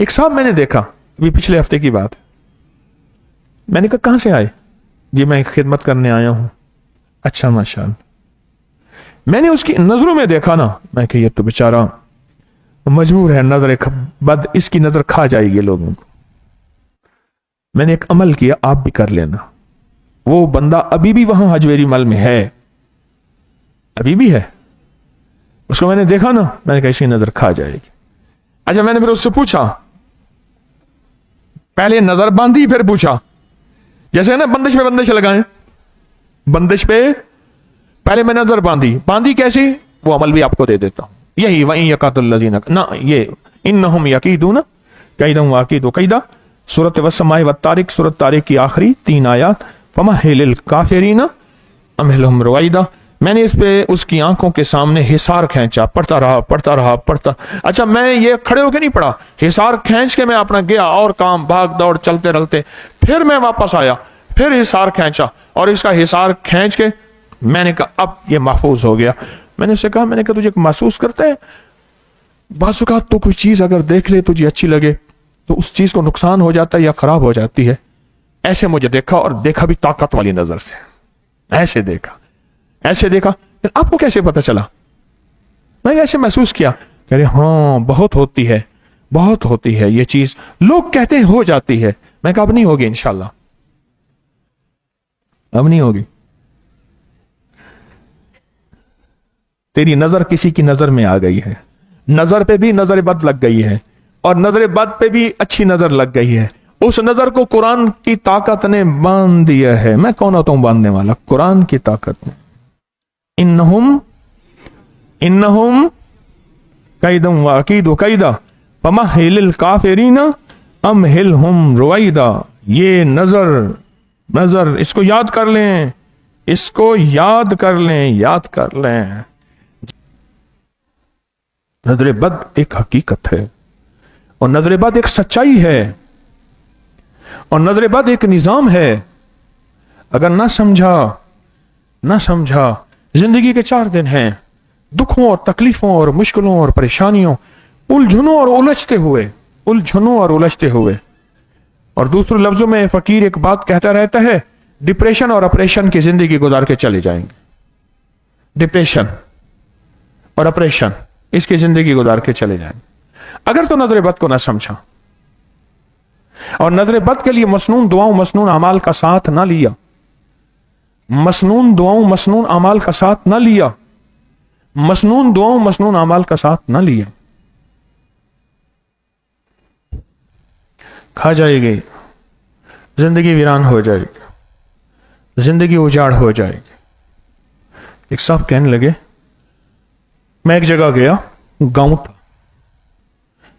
ایک صاحب میں نے دیکھا، ابھی پچھلے ہفتے کی بات ہے، میں نے کہا کہاں سے آئے؟ جی میں خدمت کرنے آیا ہوں۔ اچھا ماشاءاللہ۔ میں نے اس کی نظروں میں دیکھا نا، میں کہ یہ تو بیچارہ مجبور ہے، نظر بد اس کی نظر کھا جائے گی لوگوں کو۔ میں نے ایک عمل کیا، آپ بھی کر لینا۔ وہ بندہ ابھی بھی وہاں حجویری مل میں ہے، ابھی بھی ہے، اس کو میں نے دیکھا نا، میں نے کہا اسی نظر کھا جائے گی۔ اچھا میں نے پھر اس سے پوچھا، پہلے نظر باندھی پھر پوچھا، جیسے نا بندش پہ بندش لگائیں، بندش پہ پہلے میں نظر باندھی کیسی، وہ عمل بھی آپ کو دے دیتا ہوں۔ یہی وَإِن يَكَادُ الَّذِينَ، نہ یہ إِنَّهُمْ يَكِيدُونَ كَيْدًا وَأَكِيدُ كَيْدًا، سورۃ والسماء والطارق، سورۃ طارق کی آخری 3 آیات، فَمَهِّلِ الْكَافِرِينَ أَمْهِلْهُمْ رُوَيْدًا۔ میں نے اس پہ اس کی آنکھوں کے سامنے حصار کھینچا، پڑھتا رہا۔ اچھا میں یہ کھڑے ہو کے نہیں پڑھا، حصار کھینچ کے میں اپنا گیا اور کام بھاگ دوڑ چلتے رلتے، پھر میں واپس آیا، پھر حصار کھینچا، اور اس کا حصار کھینچ کے میں نے کہا اب یہ محفوظ ہو گیا۔ میں نے اسے کہا، میں نے کہا تجھے محسوس کرتے ہیں بعض اوقات تو کوئی چیز اگر دیکھ لے تجھے اچھی لگے تو اس چیز کو نقصان ہو جاتا ہے یا خراب ہو جاتی ہے۔ ایسے مجھے دیکھا، اور دیکھا بھی طاقت والی نظر سے، ایسے دیکھا۔ آپ کو کیسے پتا چلا؟ میں ایسے محسوس کیا، کہہ رہے ہاں بہت ہوتی ہے یہ چیز، لوگ کہتے ہیں ہو جاتی ہے، میں کہا اب نہیں ہوگی انشاءاللہ، اب نہیں ہوگی۔ تیری نظر کسی کی نظر میں آ گئی ہے، نظر پہ بھی نظر بد لگ گئی ہے، اور نظر بد پہ بھی اچھی نظر لگ گئی ہے۔ اس نظر کو قرآن کی طاقت نے باندھ دیا ہے۔ میں کون ہوتا ہوں باندھنے والا؟ قرآن کی طاقت نے۔ انہم کیدم واکید کیدا فمہل الکافرین امہلہم رویدا۔ یہ نظر اس کو یاد کر لیں، اس کو یاد کر لیں۔ نظر بد ایک حقیقت ہے، اور نظر بد ایک سچائی ہے، اور نظر بد ایک نظام ہے۔ اگر نہ سمجھا زندگی کے 4 دن ہیں، دکھوں اور تکلیفوں اور مشکلوں اور پریشانیوں، الجھنوں اور الجھتے ہوئے۔ اور دوسرے لفظوں میں فقیر ایک بات کہتا رہتا ہے، ڈپریشن اور اپریشن کی زندگی گزار کے چلے جائیں گے، ڈپریشن اور اپریشن اس کی زندگی گزار کے چلے جائیں گے اگر تو نظر بد کو نہ سمجھا، اور نظر بد کے لیے مسنون دعاؤں مسنون اعمال کا ساتھ نہ لیا، مسنون دعاؤں مسنون اعمال کا ساتھ نہ لیا، مسنون دعاؤں مسنون اعمال کا ساتھ نہ لیا، کھا جائے گی زندگی، ویران ہو جائے گی زندگی، اجاڑ ہو جائے گی۔ ایک صاحب کہنے لگے، میں ایک جگہ گیا، گاؤں تھا،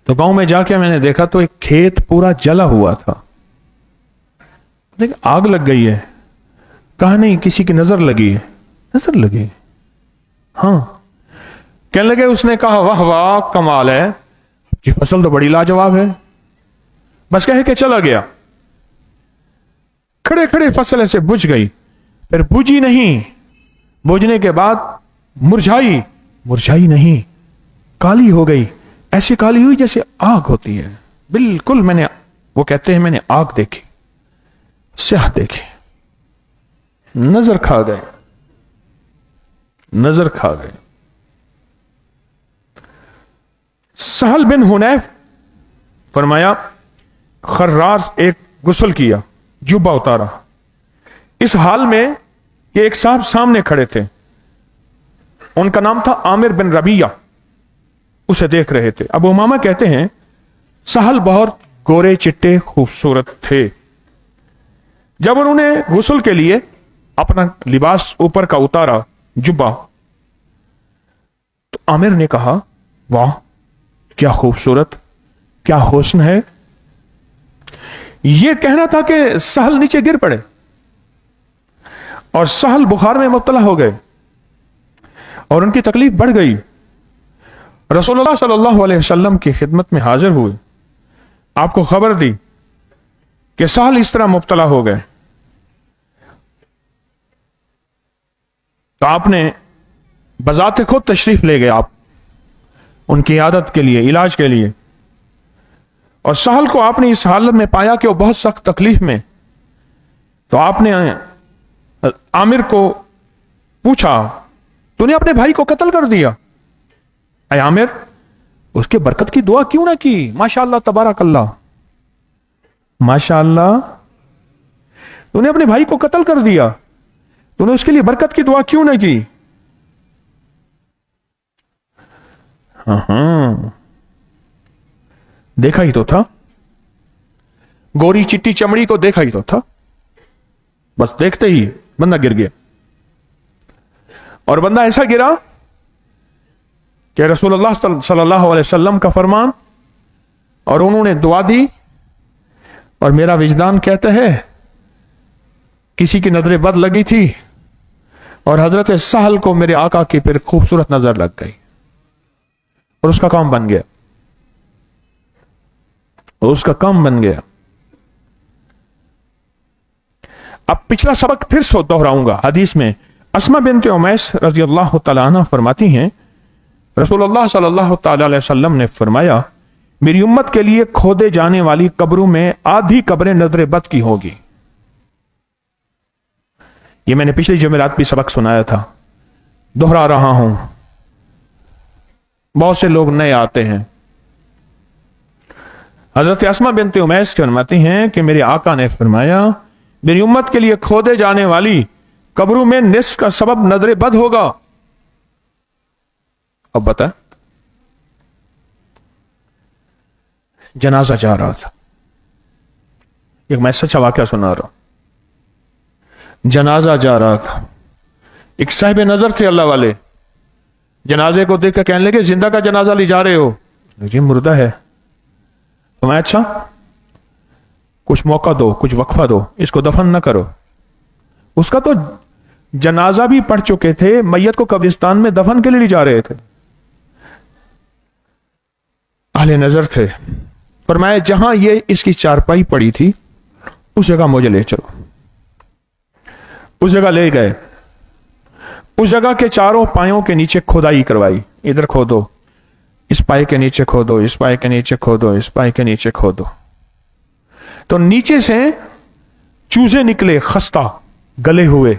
تو گاؤں میں جا کے میں نے دیکھا تو ایک کھیت پورا جلا ہوا تھا، آگ لگ گئی ہے۔ کہا نہیں، کسی کی نظر لگی ہے۔ ہاں، کہنے لگے، اس نے کہا واہ واہ کمال ہے، یہ فصل تو بڑی لاجواب ہے، بس کہہ کے چلا گیا۔ کھڑے کھڑے فصل ایسے بجھ گئی، پھر بجھی نہیں، بجھنے کے بعد مرجھائی نہیں، کالی ہو گئی، ایسی کالی ہوئی جیسے آگ ہوتی ہے، بالکل۔ وہ کہتے ہیں میں نے آگ دیکھی، سیاہ دیکھی، نظر کھا گئے۔ سہل بن حنیف فرمایا، خراز ایک غسل کیا، جبہ اتارا، اس حال میں کہ ایک صاحب سامنے کھڑے تھے، ان کا نام تھا عامر بن ربیعہ، اسے دیکھ رہے تھے۔ ابو امامہ کہتے ہیں سہل بہت گورے چٹے خوبصورت تھے۔ جب انہوں نے غسل کے لیے اپنا لباس اوپر کا اتارا، جبہ، تو عامر نے کہا واہ کیا خوبصورت، کیا حسن ہے۔ یہ کہنا تھا کہ سہل نیچے گر پڑے، اور سہل بخار میں مبتلا ہو گئے، اور ان کی تکلیف بڑھ گئی۔ رسول اللہ صلی اللہ علیہ وسلم کی خدمت میں حاضر ہوئے، آپ کو خبر دی کہ سہل اس طرح مبتلا ہو گئے، تو آپ نے بذات خود تشریف لے گئے، آپ ان کی عیادت کے لیے، علاج کے لیے، اور सहल को आपने इस हालत में पाया कि वो बहुत सख्त तकलीफ में, तो आपने आमिर को पूछा, तूने अपने भाई को कत्ल कर दिया, ऐ आमिर उसके बरकत की दुआ क्यों ना की? माशाअल्लाह तबारकल्लाह, माशाअल्लाह, तूने अपने भाई को कत्ल कर दिया, तूने उसके लिए बरकत की दुआ क्यों ना की? हाँ, देखा ही तो था, गोरी चिट्टी चमड़ी को देखा ही तो था, बस देखते ही बंदा गिर गया। और बंदा ऐसा गिरा कि रसूलुल्लाह सल्लल्लाहु अलैहि वसल्लम का फरमान, और उन्होंने दुआ दी, और मेरा विजदान कहता है किसी की नजर बद लगी थी और हजरत सहल को मेरे आका की फिर खूबसूरत नजर लग गई और उसका काम बन गया, और उसका काम बन गया। अब पिछला सबक फिर से दोहराऊंगा। हदीस में अस्मा बिन्त उमैस रज़ियल्लाहु तआला अन्हा फरमाती हैं, रसूलुल्लाह सल्लल्लाहु तआला अलैहि वसल्लम ने फरमाया, मेरी उम्मत के लिए खोदे जाने वाली कब्रों में आधी कब्रें नजर बद की होगी। ये मैंने पिछली जुमेरात भी सबक सुनाया था, दोहरा रहा हूं, बहुत से लोग नए आते हैं। हजरत अस्मा बिन्त उमैस फरमाती हैं कि मेरे आका ने फरमाया, मेरी उम्मत के लिए खोदे जाने वाली कब्रों में निस्फ का सबब नजर बद होगा। अब बता, जनाजा जा रहा था, एक मैं सच्चा वाकया सुना रहा हूं। जनाजा जा रहा था, एक साहिब नजर थे अल्लाह वाले, जनाजे को देखकर कहने लगे, जिंदा का जनाजा ले जा रहे हो? जी मुर्दा है। तो मैं, अच्छा कुछ मौका दो, कुछ वक्फा दो, इसको दफन ना करो। उसका तो जनाजा भी पढ़ चुके थे, मैयत को कब्रिस्तान में दफन के लिए ले जा रहे थे। अहले नजर थे, फरमाया जहां ये इसकी चारपाई पड़ी थी उस जगह मुझे ले चलो। उस जगह ले गए, उस जगह के चारों पायों के नीचे खुदाई करवाई, इधर खोदो, इस पाए के नीचे खोदो, इस पाए के नीचे खोदो, इस पाए के नीचे खोदो। तो नीचे से चूजे निकले, खस्ता, गले हुए,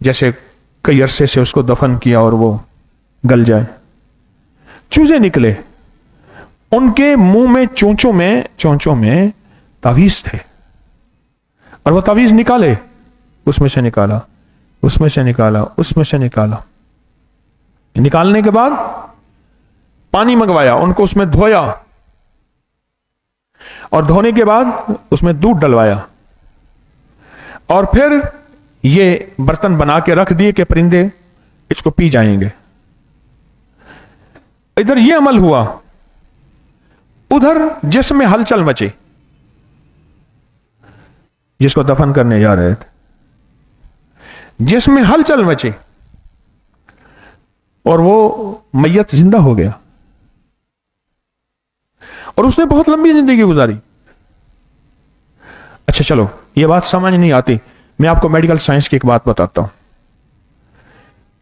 जैसे कई अरसे से उसको दफन किया और वो गल जाए। चूजे निकले, उनके मुंह में चोंचों में तावीज थे, और वो तावीज निकाले, उसमें से निकाला, उसमें से निकाला, उसमें से निकाला। निकालने के बाद पानी मंगवाया, उनको उसमें धोया, और धोने के बाद उसमें दूध डलवाया, और फिर ये बर्तन बना के रख दिए कि परिंदे इसको पी जाएंगे। इधर ये अमल हुआ, उधर जिसमें हलचल मची, जिसको दफन करने जा रहे थे, जिसमें हलचल मची, और वो मैयत जिंदा हो गया, और उसने बहुत लंबी जिंदगी गुजारी। अच्छा चलो, ये बात समझ नहीं आती, मैं आपको मेडिकल साइंस की एक बात बताता हूं।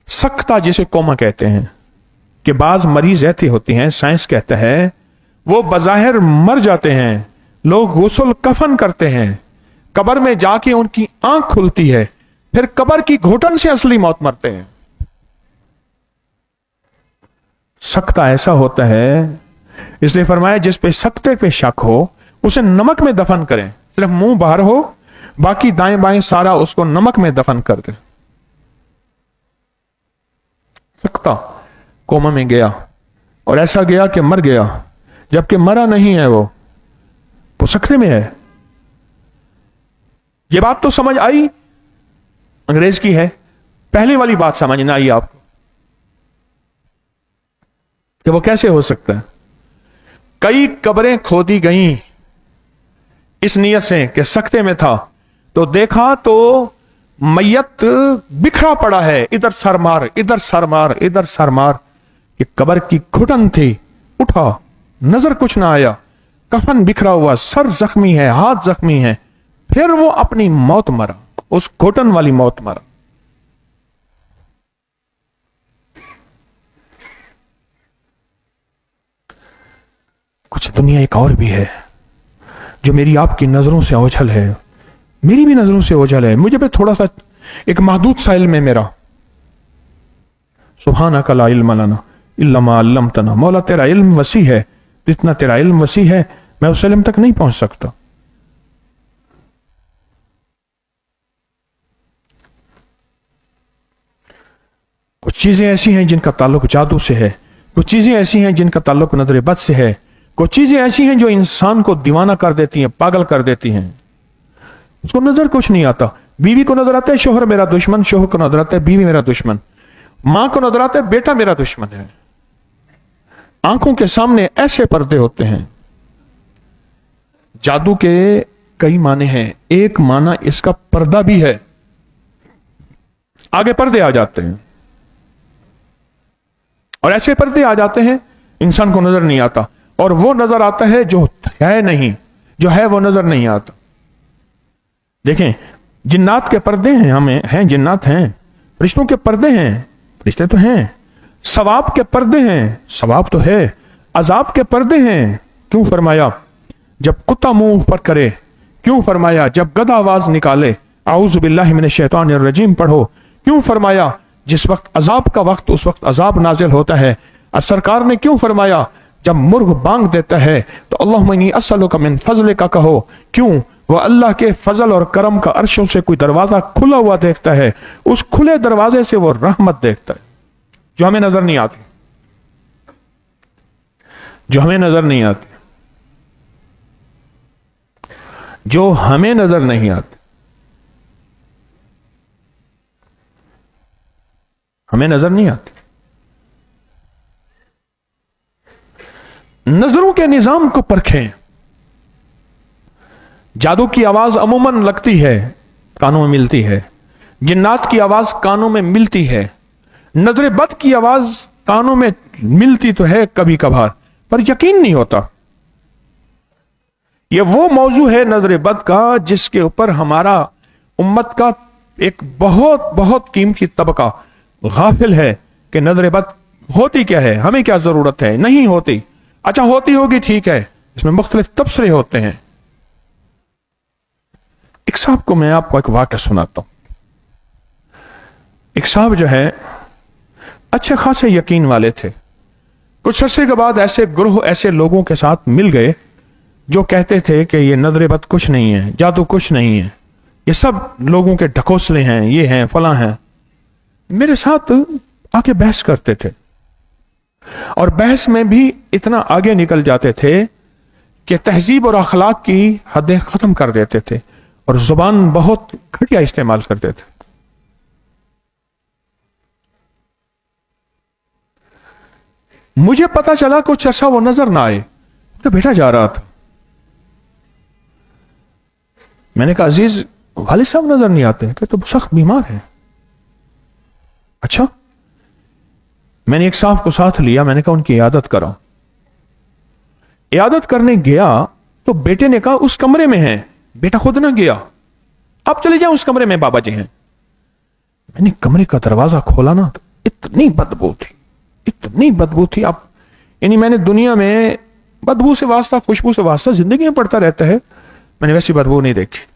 सख्ता जिसे कोमा कहते हैं, कि बाज मरीज ऐसी होती हैं, साइंस कहता है वो बज़ाहिर मर जाते हैं, लोग गुस्ल कफन करते हैं, कब्र में जाके उनकी आंख खुलती है, फिर कब्र की घुटन से असली मौत मरते हैं। सख्ता ऐसा होता है, इसलिए फरमाया जिस पे सख्ते पे शक हो उसे नमक में दफन करें, सिर्फ मुंह बाहर हो, बाकी दाएं बाएं सारा उसको नमक में दफन कर दे। सख्ता कोमा में गया, और ऐसा गया कि मर गया, जबकि मरा नहीं है, वो सख्ते में है। ये बात तो समझ आई, अंग्रेज की है। पहले वाली बात समझ ना आई आपको कि वो कैसे हो सकता है। कई कब्रें खोदी गई इस नियत से कि सख्ते में था, तो देखा तो मैयत बिखरा पड़ा है, इधर सर मार, इधर सर मार, इधर सर मार, कि कब्र की घुटन थी, उठा, नजर कुछ ना आया, कफन बिखरा हुआ, सर जख्मी है, हाथ जख्मी है, फिर वो अपनी मौत मरा, उस घुटन वाली मौत मरा। कुछ दुनिया एक और भी है जो मेरी आपकी नजरों से ओझल है, मेरी भी नजरों से ओझल है, मुझे पे थोड़ा सा एक महदूद सा इल्म है मेरा। सुब्हानक ला इल्म लना इल्ला मा अल्लमतना, मौला तेरा इल्म वसी है, जितना तेरा इल्म वसी है मैं उस इल्म तक नहीं पहुंच सकता। कुछ चीजें ऐसी हैं जिनका ताल्लुक जादू से है, कुछ चीजें ऐसी हैं जिनका ताल्लुक नजर बद से है, कुछ चीजें ऐसी हैं जो इंसान को दीवाना कर देती हैं, पागल कर देती हैं। उसको नजर कुछ नहीं आता। बीवी को नजर आता है शोहर मेरा दुश्मन, शोहर को नजर आता है बीवी मेरा दुश्मन, मां को नजर आता है बेटा मेरा दुश्मन है। आंखों के सामने ऐसे पर्दे होते हैं। जादू के कई माने हैं, एक माना इसका पर्दा भी है, आगे पर्दे आ जाते हैं और ऐसे पर्दे आ जाते हैं इंसान को नजर नहीं आता, और वो नजर आता है जो है नहीं, जो है वो नजर नहीं आता। देखें, जिन्नात के पर्दे हैं, हमें हैं, जिन्नात हैं, रिश्तों के पर्दे हैं, रिश्ते तो हैं, सवाब के पर्दे हैं, सवाब तो है, अजाब के पर्दे हैं। क्यों फरमाया जब कुत्ता मुंह पर करे, क्यों फरमाया जब गधा आवाज निकाले आऊज़ु बिल्लाहि मिनश शैतानिर रजीम पढ़ो, क्यों फरमाया जिस वक्त अजाब का वक्त उस वक्त अजाब नाजिल होता है। और सरकार ने क्यों फरमाया जब मुर्ग बांग देता है तो अल्लाहुम्मा इन्नी अस्अलुका मिन फज़लिका कहो, क्यों? वह अल्लाह के फजल और करम का अर्शों से कोई दरवाजा खुला हुआ देखता है, उस खुले दरवाजे से वो रहमत देखता है जो हमें नजर नहीं आती, जो हमें नजर नहीं आती, जो हमें नजर नहीं आती, हमें नजर नहीं आती। नजरों के निजाम को परखें। जादू की आवाज अमूमन लगती है, कानों में मिलती है, जिन्नात की आवाज कानों में मिलती है, नजर बद की आवाज कानों में मिलती तो है कभी कभार, पर यकीन नहीं होता। यह वो मौजू है नजर बद का जिसके ऊपर हमारा उम्मत का एक बहुत बहुत कीमती तबका गाफिल है कि नजर बद होती क्या है, हमें क्या जरूरत है, नहीं होती। अच्छा होती होगी ठीक है, इसमें मुख्तलिफ तबसरे होते हैं। एक साहब को मैं आपको एक वाक़या सुनाता हूं। एक साहब जो है अच्छे खासे यकीन वाले थे, कुछ अरसे के बाद ऐसे ग्रोह ऐसे लोगों के साथ मिल गए जो कहते थे कि ये नजर बद कुछ नहीं है, जादू कुछ नहीं है, ये सब लोगों के ढकोसले हैं, ये हैं फलां हैं। मेरे साथ आके बहस करते थे और बहस में भी इतना आगे निकल जाते थे कि तहजीब और अखलाक की हदें खत्म कर देते थे और जुबान बहुत घटिया इस्तेमाल करते थे। मुझे पता चला कुछ ऐसा वो नजर ना आए तो बेटा जा रहा था। मैंने कहा अजीज वालिद साहब नजर नहीं आते कि तो सख्त बीमार है। अच्छा, मैंने एक साहब को साथ लिया, मैंने कहा उनकी इयादत कराओ। इयादत करने गया तो बेटे ने कहा उस कमरे में है। बेटा खुद ना गया, आप चले जाओ उस कमरे में बाबा जी हैं। मैंने कमरे का दरवाजा खोला ना तो इतनी बदबू थी, इतनी बदबू थी। आप यानी मैंने दुनिया में बदबू से वास्ता, खुशबू से वास्ता जिंदगी में पड़ता रहता है, मैंने वैसी बदबू नहीं देखी।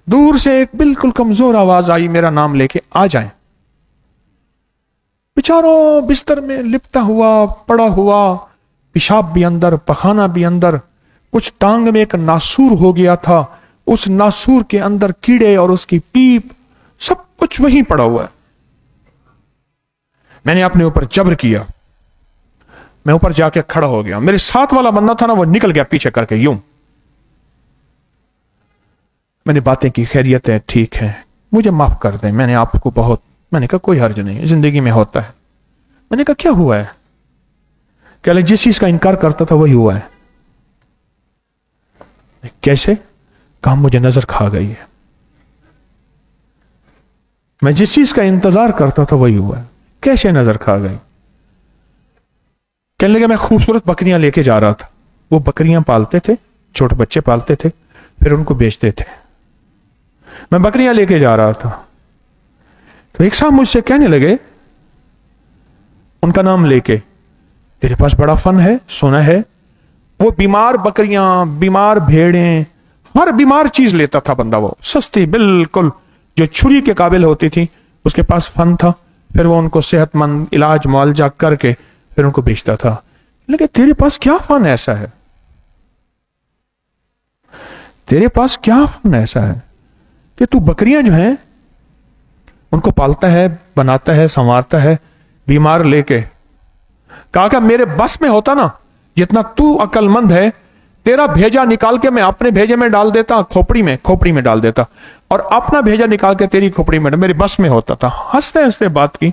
दूर से एक बिल्कुल कमजोर आवाज आई, मेरा नाम लेके आ जाए। बेचारों बिस्तर में लिपटा हुआ पड़ा हुआ, पेशाब भी अंदर, पखाना भी अंदर, कुछ टांग में एक नासूर हो गया था, उस नासूर के अंदर कीड़े और उसकी पीप, सब कुछ वहीं पड़ा हुआ है। मैंने अपने ऊपर जबर किया, मैं ऊपर जाके खड़ा हो गया। मेरे साथ वाला बंदा था ना, वो निकल गया पीछे करके यूं। मैंने बातें की, खैरियत है, ठीक है, मुझे माफ कर दें, मैंने आपको बहुत, मैंने कहा कोई हर्ज नहीं, जिंदगी में होता है। मैंने कहा क्या हुआ है? कह ले जिस चीज का इनकार करता था वही हुआ है। कैसे? कहा मुझे नजर खा गई है, मैं जिस चीज का इंतजार करता था वही हुआ है। कैसे नजर खा गई? कहने लगे मैं खूबसूरत बकरियां लेके जा रहा था, वो बकरियां पालते थे, छोटे बच्चे पालते थे, फिर उनको बेचते थे। मैं बकरियां लेके जा रहा था तो एक साहब मुझसे कहने लगे, उनका नाम लेके, तेरे पास बड़ा फन है, सुना है। वो बीमार बकरियां, बीमार भेड़ें, हर बीमार चीज लेता था बंदा, वो सस्ती बिल्कुल, जो छुरी के काबिल होती थी, उसके पास फन था। फिर वो उनको सेहतमंद इलाज मुआवजा करके फिर उनको बेचता था। लेकिन तेरे पास क्या फन ऐसा है, तेरे पास क्या फन ऐसा है कि तू बकरियां जो हैं उनको पालता है, बनाता है, संवारता है, बीमार लेके। कहा कि मेरे बस में होता ना, जितना तू अक्लमंद है, तेरा भेजा निकाल के मैं अपने भेजे में डाल देता, खोपड़ी में डाल देता, और अपना भेजा निकाल के तेरी खोपड़ी में, मेरे बस में होता था। हंसते हंसते बात की।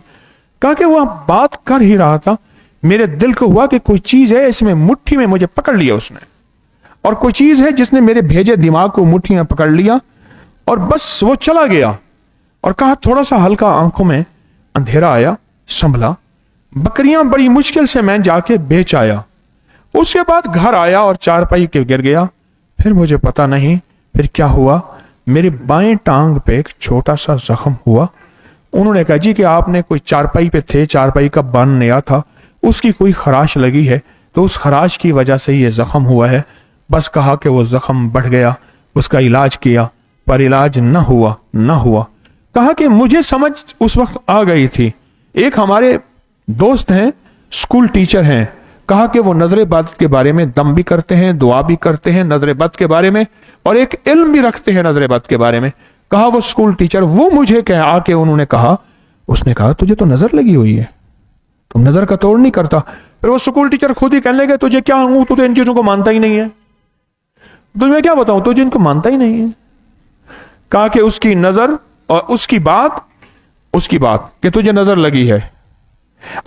कहा कि वह बात कर ही रहा था, मेरे दिल को हुआ कि कोई चीज है इसमें, मुट्ठी में मुझे पकड़ लिया उसने, और कोई चीज है जिसने मेरे भेजे दिमाग को मुट्ठी में पकड़ लिया, और बस वो चला गया। और कहा थोड़ा सा हल्का आंखों में अंधेरा आया, संभला, बकरियां बड़ी मुश्किल से मैं जाके बेच आया। उसके बाद घर आया और चारपाई के गिर गया। फिर मुझे पता नहीं फिर क्या हुआ, मेरी बाएं टांग पे एक छोटा सा जख्म हुआ। उन्होंने कहा जी कि आपने कोई चारपाई पे थे, चारपाई का बन नया था, उसकी कोई खराश लगी है, तो उस खराश की वजह से ये जख्म हुआ है। बस कहा कि वो जख्म बढ़ गया, उसका इलाज किया, पर इलाज न हुआ। कहा कि मुझे समझ उस वक्त आ गई थी। एक हमारे दोस्त हैं, स्कूल टीचर हैं, कहा कि वो नजर बद के बारे में दम भी करते हैं, दुआ भी करते हैं नजर बद के बारे में, और एक इल्म भी रखते हैं नजर बद के बारे में। कहा वो स्कूल टीचर, वो मुझे कह आके उन्होंने कहा, उसने कहा तुझे तो नजर लगी हुई है, तुम नजर का तोड़ नहीं करता। फिर वो स्कूल टीचर खुद ही कहने लगे तुझे क्या हूं, तू तो इन चीजों को मानता ही नहीं है, तुझे क्या बताऊं, तुझे इनको मानता ही नहीं है। कहा कि उसकी नजर और उसकी बात कि तुझे नजर लगी है,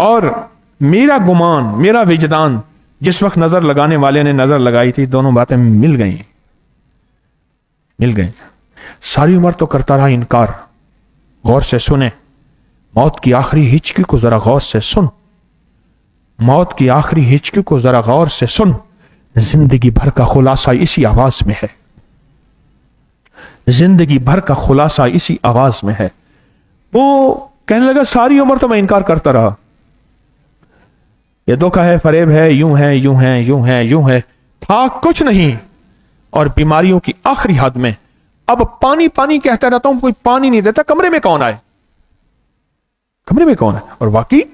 और मेरा गुमान, मेरा विजदान, जिस वक्त नजर लगाने वाले ने नजर लगाई थी, दोनों बातें मिल गई। सारी उम्र तो करता रहा इनकार। गौर से सुने, मौत की आखिरी हिचकी को जरा गौर से सुन, मौत की आखिरी हिचकी को जरा गौर से सुन। जिंदगी भर का खुलासा इसी आवाज में है, जिंदगी भर का खुलासा इसी आवाज में है। वो कहने लगा सारी उम्र तो मैं इनकार करता रहा, ये धोखा है, फरेब है, यूं है, था कुछ नहीं। और बीमारियों की आखिरी हद में अब पानी कहता रहता हूं, कोई पानी नहीं देता, कमरे में कौन आए। और वाकई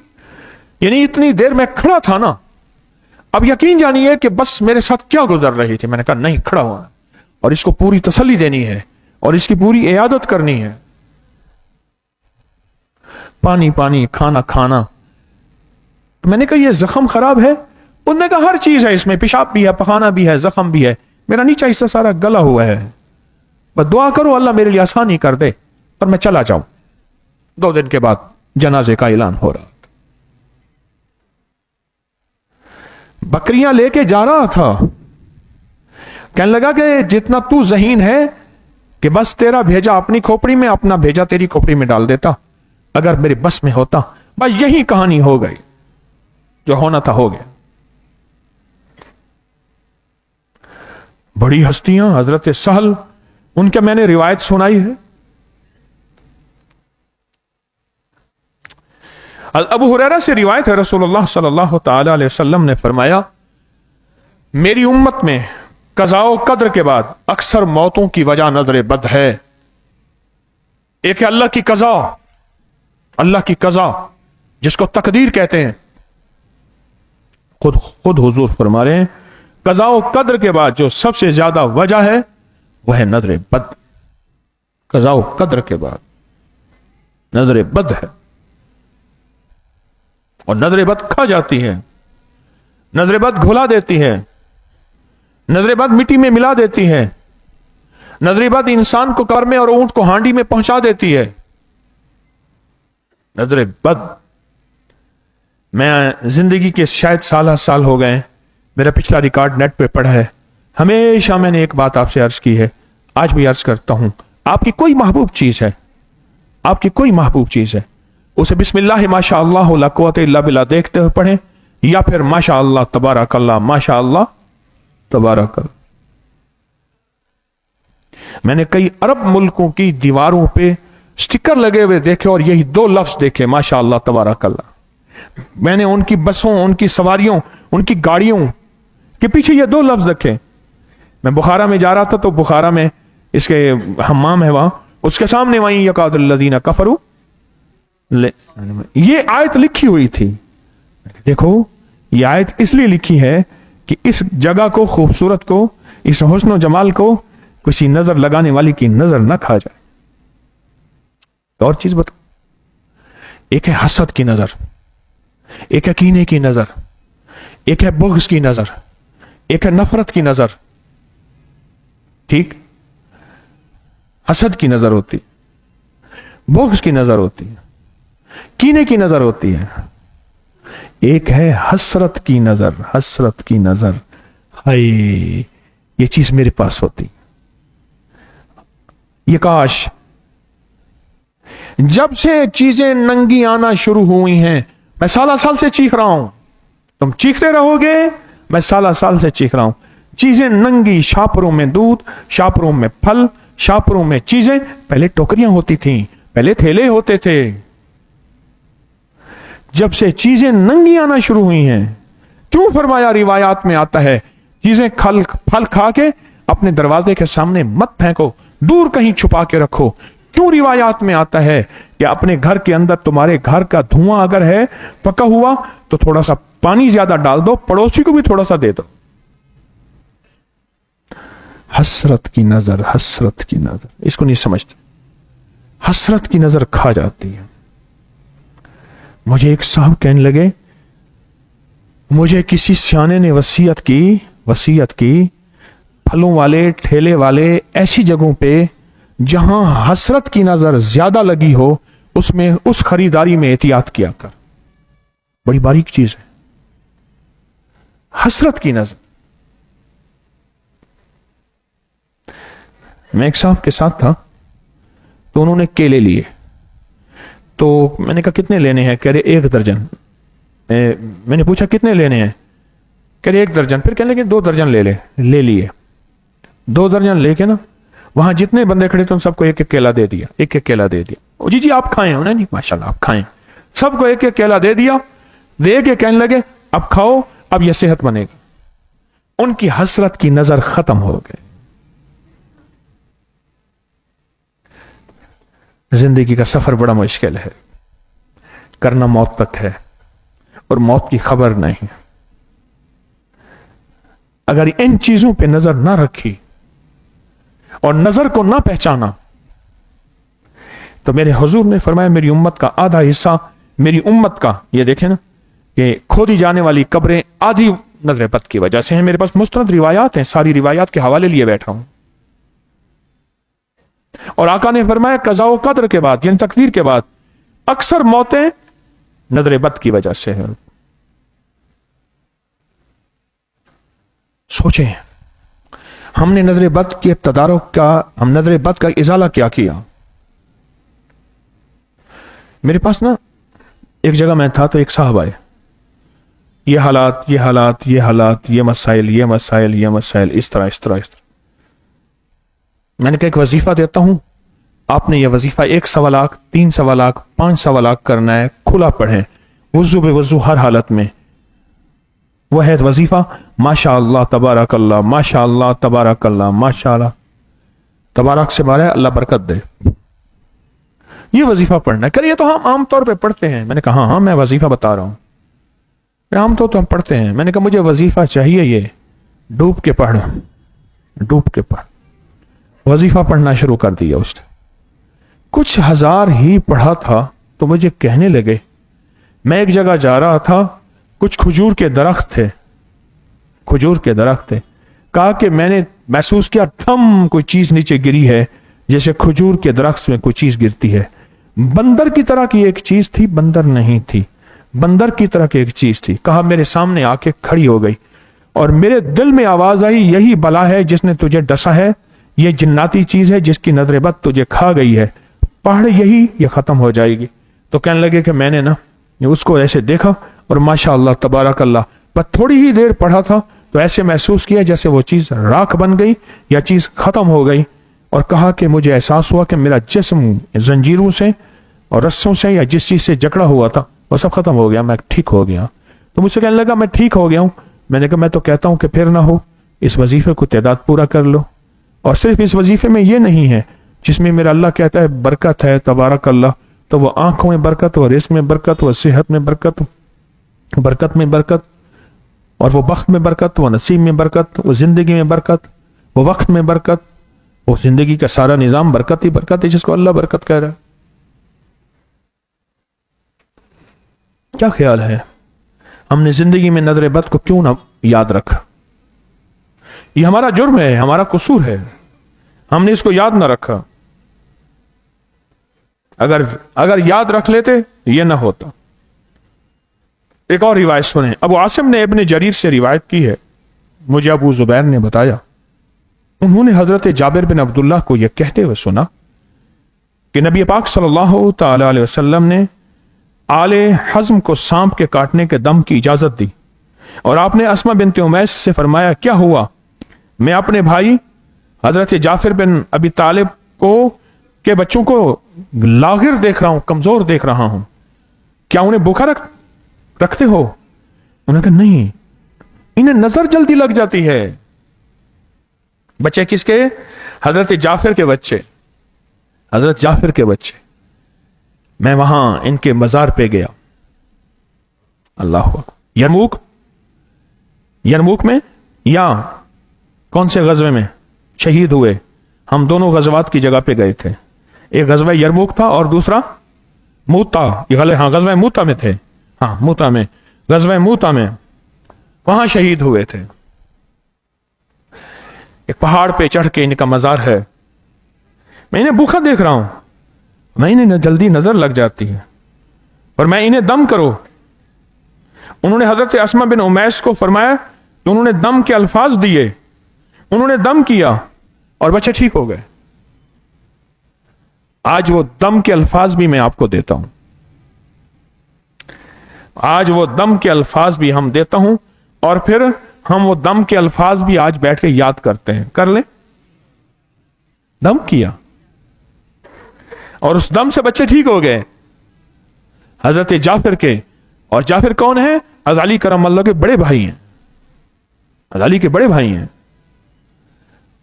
यानी इतनी देर मैं खड़ा था ना, अब यकीन जानिए कि बस मेरे साथ क्या गुजर रही थी। मैंने कहा नहीं, खड़ा हुआ और इसको पूरी तसल्ली देनी है और इसकी पूरी इयादत करनी है। पानी, खाना। मैंने कहा ये जख्म खराब है, उन्होंने कहा हर चीज है इसमें, पेशाब भी है, पखाना भी है, जख्म भी है, मेरा नीचा हिस्सा सारा गला हुआ है, बस दुआ करो अल्लाह मेरे लिए आसानी कर दे और मैं चला जाऊं। 2 दिन के बाद जनाजे का ऐलान हो रहा, बकरियां लेके जा रहा था। कहने लगा कि जितना तू ज़हीन है कि बस तेरा भेजा अपनी खोपड़ी में, अपना भेजा तेरी खोपड़ी में डाल देता, अगर मेरे बस में होता, बस यही कहानी हो गई, जो होना था हो गया। बड़ी हस्तियां, हजरत सहल, उनके मैंने रिवायत सुनाई है। अबू हुरैरा से रिवायत है, रसूलुल्लाह सल्लल्लाहु तआला अलैहि वसल्लम ने फरमाया, मेरी उम्मत में कज़ाओ कद्र के बाद अक्सर मौतों की वजह नजर बद है। एक है अल्लाह की कज़ा, अल्लाह की कज़ा जिसको तकदीर कहते हैं। खुद हुजूर फरमा रहे हैं, कज़ाओ कद्र के बाद जो सबसे ज्यादा वजह है वह है नजर बद। कज़ाओ कद्र के बाद नजर बद है, और नजर बद खा जाती है, नजर बद घुला देती है, नजर बद मिट्टी में मिला देती है, नजर बद इंसान को कब्र में और ऊंट को हांडी में पहुंचा देती है। नजर बद, मैं जिंदगी के शायद साल हो गए, मेरा पिछला रिकॉर्ड नेट पे पड़ा है, हमेशा मैंने एक बात आपसे अर्ज की है, आज भी अर्ज करता हूं, आपकी कोई महबूब चीज है, आपकी कोई महबूब चीज है, उसे बिस्मिल्लाह माशा अल्लाह ला कुव्वत इल्ला बिल्लाह देखते हुए पढ़ें, या फिर माशा अल्लाह तबारकल्लाह, माशा अल्लाह तबारकल्लाह। मैंने कई अरब मुल्कों की दीवारों पे स्टिकर लगे हुए देखे और यही 2 लफ्ज देखे, माशा अल्लाह तबारकल्लाह। میں نے ان کی بسوں، ان کی سواریوں، ان کی گاڑیوں کے پیچھے یہ 2 لفظ رکھے. میں بخارا میں جا رہا تھا تو بخارا میں اس کے حمام ہے وہاں، اس کے سامنے وہیں یقاد الذین کفروا، یہ آیت لکھی ہوئی تھی. دیکھو یہ آیت اس لیے لکھی ہے کہ اس جگہ کو، خوبصورت کو، اس حسن و جمال کو کسی نظر لگانے والی کی نظر نہ کھا جائے. اور چیز بتاؤ، ایک ہے حسد کی نظر، ایک ہے کینے کی نظر، ایک ہے بغض کی نظر، ایک ہے نفرت کی نظر. ٹھیک، حسد کی نظر ہوتی، بغض کی نظر ہوتی ہے، کینے کی نظر ہوتی ہے. ایک ہے حسرت کی نظر، حسرت کی نظر، ہائے یہ چیز میرے پاس ہوتی، یہ کاش. جب سے چیزیں ننگی آنا شروع ہوئی ہیں، میں سالہ سال سے چیخ رہا ہوں، تم چیختے رہو گے، میں سالہ سال سے چیخ رہا ہوں. چیزیں ننگی، شاپروں میں دودھ، شاپروں میں پھل، شاپروں میں چیزیں. پہلے ٹوکریاں ہوتی تھیں، پہلے تھیلے ہوتے تھے. جب سے چیزیں ننگی آنا شروع ہوئی ہیں، کیوں فرمایا روایات میں آتا ہے چیزیں پھل کھا کے اپنے دروازے کے سامنے مت پھینکو، دور کہیں چھپا کے رکھو. کیوں روایات میں آتا ہے کہ اپنے گھر کے اندر تمہارے گھر کا دھواں اگر ہے پکا ہوا تو تھوڑا سا پانی زیادہ ڈال دو، پڑوسی کو بھی تھوڑا سا دے دو. حسرت کی نظر، حسرت کی نظر، اس کو نہیں سمجھتے. حسرت کی نظر کھا جاتی ہے. مجھے ایک صاحب کہنے لگے، مجھے کسی سیانے نے وصیت کی پھلوں والے ٹھیلے والے ایسی جگہوں پہ جہاں حسرت کی نظر زیادہ لگی ہو اس خریداری میں احتیاط کیا کر. بڑی باریک چیز ہے حسرت کی نظر. میں ایک صاحب کے ساتھ تھا تو انہوں نے کیلے لیے، تو میں نے کہا کتنے لینے ہیں؟ کہہ رہے 1 درجن. میں نے پوچھا کتنے لینے ہیں؟ کہہ رہے 1 درجن. پھر کہنے لگے 2 درجن لے لیے. 2 درجن لے کے نا وہاں جتنے بندے کھڑے تھے سب کو 1 کیلا دے دیا، 1 کیلا دے دیا. جی آپ کھائیں؟ انہیں نہیں، ماشاءاللہ آپ کھائیں. سب کو 1 کیلا دے دیا، دے کے کہنے لگے اب کھاؤ، اب یہ صحت بنے گی. ان کی حسرت کی نظر ختم ہو گئی. زندگی کا سفر بڑا مشکل ہے، کرنا موت تک ہے اور موت کی خبر نہیں. اگر ان چیزوں پہ نظر نہ رکھی اور نظر کو نہ پہچانا تو میرے حضور نے فرمایا میری امت کا آدھا حصہ، میری امت کا، یہ دیکھیں نا کہ کھودی جانے والی قبریں آدھی نظر بد کی وجہ سے ہیں. میرے پاس مستند روایات ہیں، ساری روایات کے حوالے لیے بیٹھا ہوں. اور آقا نے فرمایا قضاء و قدر کے بعد یعنی تقدیر کے بعد اکثر موتیں نظر بد کی وجہ سے ہیں. سوچیں ہم نے نظر بد کے تدارک کا، ہم نظر بد کا ازالہ کیا کیا. میرے پاس نا ایک جگہ میں تھا تو ایک صاحب آئے، یہ حالات یہ حالات یہ حالات یہ مسائل یہ مسائل یہ مسائل اس طرح اس طرح اس طرح. میں نے کہا ایک وظیفہ دیتا ہوں، آپ نے یہ وظیفہ 1 سوا لاکھ 3 سوا لاکھ 5 سوا لاکھ کرنا ہے، کھلا پڑھیں وضو بے وضو ہر حالت میں. وہ ہے وظیفہ ماشاء اللہ تبارک اللہ، ماشاء اللہ تبارک اللہ، ماشاء اللہ تبارک سے بارے اللہ برکت دے. یہ وظیفہ پڑھنا ہے. کہ یہ تو ہم عام طور پہ پڑھتے ہیں. میں نے کہا ہاں میں وظیفہ بتا رہا ہوں، عام طور تو ہم پڑھتے ہیں. میں نے کہا مجھے وظیفہ چاہیے، یہ ڈوب کے پڑھ، ڈوب کے پڑھ. وظیفہ پڑھنا شروع کر دیا اس نے. کچھ ہزار ہی پڑھا تھا تو مجھے کہنے لگے، میں ایک جگہ جا رہا تھا، کچھ کھجور کے درخت تھے، کھجور کے درخت تھے. کہا کہ میں نے محسوس کیا تھم کوئی چیز نیچے گری ہے، جیسے کھجور کے درخت میں کوئی چیز گرتی ہے. بندر کی طرح کی ایک چیز تھی، بندر نہیں تھی، بندر کی طرح کی ایک چیز تھی. کہا میرے سامنے آ کے کھڑی ہو گئی اور میرے دل میں آواز آئی یہی بلا ہے جس نے تجھے ڈسا ہے، یہ جناتی چیز ہے جس کی نظر بد تجھے کھا گئی ہے، پڑھ یہی، یہ ختم ہو جائے گی. تو کہنے لگے کہ میں نے نا اس کو ایسے دیکھا اور ماشاء اللہ تبارک اللہ، پر تھوڑی ہی دیر پڑھا تھا تو ایسے محسوس کیا جیسے وہ چیز راکھ بن گئی یا چیز ختم ہو گئی. اور کہا کہ مجھے احساس ہوا کہ میرا جسم زنجیروں سے اور رسوں سے یا جس چیز سے جکڑا ہوا تھا वो सब खत्म हो गया, मैं ठीक हो गया। तो मुझसे कहने लगा मैं ठीक हो गया हूं। मैंने कहा मैं तो कहता हूं कि फिर ना हो, इस वजीफे को तादाद पूरा कर लो। और सिर्फ इस वजीफे में ये नहीं है जिसमें मेरा अल्लाह कहता है बरकत है तबारक अल्लाह, तो वो आंखों में बरकत, वो रिस्क में बरकत, वो सेहत में बरकत, बरकत में बरकत, और वो वक्त में बरकत, वो नसीब में बरकत, वो जिंदगी में बरकत, वो वक्त में बरकत, वो जिंदगी का सारा निजाम बरकत ही बरकत है जिसको अल्लाह बरकत कह रहा है। क्या ख्याल है हमने जिंदगी में नजर बद को क्यों ना याद रखा? ये हमारा जुर्म है, हमारा कसूर है, हमने इसको याद ना रखा। अगर याद रख लेते ये ना होता। एक और रिवायत सुने, अबू आसिम ने इब्ने जरीर से रिवायत की है, मुझे अबू जुबैर ने बताया, उन्होंने हजरत जाबिर बिन अब्दुल्लाह को यह कहते हुए सुना कि नबी पाक सल्लल्लाहु तआला अलैहि वसल्लम ने आले हज़म को सांप के काटने के दम की इजाजत दी, और आपने अस्मा बिनत उमैस से फरमाया क्या हुआ? मैं अपने भाई हजरत जाफिर बिन अबी तालिब के बच्चों को लागिर देख रहा हूं, कमजोर देख रहा हूं, क्या उन्हें भूखा रखते हो? उन्होंने कहा नहीं, इन्हें नजर जल्दी लग जाती है। बच्चे किसके? हजरत जाफिर के बच्चे, हजरत जाफिर के बच्चे। मैं वहां इनके मजार पे गया। अल्लाह अकबर। यरमूक में या कौन से गजवे में शहीद हुए? हम दोनों गजवात की जगह पे गए थे। एक गजवा यरमूक था और दूसरा मूता। हाँ, गजवा मूता में थे। हाँ, मूता में, गजवा मूता में, वहां शहीद हुए थे। एक पहाड़ पे चढ़ के इनका मजार है। मैं इन्हें भूखा देख रहा हूं, मैं इन्हें जल्दी नजर लग जाती है, और मैं इन्हें दम करो। उन्होंने हजरत अस्मा बिन उमैस को फरमाया तो उन्होंने दम के अल्फाज दिए, उन्होंने दम किया और बच्चे ठीक हो गए। आज वो दम के अल्फाज भी मैं आपको देता हूं, आज वो दम के अल्फाज भी हम देता हूं, और फिर हम वो दम के अल्फाज भी आज बैठ के याद करते हैं। कर ले, दम किया और उस दम से बच्चे ठीक हो गए हजरत जाफिर के। और जाफिर कौन है? हज़रत अली करमल्लाह के बड़े भाई हैं, हज़रत अली के बड़े भाई हैं।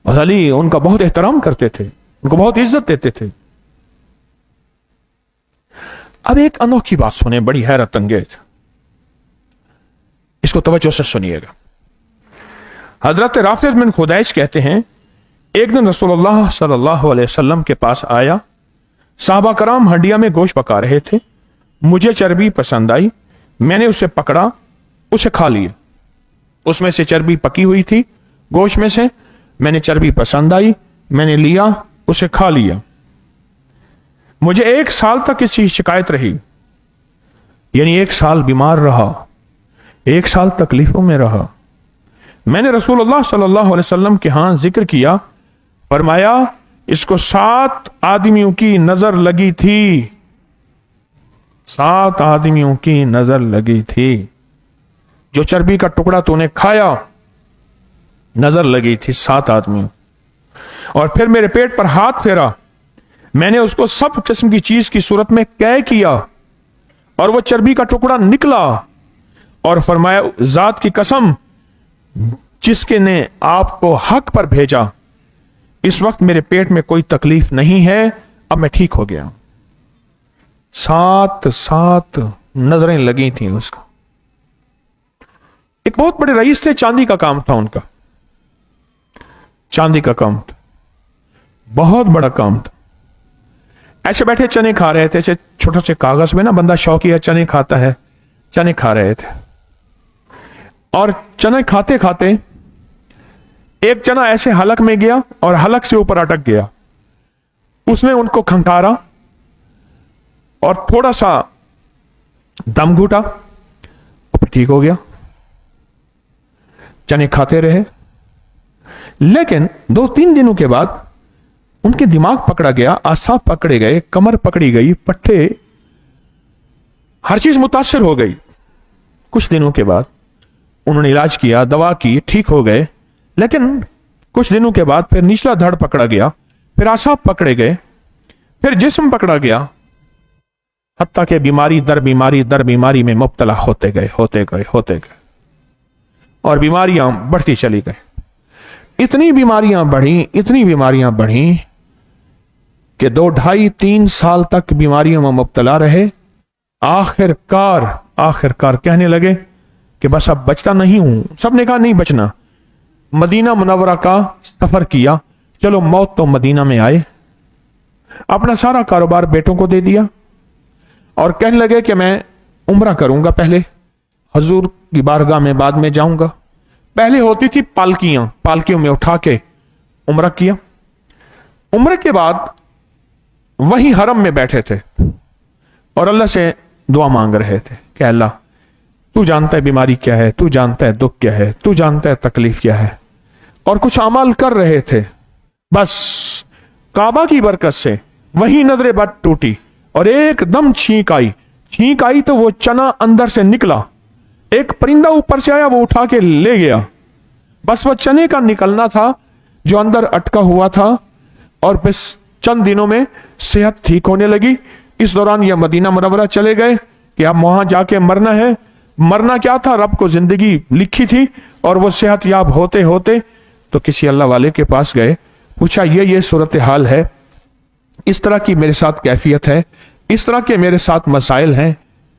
हज़रत अली उनका बहुत एहतराम करते थे, उनको बहुत इज्जत देते थे। अब एक अनोखी बात सुने, बड़ी हैरत अंगेज, इसको तवज्जो से सुनिएगा। हजरत राफिज बिन खुदैश कहते हैं एक दिन रसूलुल्लाह सल्लल्लाहु अलैहि वसल्लम के पास आया, साहबा कराम हड्डिया में गोश्त पका रहे थे, मुझे चर्बी पसंद आई, मैंने उसे पकड़ा, उसे खा लिया। उसमें से चर्बी पकी हुई थी, गोश्त में से मैंने चर्बी पसंद आई, मैंने लिया, उसे खा लिया। मुझे 1 साल तक इसकी शिकायत रही, यानी 1 साल बीमार रहा, 1 साल तकलीफों में रहा। मैंने रसूलुल्लाह सल्लल्लाहु अलैहि वसल्लम के यहां जिक्र किया, फरमाया इसको 7 आदमियों की नजर लगी थी, 7 आदमियों की नजर लगी थी। जो चर्बी का टुकड़ा तूने खाया, नजर लगी थी 7 आदमियों। और फिर मेरे पेट पर हाथ फेरा, मैंने उसको सब किस्म की चीज की सूरत में कै किया, और वो चर्बी का टुकड़ा निकला, और फरमाया जात की कसम जिसके ने आपको हक पर भेजा, इस वक्त मेरे पेट में कोई तकलीफ नहीं है, अब मैं ठीक हो गया। 7 नजरें लगी थी उसको। एक बहुत बड़े रईस थे, चांदी का काम था उनका, चांदी का काम था, बहुत बड़ा काम था। ऐसे बैठे चने खा रहे थे, ऐसे छोटे से कागज में ना, बंदा शौकिया चने खाता है, चने खा रहे थे। और चने खाते खाते एक चना ऐसे हलक में गया और हलक से ऊपर अटक गया। उसने उनको खंकारा और थोड़ा सा दम घुटा और फिर ठीक हो गया। चने खाते रहे, लेकिन 2-3 दिनों के बाद उनके दिमाग पकड़ा गया, आसाब पकड़े गए, कमर पकड़ी गई, पट्टे, हर चीज मुतासिर हो गई। कुछ दिनों के बाद उन्होंने इलाज किया, दवा की, ठीक हो गए, लेकिन कुछ दिनों के बाद फिर निचला धड़ पकड़ा गया, फिर आसाब पकड़े गए, फिर जिस्म पकड़ा गया, हत्ता कि बीमारी दर बीमारी में मुब्तला होते गए और बीमारियां बढ़ती चली गई। इतनी बीमारियां बढ़ी कि 2-2.5-3 साल तक बीमारियों में मुब्तला रहे। आखिरकार कहने लगे कि बस अब बचता नहीं हूं। सबने कहा नहीं बचना। मदीना मुनव्वरा का सफर किया, चलो मौत तो मदीना में आए। अपना सारा कारोबार बेटों को दे दिया और कहने लगे कि मैं उम्रा करूंगा, पहले हजूर की बारगाह में बाद में जाऊंगा। पहले होती थी पालकियों में उठा के उम्रा किया। उम्र के बाद वही हरम में बैठे थे और अल्लाह से दुआ मांग रहे थे कि अल्लाह तू जानता है बीमारी क्या है, तू जानता है दुख क्या है, तू जानता है तकलीफ क्या है। और कुछ अमल कर रहे थे। बस काबा की बरकत से वही नजर बद टूटी और एकदम छींक आई तो वो चना अंदर से निकला। एक परिंदा ऊपर से आया, वो उठा के ले गया। बस वो चने का निकलना था जो अंदर अटका हुआ था और बस चंद दिनों में सेहत ठीक होने लगी। इस दौरान यह मदीना मुनव्वरा चले गए कि अब वहां जाके मरना है। मरना क्या था, रब को जिंदगी लिखी थी और वो सेहत याब होते होते तो किसी अल्लाह वाले के पास गए, पूछा ये सूरत हाल है, इस तरह की मेरे साथ कैफियत है, इस तरह के मेरे साथ मसाइल हैं।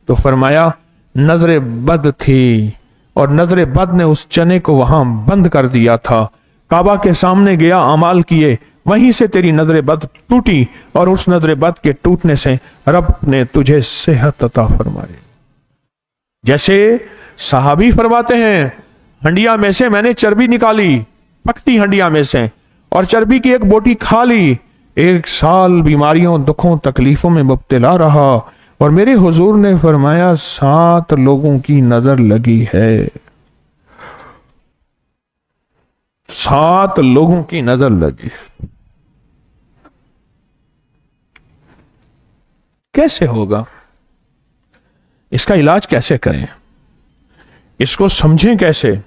तो फरमाया नजर बद थी और नजर बद ने उस चने को वहां बंद कर दिया था। काबा के सामने गया, अमाल किए, वहीं से तेरी नजर बद टूटी और उस नजर बद के टूटने से रब ने तुझे सेहत अता फरमाई। जैसे सहाबी फरमाते हैं, हंडिया में से मैंने चर्बी निकाली, पकती हंडिया में से, और चर्बी की एक बोटी खा ली। 1 साल बीमारियों दुखों तकलीफों में मुब्तला रहा और मेरे हुजूर ने फरमाया 7 लोगों की नजर लगी है। 7 लोगों की नजर लगी। कैसे होगा? इसका इलाज कैसे करें? इसको समझें कैसे?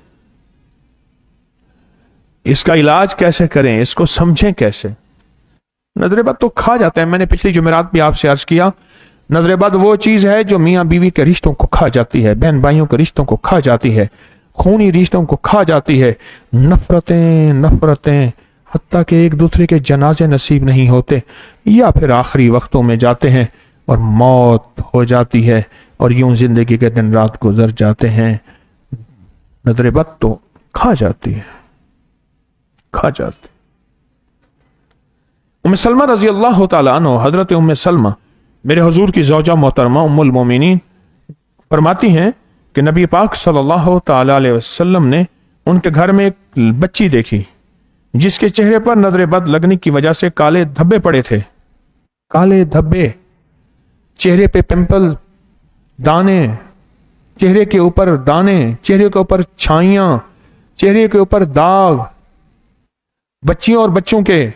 इसका इलाज कैसे करें? इसको समझें कैसे? नजर बद तो खा जाते हैं। मैंने पिछली जुमेरात भी आपसे अर्ज किया, नजर बद वो चीज है जो मियां बीवी के रिश्तों को खा जाती है, बहन भाइयों के रिश्तों को खा जाती है, खूनी रिश्तों को खा जाती है। नफरतें हत्ता कि एक दूसरे के जनाजे नसीब नहीं होते या फिर आखिरी वक्तों में जाते हैं और मौत हो जाती है और यूं जिंदगी के दिन रात गुजर जाते हैं। नजर बद तो खा जाती। उम्मे सलमा रजी अल्लाह तआला अन्हा, हजरत उम्मे सलमा मेरे हुजूर की ज़ौजा मोहतरमा उम्मुल मोमिनीन फरमाती हैं कि नबी पाक सल्लल्लाहु तआला अलैहि वसल्लम ने उनके घर में एक बच्ची देखी जिसके चेहरे पर नजर बद लगने की वजह से काले धब्बे पड़े थे। काले धब्बे, चेहरे पे पिंपल, दाने, चेहरे के ऊपर दाने, चेहरे के ऊपर छाइयां, चेहरे के ऊपर दाग, बच्चियों और बच्चों के,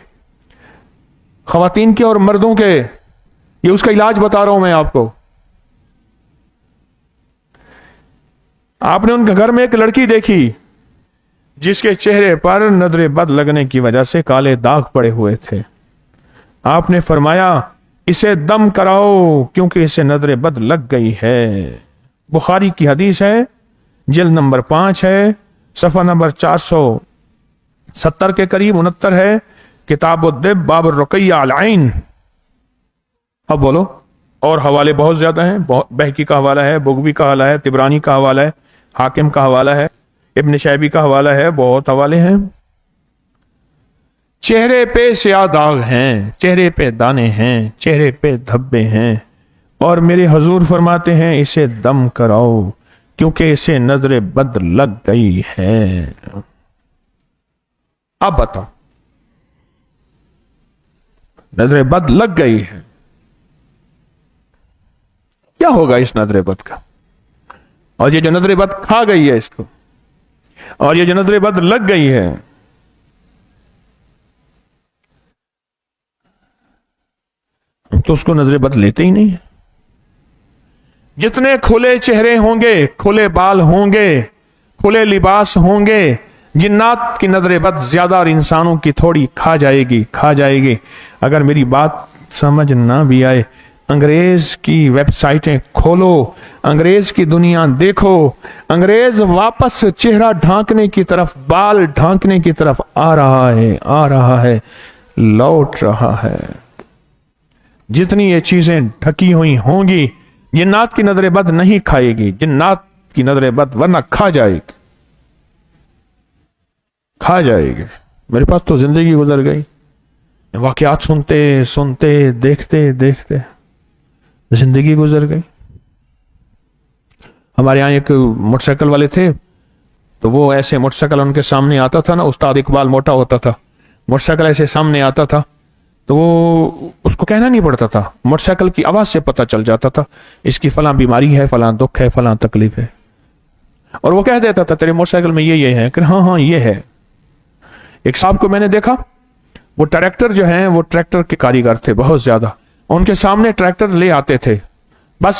खवातीन के और मर्दों के। ये उसका इलाज बता रहा हूं मैं आपको। आपने उनके घर में एक लड़की देखी जिसके चेहरे पर नजर बद लगने की वजह से काले दाग पड़े हुए थे। आपने फरमाया इसे दम कराओ क्योंकि इसे नजर बद लग गई है। बुखारी की हदीस है, जिल्द नंबर 5 है, सफा नंबर 470 के करीब 69 है, किताबुद्दिब बाब रुकैया अल ऐन। अब बोलो, और हवाले बहुत ज्यादा हैं। बहकी का हवाला है, बुगवी का हवाला है, तिबरानी का हवाला है, हाकिम का हवाला है, इब्न शैबी का हवाला है, बहुत हवाले हैं। चेहरे पे स्याह दाग हैं, चेहरे पे दाने हैं, चेहरे पे धब्बे हैं और मेरे हुजूर फरमाते हैं इसे दम कराओ क्योंकि इसे नजर बद लग गई है। अब बताओ, नजर बद लग गई है, क्या होगा इस नजर बद का? और ये जो नजर बद खा गई है इसको, और ये जो नजर बद लग गई है, हम तो उसको नजर बद लेते ही नहीं है। जितने खुले चेहरे होंगे, खुले बाल होंगे, खुले लिबास होंगे, जिन्नात की नजर बद ज्यादा और इंसानों की थोड़ी खा जाएगी। अगर मेरी बात समझ ना भी आए انگریز کی ویب سائٹیں کھولو، انگریز کی دنیا دیکھو، انگریز واپس چہرہ ڈھانکنے کی طرف، بال ڈھانکنے کی طرف آ رہا ہے، لوٹ رہا ہے۔ جتنی یہ چیزیں ڈھکی ہوئی ہوں گی، جنات کی نظر بد نہیں کھائے گی، جنات کی نظر بد ورنہ کھا جائے گی، کھا جائے گی۔ میرے پاس تو زندگی گزر گئی، واقعات سنتے سنتے دیکھتے دیکھتے زندگی گزر گئی۔ ہمارے یہاں ایک موٹر سائیکل والے تھے، تو وہ ایسے موٹر سائیکل ان کے سامنے آتا تھا نا، استاد اقبال موٹا ہوتا تھا، موٹر سائیکل ایسے سامنے آتا تھا تو وہ اس کو کہنا نہیں پڑتا تھا، موٹر سائیکل کی آواز سے پتہ چل جاتا تھا اس کی فلاں بیماری ہے، فلاں دکھ ہے، فلاں تکلیف ہے، اور وہ کہہ دیتا تھا تیرے موٹر سائیکل میں یہ ہے کہ ہاں یہ ہے۔ ایک صاحب کو میں نے دیکھا، وہ ٹریکٹر جو ہیں وہ ٹریکٹر کے کاریگر تھے بہت زیادہ، ان کے سامنے ٹریکٹر لے آتے تھے، بس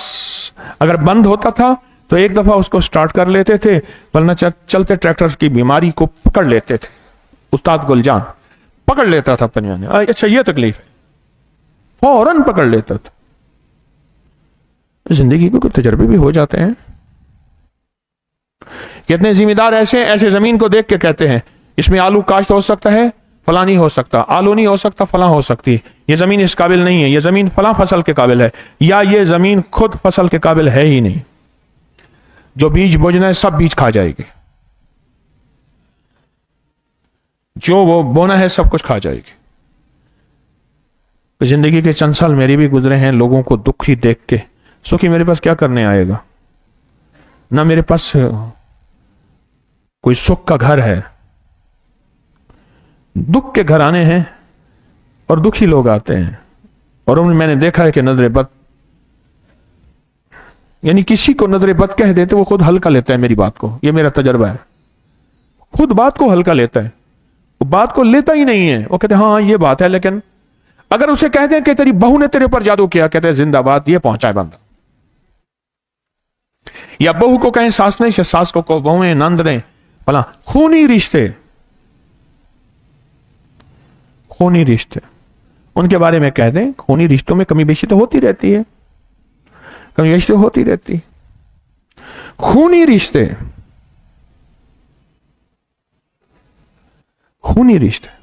اگر بند ہوتا تھا تو ایک دفعہ اس کو سٹارٹ کر لیتے تھے، ورنہ چلتے ٹریکٹر کی بیماری کو پکڑ لیتے تھے۔ استاد گل جان پکڑ لیتا تھا پنجانے، اچھا یہ تکلیف ہے، فوراً پکڑ لیتا تھا۔ زندگی کو تجربے بھی ہو جاتے ہیں۔ کتنے ذمہ دار ایسے زمین کو دیکھ کے کہتے ہیں اس میں آلو کاشت ہو سکتا ہے، فلاں نہیں ہو سکتا، آلو نہیں ہو سکتا، فلاں ہو سکتی ہے، یہ زمین اس قابل نہیں ہے، یہ زمین فلاں فصل کے قابل ہے، یا یہ زمین خود فصل کے قابل ہے ہی نہیں، جو بیج بوجنا ہے سب بیج کھا جائے گی، جو وہ بونا ہے سب کچھ کھا جائے گی۔ زندگی کے چند سال میری بھی گزرے ہیں لوگوں کو دکھی دیکھ کے، سکھی میرے پاس کیا کرنے آئے گا، نہ میرے پاس کوئی سکھ کا گھر ہے، دکھ کے گھر آنے ہیں اور دکھی لوگ آتے ہیں، اور میں نے دیکھا ہے کہ نظر بد، یعنی کسی کو نظر بد کہہ دیتے وہ خود ہلکا لیتا ہے میری بات کو، یہ میرا تجربہ ہے، خود بات کو ہلکا لیتا ہے، وہ بات کو لیتا ہی نہیں ہے، وہ کہتے ہیں ہاں یہ بات ہے، لیکن اگر اسے کہہ دیں کہ تیری بہو نے تیرے اوپر جادو کیا، کہتے ہیں زندہ باد، یہ پہنچا ہے بندہ۔ یا بہو کو کہیں ساس نے، ساس کو بہویں نند نے، بلا خونی رشتے، خونی رشتے ان کے بارے میں کہہ دیں، خونی رشتوں میں کمی بیشی تو ہوتی رہتی ہے، کمی بیشی تو ہوتی رہتی، خونی رشتے، خونی رشتے۔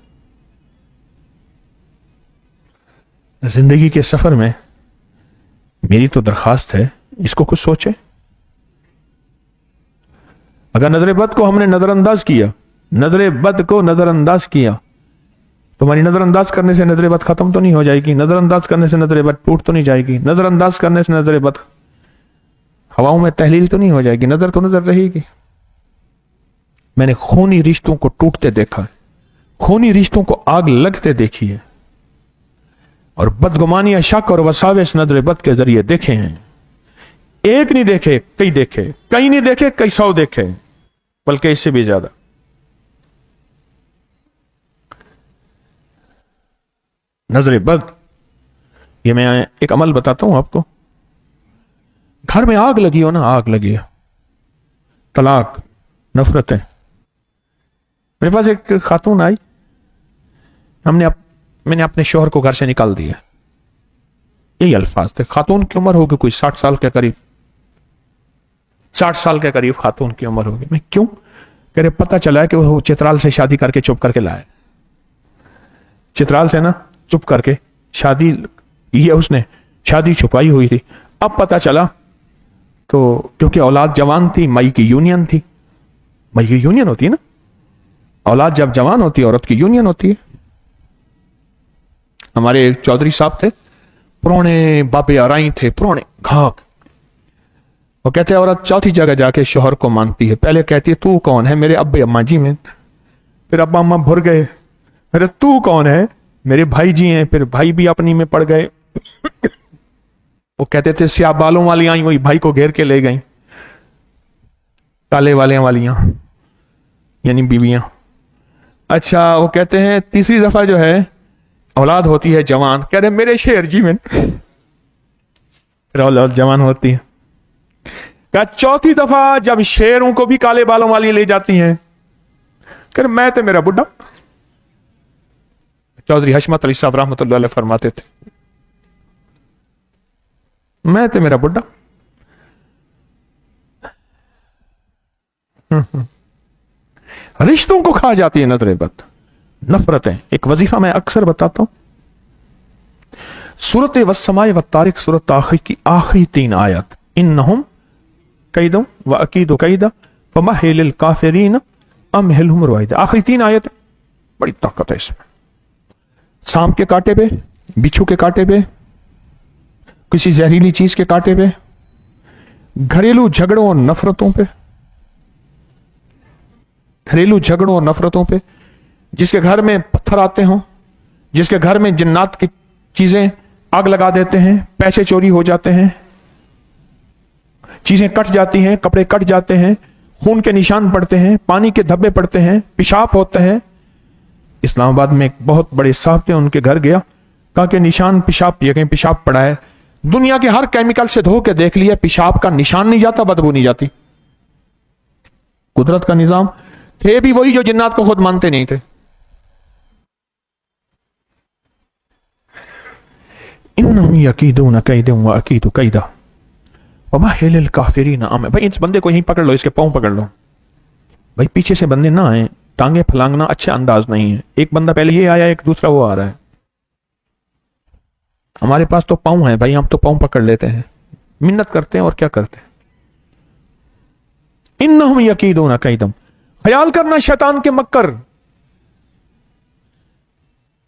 زندگی کے سفر میں میری تو درخواست ہے اس کو کچھ سوچے۔ اگر نظر بد کو ہم نے نظر انداز کیا، نظر بد کو نظر انداز کیا، تمہاری نظر انداز کرنے سے نظر بد ختم تو نہیں ہو جائے گی، نظر انداز کرنے سے نظر بد ٹوٹ تو نہیں جائے گی، نظر انداز کرنے سے نظر بد ہواؤں میں تحلیل تو نہیں ہو جائے گی، نظر تو نظر رہے گی۔ میں نے خونی رشتوں کو ٹوٹتے دیکھا ہے، خونی رشتوں کو آگ لگتے دیکھی ہے، اور بدگمانیاں، شک اور وساوس نظر بد کے ذریعے دیکھے ہیں۔ ایک نہیں دیکھے، کئی دیکھے، کئی نہیں دیکھے، کئی 100 دیکھے، بلکہ اس سے بھی زیادہ۔ نظر بد، یہ میں ایک عمل بتاتا ہوں آپ کو۔ گھر میں آگ لگی ہو نا، آگ لگی ہے، طلاق، نفرتیں۔ میرے پاس ایک خاتون آئی، میں نے اپنے شوہر کو گھر سے نکال دیا، یہی الفاظ تھے۔ خاتون کی عمر ہوگی کوئی 60 سال کے قریب، 60 سال کے قریب خاتون کی عمر ہوگی۔ میں کیوں کہہ رہے، پتہ چلا ہے کہ وہ چترال سے شادی کر کے چپ کر کے لائے، چترال سے نا چپ کر کے شادی، یہ اس نے شادی چھپائی ہوئی تھی۔ اب پتہ چلا تو کیونکہ اولاد جوان تھی، مئی کی یونین تھی، مئی کی یونین ہوتی ہے نا، اولاد جب جوان ہوتی ہے عورت کی یونین ہوتی ہے۔ ہمارے چودھری صاحب تھے، پرانے بابے آرائی تھے، پرانے گھاک۔ وہ کہتے ہیں عورت چوتھی جگہ جا کے شوہر کو مانگتی ہے، پہلے کہتی ہے تو کون ہے، میرے ابے اماں جی میں، پھر ابا اماں بھر گئے، میرے تو کون ہے، میرے بھائی جی ہیں، پھر بھائی بھی اپنی میں پڑ گئے۔ وہ کہتے تھے سیاہ بالوں والی آئیں، وہی بھائی کو گھیر کے لے گئیں، کالے والے والیاں یعنی بیویاں۔ اچھا وہ کہتے ہیں تیسری دفعہ جو ہے اولاد ہوتی ہے جوان، کہہ رہے میرے شیر جی میں، پھر اولاد جوان ہوتی ہے۔ کہ چوتھی دفعہ جب شیروں کو بھی کالے بالوں والی لے جاتی ہیں، کہ میں تو میرا بڈھا۔ چودھری حشمت علی صاحب رحمۃ اللہ علیہ فرماتے تھے मैं तो मेरा बुढ़ा। रिश्तों को खा जाती है नजर बद, नफरतें। एक वजीफा मैं अक्सर बताता हूं, सूरत वस्समाए व तारिक, सूरत आखिरी की आखिरी 3 आयत, इन्नहुम कैदुम व अकीदु कैदा फमहिलिल काफिरीन अमहिलहुम रुवैदा। आखिरी 3 आयत, बड़ी ताकत है इसमें। सांप के कांटे पे, बिच्छू के कांटे पे, किसी जहरीली चीज के कांटे पे, घरेलू झगड़ों और नफरतों पे, घरेलू झगड़ों और नफरतों पे, जिसके घर में पत्थर आते हों, जिसके घर में जिन्नात की चीजें आग लगा देते हैं, पैसे चोरी हो जाते हैं, चीजें कट जाती हैं, कपड़े कट जाते हैं, खून के निशान पड़ते हैं, पानी के धब्बे पड़ते हैं, पेशाब होता है। इस्लामाबाद में एक बहुत बड़े साहब थे, उनके घर गया, कहा कि निशान पेशाब, ये कहीं पेशाब पड़ा है। दुनिया के हर केमिकल से धो के देख लिया, पेशाब का निशान नहीं जाता, बदबू नहीं जाती। कुदरत का निजाम। थे भी वही जो जिन्नात को खुद मानते नहीं थे। इन्नहुम यकीदून कैदन व अकीदु कैदा वमहिलिल काफिरीन अम। भाई इस बंदे को यहीं पकड़ लो, इसके पांव पकड़ लो भाई, पीछे से बंदे ना आए, टांगे फलांगना अच्छा अंदाज नहीं है। एक बंदा पहले ये आया, एक दूसरा वो आ रहा है। हमारे पास तो पांव है भाई, हम तो पांव पकड़ लेते हैं, मिन्नत करते हैं और क्या करते हैं। इन्नहुम यकीदून कैदम, ख्याल करना शैतान के मक्कर।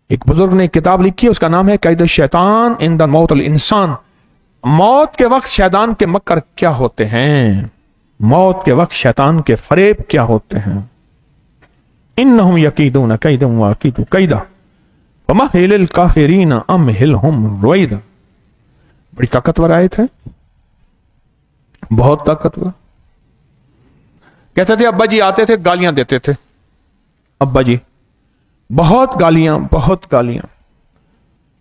एक बुजुर्ग ने एक किताब लिखी है, उसका नाम है कैद शैतान इंद मौत अल इंसान। मौत के वक्त शैतान के मक्कर क्या होते हैं, मौत के वक्त शैतान के फरेब क्या होते हैं। इन्नहुम यकीदून कैदन व अकीदु कैदा वमहिलिल काफिरीन अमहिलहुम रुवैदा। बड़ी ताकतवर आयत है, बहुत ताकतवर। कहते थे अब्बा जी आते थे, गालियां देते थे, अब्बा जी बहुत गालियां, बहुत गालियां।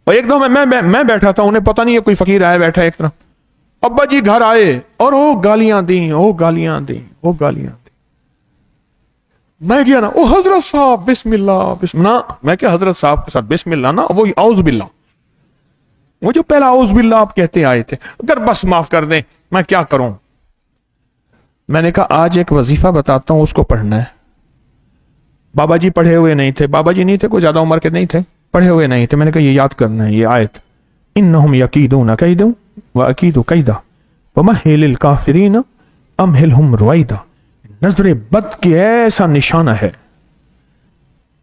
और एक दो मैं बैठा था, उन्हें पता नहीं है कोई फकीर आया बैठा एक तरफ, अब्बा जी घर आए और वो गालियां दी, वो गालियां दी, वो गालियां दी। मैं गया ना, ओ हजरत साहब बिस्मिल्लाह बिस्मिल्लाह। मैं क्या हजरत साहब के साथ बिस्मिल्लाह ना, वो औज बिल्ला, वो जो पहला औज बिल्ला आप कहते आए थे, अगर बस माफ कर दें, मैं क्या करूं। मैंने कहा आज एक वजीफा बताता हूं, उसको पढ़ना है। बाबा जी पढ़े हुए नहीं थे, बाबा जी नहीं थे, कोई ज्यादा उम्र के नहीं थे, पढ़े हुए नहीं थे। मैंने कहा ये याद करना है, ये आयत, इन्नहुम यकीदून कैदन व अकीदु कैदा वमहिलिल काफिरीन अमहिलहुम रुवैदा। नजर बद की ऐसा निशाना है,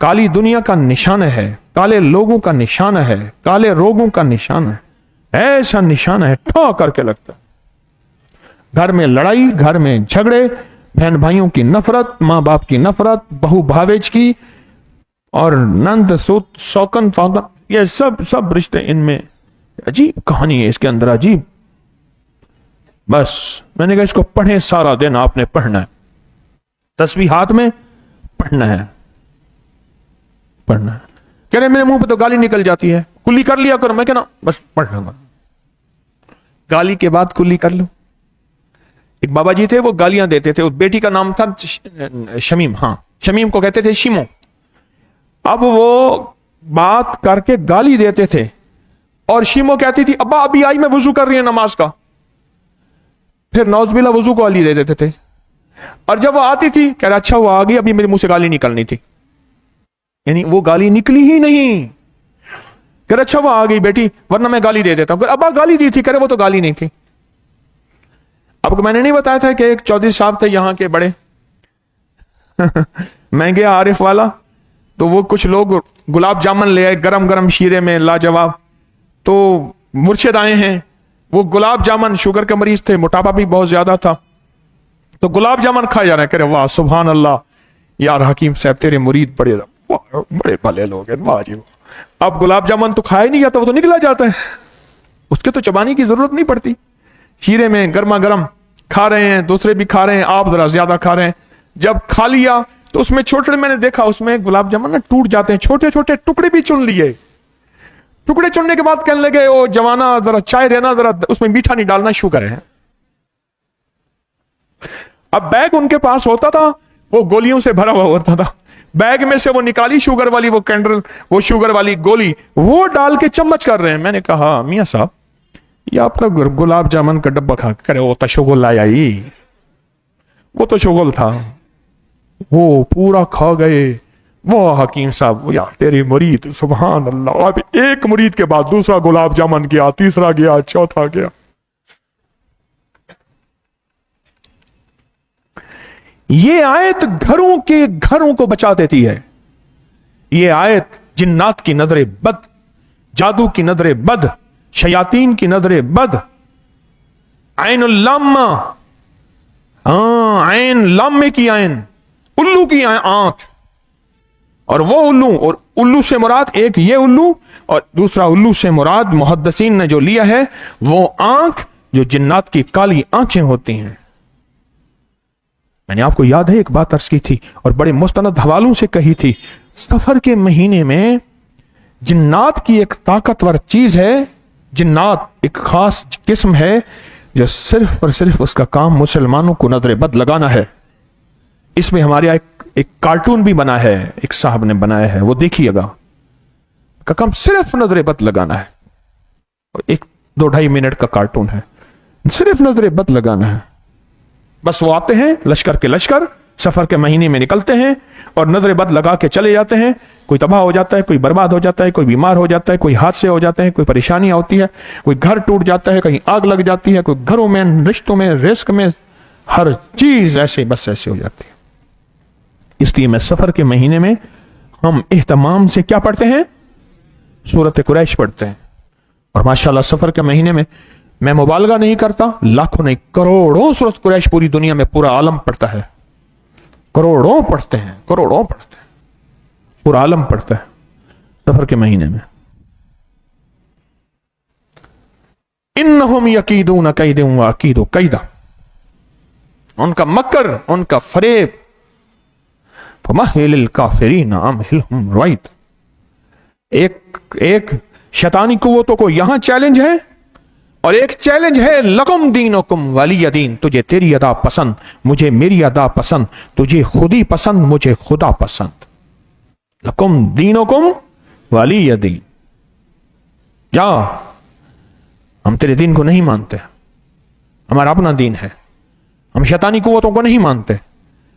काली दुनिया का निशाना है, काले लोगों का निशाना है, काले रोगों का निशाना है, ऐसा निशाना है, ठा करके लगता है। घर में लड़ाई, घर में झगड़े, बहन भाइयों की नफरत, माँ बाप की नफरत, बहू भावेज की, और नंद सौकन फादन, ये सब रिश्ते, इनमें अजीब कहानी है, इसके अंदर अजीब। बस मैंने कहा इसको पढ़ें, सारा दिन आपने पढ़ना है, तस्बीह हाथ में पढ़ना है, पढ़ना है। कह रहे मेरे मुंह पे तो गाली निकल जाती है, कुल्ली कर लिया करो। मैं कहना बस पढ़ लूंगा, गाली के बाद कुल्ली कर लो। एक बाबा जी थे, वो गालियां देते थे, उस बेटी का नाम था शमीम, हाँ शमीम को कहते थे शिमो। अब वो बात करके गाली देते थे और शिमो कहती थी अब्बा अभी आई, मैं वुजू कर रही है नमाज का। फिर नौजबिल्ला वुजू को गाली दे देते थे, और जब वो आती थी कह रहा अच्छा वो आ गई, अभी मेरे मुंह से गाली निकलनी थी, यानी वो गाली निकली ही नहीं। कह रहा अच्छा वो आ गई बेटी, वरना मैं गाली दे देता हूं। अब्बा गाली दी थी, कह रहे वो तो गाली नहीं थी। आपको मैंने नहीं बताया था कि एक चौधरी साहब थे यहाँ के बड़े मैं गया आरिफ वाला, तो वो कुछ लोग गुलाब जामुन ले आए गरम गरम शीरे में लाजवाब। तो मुर्शिद आए हैं, वो गुलाब जामुन, शुगर के मरीज थे, मोटापा भी बहुत ज्यादा था, तो गुलाब जामुन खा जा रहे हैं। कह रहे वाह सुभान अल्लाह, यार हकीम साहब तेरे मुरीद बड़े भले लोग हैं, वाह जी। अब गुलाब जामुन तो खाया ही नहीं जाता, वो तो निकला जाता है, उसके तो चबाने की जरूरत नहीं पड़ती। शीरे में गर्मा गर्म खा रहे हैं, दूसरे भी खा रहे हैं, आप जरा ज्यादा खा रहे हैं। जब खा लिया तो उसमें छोटे, मैंने देखा उसमें गुलाब जामुन ना टूट जाते हैं, छोटे छोटे टुकड़े भी चुन लिए। टुकड़े चुनने के बाद कहने लगे ओ जवाना जरा चाय देना, जरा उसमें मीठा नहीं डालना, शुगर है। अब बैग उनके पास होता था, वो गोलियों से भरा हुआ होता था, बैग में से वो निकाली शुगर वाली वो कैंडल, वो शुगर वाली गोली, वो डाल के चम्मच कर रहे हैं। मैंने कहा मियां साहब ये आपका गुलाब जामुन का डब्बा खा करे वो तशोगुल आया ही, वो तो शोगुल था, वो पूरा खा गए। वो हकीम साहब यार तेरे मुरीद, सुभान अल्लाह, अब एक मुरीद के बाद दूसरा गुलाब जामुन गया, तीसरा गया, चौथा गया। ये आयत घरों को बचा देती है। ये आयत जिन्नात की नजरे बद, जादू की नजरे बद, शयातीन की नजरे बद, आइनुल लामा, आइन लामे की आइन, उल्लू की आंख, और वो उल्लू, और उल्लू से मुराद एक ये उल्लू और दूसरा उल्लू से मुराद मुहद्दिसीन ने जो लिया है वो आंख जो जिन्नात की काली आंखें होती हैं। मैंने आपको याद है एक बात अर्ज की थी और बड़े मुस्तनद हवालों से कही थी, सफर के महीने में जिन्नात की एक ताकतवर चीज है, जिन्नात एक खास किस्म है जो सिर्फ और सिर्फ उसका काम मुसलमानों को नजर बद लगाना है। इसमें हमारे यहाँ एक कार्टून भी बना है, एक साहब ने बनाया है, वो देखिएगा, का काम सिर्फ नजर बद लगाना है। एक 2-2.5 मिनट का कार्टून है, सिर्फ नजर बद लगाना है। बस वो आते हैं लश्कर के लश्कर, सफर के महीने में निकलते हैं और नजर बद लगा के चले जाते हैं। कोई तबाह हो जाता है, कोई बर्बाद हो जाता है, कोई बीमार हो जाता है, कोई हादसे हो जाते हैं, कोई परेशानियां होती है, कोई घर टूट जाता है, कहीं आग लग जाती है, कोई घरों में, रिश्तों में, रिस्क में, हर चीज ऐसे बस ऐसे हो जाती है। इसलिए मैं सफर के महीने में हम इह्तमाम से क्या पढ़ते हैं, सूरत कुरैश पढ़ते हैं। और माशाल्लाह सफर के महीने में मैं मुबालगा नहीं करता, लाखों नहीं करोड़ों सूरत कुरैश पूरी दुनिया में पूरा आलम पढ़ता है, करोड़ों पढ़ते हैं, करोड़ों पढ़ते हैं, पूरा आलम पढ़ता है सफर के महीने में। इन्नहुम यकीदून कैदन व अकीदु कैदा, उनका मकर, उनका फरेब, फमहिलिल काफिरीन अमहिलहुम रुवैद। एक शैतानी कुव्वतों को यहां चैलेंज है और एक चैलेंज है लकुम दीनुकुम वलिय दीन, तुझे तेरी अदा पसंद, मुझे मेरी अदा पसंद, तुझे खुद ही पसंद, मुझे खुदा पसंद। लकुम दीनुकुम वलिय दीन, या हम तेरे दीन को नहीं मानते, हमारा अपना दीन है, हम शैतानी कुव्वतों को नहीं मानते,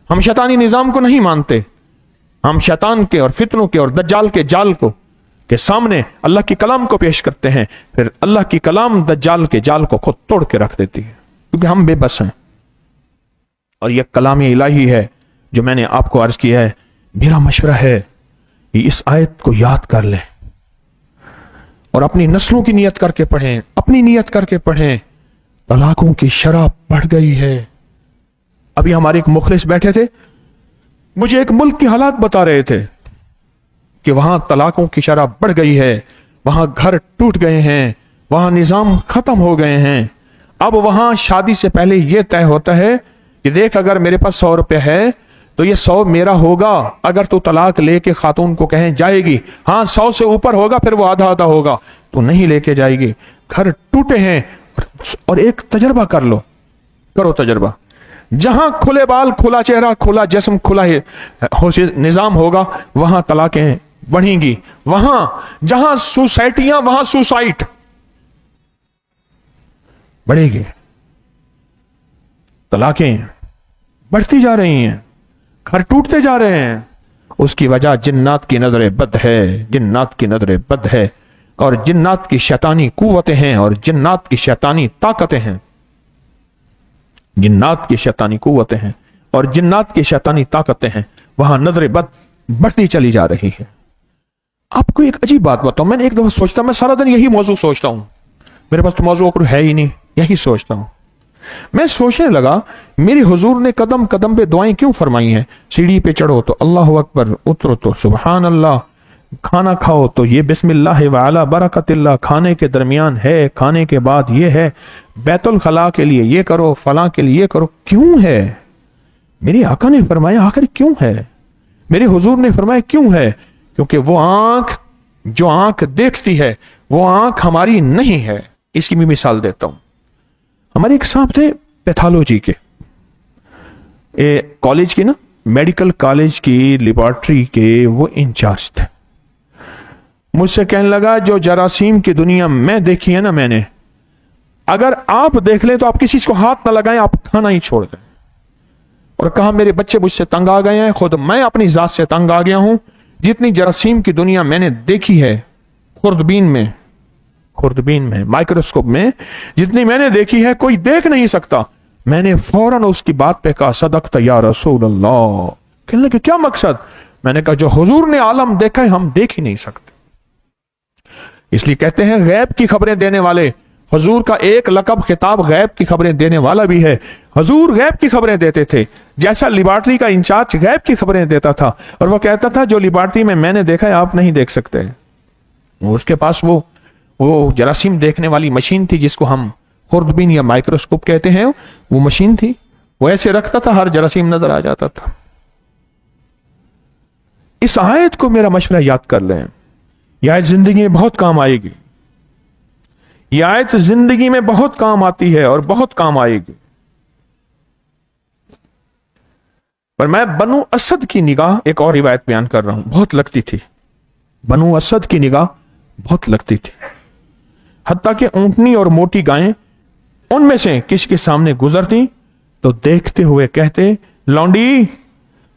हम शैतानी निजाम को नहीं मानते, हम शैतान के और फितनों के और दज्जाल के जाल को के सामने अल्लाह की कलाम को पेश करते हैं, फिर अल्लाह की कलाम दज्जाल के जाल को खुद तोड़ के रख देती है, क्योंकि हम बेबस हैं। और यह कलाम इलाही है जो मैंने आपको अर्ज किया है। मेरा मशवरा है कि इस आयत को याद कर लें और अपनी नस्लों की नियत करके पढ़ें, अपनी नियत करके पढ़ें। तलाकों की शरह बढ़ गई है। अभी हमारे एक मुखलिस बैठे थे, मुझे एक मुल्क की हालात बता रहे थे कि वहां तलाकों की शरह बढ़ गई है, वहां घर टूट गए हैं, वहां निजाम खत्म हो गए हैं। अब वहां शादी से पहले यह तय होता है कि देख अगर मेरे पास 100 रुपए है तो ये 100 मेरा होगा, अगर तू तलाक लेके खातून को कहें जाएगी, हाँ 100 से ऊपर होगा फिर वो आधा आधा होगा, तो नहीं लेके जाएगी। घर टूटे हैं। और एक तजर्बा कर लो, करो तजर्बा, जहां खुले बाल, खुला चेहरा, खुला जिस्म, खुला निजाम होगा वहां तलाकें बढ़ेंगी। वहां जहां सोसाइटियां वहां सुसाइड बढ़ेगी। तलाकें बढ़ती जा रही हैं, घर टूटते जा रहे हैं। उसकी वजह जिन्नात की नजर बद है, जिन्नात की नजर बद है, और जिन्नात की शैतानी कुव्वतें हैं और जिन्नात की शैतानी ताकतें हैं। जिन्नात की शैतानी कुव्वतें हैं और जिन्नात की शैतानी ताकतें हैं, वहां नजर बद बढ़ती चली जा रही है। आपको एक अजीब बात बताऊं, मैंने एक दफा सोचता, मैं सारा दिन यही मौजू सोचता हूं, मेरे पास तो मौजू और है ही नहीं, यही सोचता हूं। मैं सोचने लगा मेरे हुजूर ने कदम कदम पे दुआएं क्यों फरमाई हैं। सीढ़ी पे चढ़ो तो अल्लाह अकबर, उतरो तो सुबहान अल्लाह, खाना खाओ तो ये बिस्मिल्लाह व अला बरकतिल्लाह, खाने के दरमियान है, खाने के बाद ये है, बैतुल खला के लिए ये करो, फलां के लिए ये करो। क्यों है? मेरे आका ने फरमाया आखिर क्यों है? मेरे हुजूर ने फरमाया क्यों है? क्योंकि वो आंख जो आंख देखती है वो आंख हमारी नहीं है। इसकी भी मिसाल देता हूं। हमारे एक साहब थे पैथोलॉजी के, कॉलेज की ना, मेडिकल कॉलेज की लेबोरेटरी के वो इंचार्ज थे। मुझसे कहने लगा जो जरासीम की दुनिया में देखी है ना मैंने, अगर आप देख लें तो आप किसी को हाथ ना लगाएं, आप खाना ही छोड़ दें। और कहा मेरे बच्चे मुझसे तंग आ गए हैं, खुद मैं अपनी जात से तंग आ गया हूं। जितनी जरासीम की दुनिया मैंने देखी है खुर्दबीन में माइक्रोस्कोप में जितनी मैंने देखी है, कोई देख नहीं सकता। मैंने फौरन उसकी बात पे कहा सदक़त या रसूल अल्लाह। कहने लगे क्या मकसद? मैंने कहा जो हुजूर ने आलम देखा है हम देख ही नहीं सकते। इसलिए कहते हैं गैब की खबरें देने वाले, हुजूर का एक लकब खिताब गैब की खबरें देने वाला भी है। हुजूर गैब की खबरें देते थे, जैसा लिबार्ट्री का इंचार्ज गैब की खबरें देता था, और वो कहता था जो लिबार्ट्री में मैंने देखा है आप नहीं देख सकते। उसके पास वो जरासीम देखने वाली मशीन थी जिसको हम खुर्दबीन या माइक्रोस्कोप कहते हैं, वो मशीन थी। वो ऐसे रखता था हर जरासीम नजर आ जाता था। इस आयत को मेरा मशवरा याद कर लें, यह आयत जिंदगी में बहुत काम आएगी। यह आयत जिंदगी में बहुत काम आती है और बहुत काम आएगी। पर मैं बनु असद की निगाह, एक और रिवायत बयान कर रहा हूं, बहुत लगती थी। बनु असद की निगाह बहुत लगती थी, हत्ता कि ऊंटनी और मोटी गायें उनमें से किसके सामने गुजरती तो देखते हुए कहते लौंडी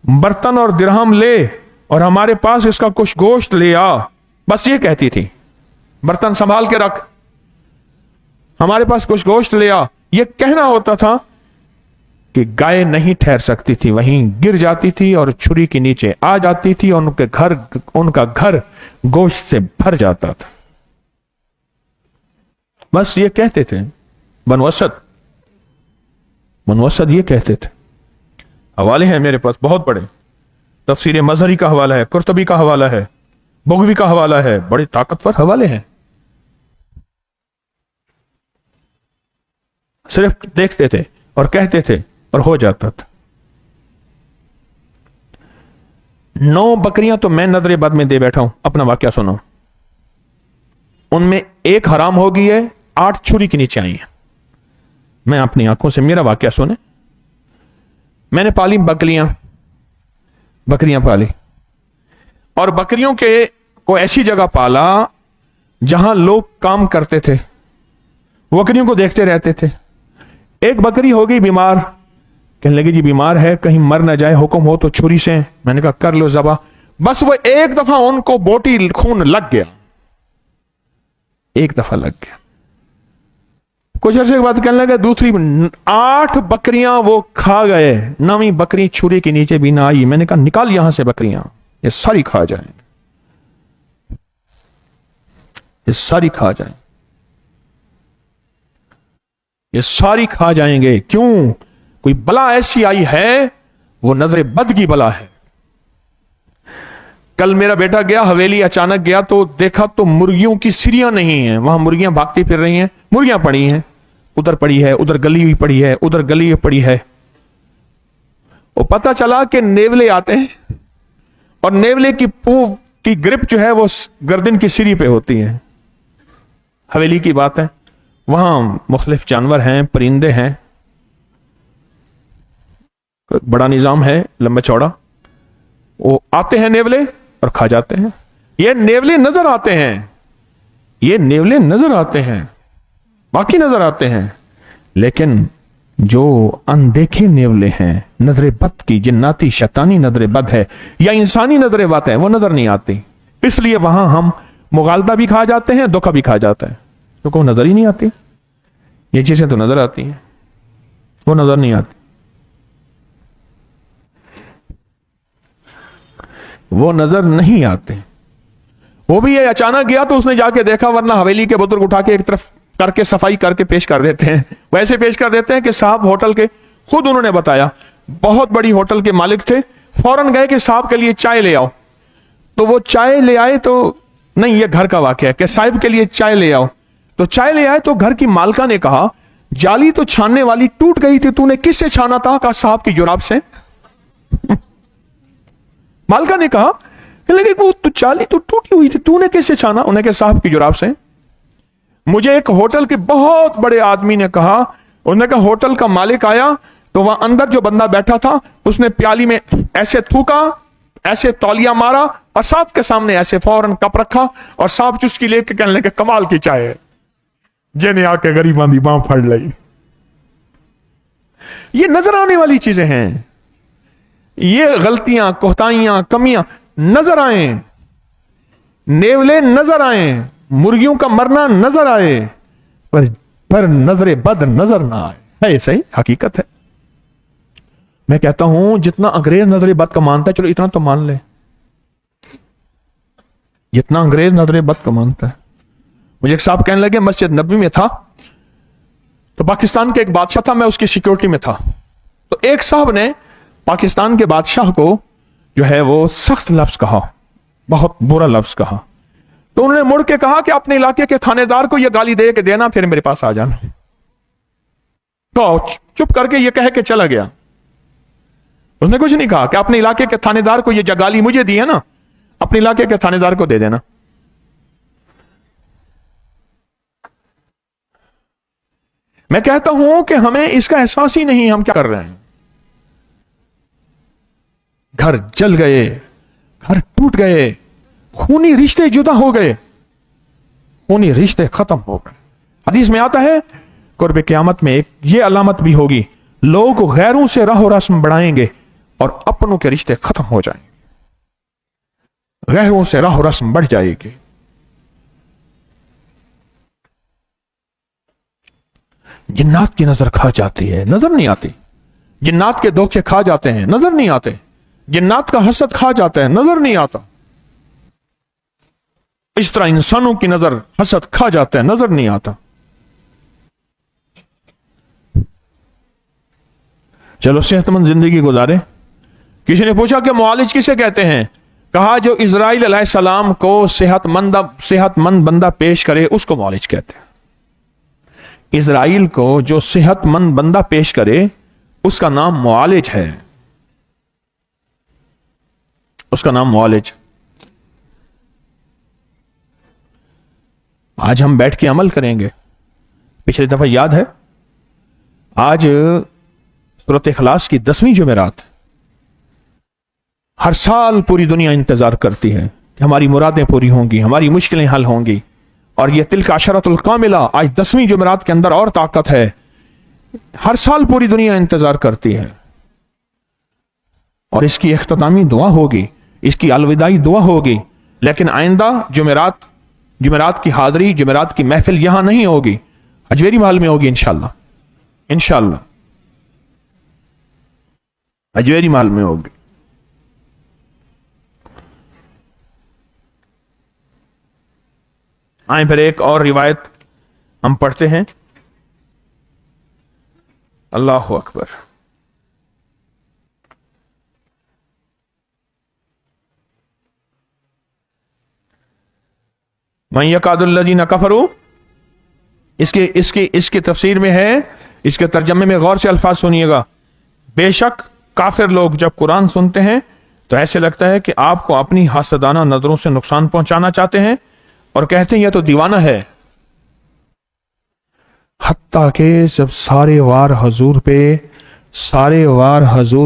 बर्तन और दिरहम ले और हमारे पास इसका कुछ गोश्त ले आ। बस ये कहती थी, बर्तन संभाल के रख, हमारे पास कुछ गोश्त ले आ। ये कहना होता था कि गाय नहीं ठहर सकती थी, वहीं गिर जाती थी और छुरी के नीचे आ जाती थी और उनका घर गोश्त से भर जाता था। बस ये कहते थे बनु असद ये कहते थे। हवाले हैं मेरे पास बहुत बड़े, तफसीर मजहरी का हवाला है, कुर्तबी का हवाला है, बुगवी का हवाला है, बड़े ताकतवर हवाले हैं। सिर्फ देखते थे और कहते थे और हो जाता था। 9 बकरियां तो मैं नजर बद में दे बैठा हूं, अपना वाकया सुनो। उनमें एक हराम हो गई है, 8 छुरी के नीचे आई है। मैं अपनी आंखों से, मेरा वाकया सुने। मैंने पाली बकरियां पाली, और बकरियों के को ऐसी जगह पाला जहां लोग काम करते थे, बकरियों को देखते रहते थे। एक बकरी हो गई बीमार, कहने लगी जी बीमार है, कहीं मर ना जाए, हुक्म हो तो छुरी से। मैंने कहा कर लो ज़बा। बस वो एक दफा उनको बोटी खून लग गया, एक दफा लग गया। कुछ अर्से के बाद कहने लगा दूसरी, 8 बकरियां वो खा गए, 9वीं बकरी छुरी के नीचे भी ना आई। मैंने कहा निकाल यहां से बकरियां, ये सारी खा जाएंगे, ये सारी खा जाएंगे, ये सारी खा जाएंगे। क्यों? कोई बला ऐसी आई है, वो नजर बद की बला है। कल मेरा बेटा गया हवेली, अचानक गया तो देखा तो मुर्गियों की सिरियां नहीं है, वहां मुर्गियां भागती फिर रही हैं, मुर्गियां पड़ी हैं, उधर पड़ी है, उधर गली हुई पड़ी है, उधर गली हुई पड़ी है। वो पता चला कि नेवले आते हैं और नेवले की ग्रिप जो है वो गर्दन की सिरी पे होती है। हवेली की बात है, वहां मुख्तलिफ जानवर हैं, परिंदे हैं, बड़ा निजाम है लंबा चौड़ा। वो आते हैं नेवले और खा जाते हैं। ये नेवले नजर आते हैं, ये नेवले नजर आते हैं, बाकी नजर आते हैं, लेकिन जो अनदेखे नेवले हैं, नजर बद की, जिन्नाती शैतानी नजर बद है या इंसानी नजर बद है, वो नजर नहीं आती। इसलिए वहां हम मुगालदा भी खा जाते हैं, धोखा भी खा जाता है, तो वो नजर ही नहीं आती। ये चीजें तो नजर आती हैं, वो नजर नहीं आती, वो नजर नहीं आते। वो भी ये अचानक गया तो उसने जाके देखा, वरना हवेली के बुजुर्ग उठा के एक तरफ करके सफाई करके पेश कर देते हैं। वैसे पेश कर देते हैं कि साहब होटल के, खुद उन्होंने बताया, बहुत बड़ी होटल के मालिक थे, फौरन गए कि साहब के लिए चाय ले आओ। तो वो चाय ले आए, तो नहीं, ये घर का वाकया है कि साहब के लिए चाय ले आओ। तो चाय ले आए तो घर की मालका ने कहा जाली तो छानने वाली टूट गई थी, तूने किससे छाना था? कहा साहब की जुराब से। मालका ने कहा कि वो तो जाली तो टूटी हुई थी, तूने किससे छाना? उन्हें कहा साहब की जुराब से। मुझे एक होटल के बहुत बड़े आदमी ने कहा, उन्होंने कहा होटल का मालिक आया तो वहां अंदर जो बंदा बैठा था उसने प्याली में ऐसे थूका, ऐसे तौलिया मारा और साहब के सामने ऐसे फौरन कप रखा और साहब चुस्की लेके कहने लगे कमाल की चाय है। जेने आके गरीबां दी बांह फड़ लई। ये नजर आने वाली चीजें हैं, ये गलतियां, कोताहियां, कमियां नजर आए, नेवले नजर आए, मुर्गियों का मरना नजर आए, पर नजरे बद नजर ना आए। है सही हकीकत है। मैं कहता हूं जितना अंग्रेज नजरे बद का मानता है, चलो इतना तो मान ले, जितना अंग्रेज नजरे बद का मानता है। मुझे एक साहब कहने लगे, मस्जिद नबी में था तो पाकिस्तान के एक बादशाह था, मैं उसकी सिक्योरिटी में था, तो एक साहब ने पाकिस्तान के बादशाह को जो है वो सख्त लफ्ज कहा, बहुत बुरा लफ्ज कहा। तो उन्होंने मुड़ के कहा कि अपने इलाके के थानेदार को यह गाली दे के देना, फिर मेरे पास आ जाना। तो चुप करके ये कह के चला गया। उसने कुछ नहीं कहा कि अपने इलाके के थानेदार को ये गाली मुझे दी है ना, अपने इलाके के थानेदार को दे देना। मैं कहता हूं कि हमें इसका एहसास ही नहीं, हम क्या कर रहे हैं। घर जल गए, घर टूट गए, खूनी रिश्ते जुदा हो गए, खूनी रिश्ते खत्म हो गए। हदीस में आता है कुर्ब क़यामत में एक ये अलामत भी होगी, लोग गैरों से राह रस्म बढ़ाएंगे और अपनों के रिश्ते खत्म हो जाएंगे। गैरों से राह रस्म बढ़ जाएगी। जिन्नात की नजर खा जाती है, नजर नहीं आती। जिन्नात के धोखे खा जाते हैं, नजर नहीं आते। जिन्नात का हसद खा जाता है, नजर नहीं आता। इस तरह इंसानों की नजर हसद खा जाता है, नजर नहीं आता। चलो सेहतमंद जिंदगी गुजारे। किसी ने पूछा कि मुआलिज किसे कहते हैं? कहा जो इजराइल अलैहिस्सलाम को सेहतमंद बंदा पेश करे उसको मुआलिज कहते हैं। इजराइल को जो सेहतमंद बंदा पेश करे उसका नाम मुआलिज है, उसका नाम मुआलिज। आज हम बैठ के अमल करेंगे। पिछली दफा याद है, आज सूरत इखलास की 10वीं जुमेरात। हर साल पूरी दुनिया इंतजार करती है कि हमारी मुरादें पूरी होंगी, हमारी मुश्किलें हल होंगी। और यह तिल्का अशरतुल कामिला आज 10वीं जुमेरात के अंदर और ताकत है। हर साल पूरी दुनिया इंतजार करती है और इसकी इख्तितामी दुआ होगी, इसकी अलविदाई दुआ होगी। लेकिन आइंदा जुमेरात की हाजिरी, जुमेरात की महफिल यहां नहीं होगी, अजमेरी महल में होगी इंशाअल्लाह। इंशाअल्लाह अजमेरी महल में होगी। आए फिर एक और रिवायत हम पढ़ते हैं। अल्लाह अकबर। मन यकादुल्लज़ीना कफरू, इसके तफसीर में है, इसके तर्जमे में गौर से अल्फाज सुनिएगा। बेशक काफिर लोग जब कुरान सुनते हैं तो ऐसे लगता है कि आपको अपनी हासदाना नजरों से नुकसान पहुंचाना चाहते हैं और कहते हैं यह तो दीवाना है। हत्ता के जब सारे वार हजूर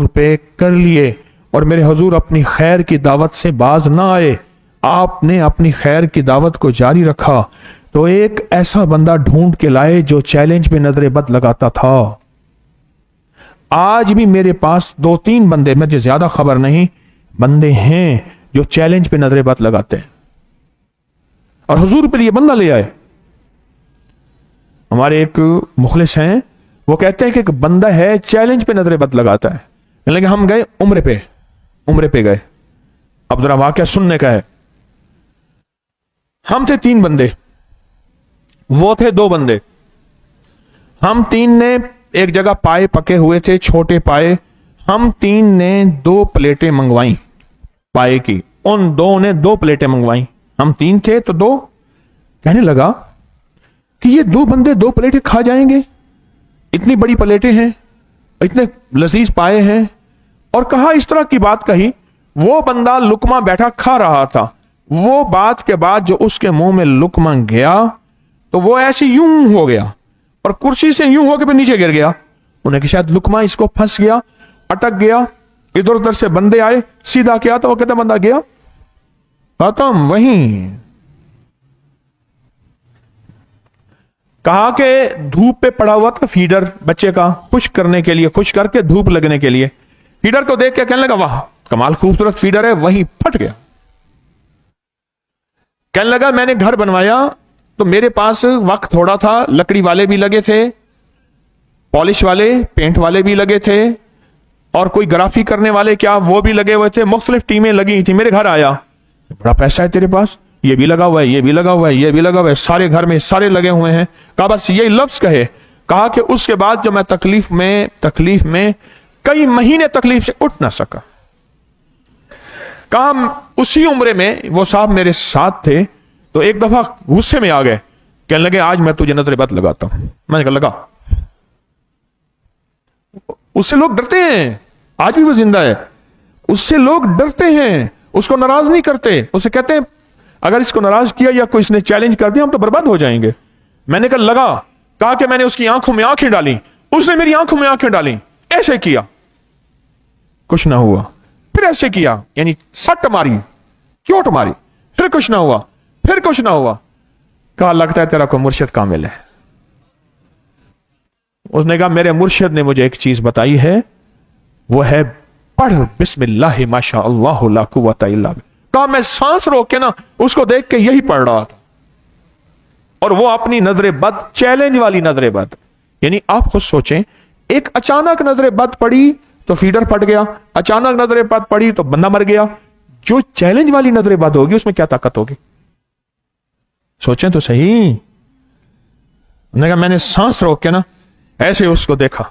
पे कर लिए और मेरे हजूर अपनी खैर की दावत से बाज ना आए, आपने अपनी खैर की दावत को जारी रखा, तो एक ऐसा बंदा ढूंढ के लाए जो चैलेंज पे नजरे बद लगाता था। आज भी मेरे पास 2-3 बंदे, मुझे ज्यादा खबर नहीं, बंदे हैं जो चैलेंज पे नजरे बद लगाते हैं और हुजूर पे ये बंदा ले आए। हमारे एक मुखलिस हैं, वो कहते हैं कि एक बंदा है चैलेंज पे नजरे बद लगाता है। लेकिन हम गए उम्र पे गए, अब जरा वाकया सुनने का है। हम थे 3 बंदे, वो थे 2 बंदे। हम 3 ने एक जगह पाए पके हुए थे, छोटे पाए। हम 3 ने 2 प्लेटें मंगवाई पाए की, उन 2 ने 2 प्लेटें मंगवाई। हम 3 थे तो 2। कहने लगा कि ये 2 बंदे 2 प्लेटें खा जाएंगे, इतनी बड़ी प्लेटें हैं, इतने लजीज पाए हैं। और कहा, इस तरह की बात कही। वो बंदा लुकमा बैठा खा रहा था, वो बात के बाद जो उसके मुंह में लुकमा गया तो वो ऐसे यूं हो गया और कुर्सी से यूं होकर फिर नीचे गिर गया। उन्हें कि शायद लुकमा इसको फंस गया, अटक गया। इधर उधर से बंदे आए, सीधा किया तो वो कहता बंदा गया, खत्म वहीं। کہا کہ دھوپ پہ پڑا ہوا تھا فیڈر بچے کا خشک کرنے کے لیے، خشک کر کے دھوپ لگنے کے لیے. فیڈر کو دیکھ کے کہنے لگا واہ کمال خوبصورت فیڈر ہے، وہیں پھٹ گیا. کہنے لگا میں نے گھر بنوایا تو میرے پاس وقت تھوڑا تھا، لکڑی والے بھی لگے تھے، پالش والے، پینٹ والے بھی لگے تھے، اور کوئی گرافی کرنے والے کیا وہ بھی لگے ہوئے تھے، مختلف ٹیمیں لگی تھی. میرے گھر آیا، بڑا پیسہ ہے تیرے پاس، یہ بھی لگا ہوا ہے، یہ بھی لگا ہوا ہے، یہ بھی لگا ہوا ہے، سارے گھر میں سارے لگے ہوئے ہیں. کہا بس یہی لفظ کہے. کہا کہ اس کے بعد جب میں تکلیف میں کئی مہینے تکلیف سے اٹھ نہ سکا. کہا اسی عمرے میں وہ صاحب میرے ساتھ تھے تو ایک دفعہ غصے میں آ گئے، کہنے لگے آج میں تجھے نظر بد لگاتا ہوں. میں نے کہا لگا. اس سے لوگ ڈرتے ہیں، آج بھی وہ زندہ ہے. اس سے لوگ ڈرتے ہیں، اس کو ناراض نہیں کرتے، اسے کہتے ہیں اگر اس کو ناراض کیا یا کوئی اس نے چیلنج کر دیا ہم تو برباد ہو جائیں گے. میں نے کہا لگا. کہا کہ میں نے اس کی آنکھوں میں آنکھیں ڈالی، اس نے میری آنکھوں میں آنکھیں ڈالی، ایسے کیا کچھ نہ ہوا، پھر ایسے کیا یعنی سٹ ماری، چوٹ ماری، پھر کچھ نہ ہوا، پھر کچھ نہ ہوا. کہا لگتا ہے تیرا کوئی مرشد کامل ہے. اس نے کہا میرے مرشد نے مجھے ایک چیز بتائی ہے، وہ ہے پڑھ بسم اللہ ما شاء اللہ لا قوت الا باللہ. کہا میں سانس روک کے نا اس کو دیکھ کے یہی پڑھ رہا تھا. اور وہ اپنی نظر بد، چیلنج والی نظر بد، یعنی آپ خود سوچیں ایک اچانک نظر بد پڑی تو فیڈر پھٹ گیا، اچانک نظر بد پڑی تو بندہ مر گیا. جو چیلنج والی نظر بد ہوگی اس میں کیا طاقت ہوگی؟ سوچیں تو صحیح. نے کہا میں نے سانس روک کے نا ایسے اس کو دیکھا،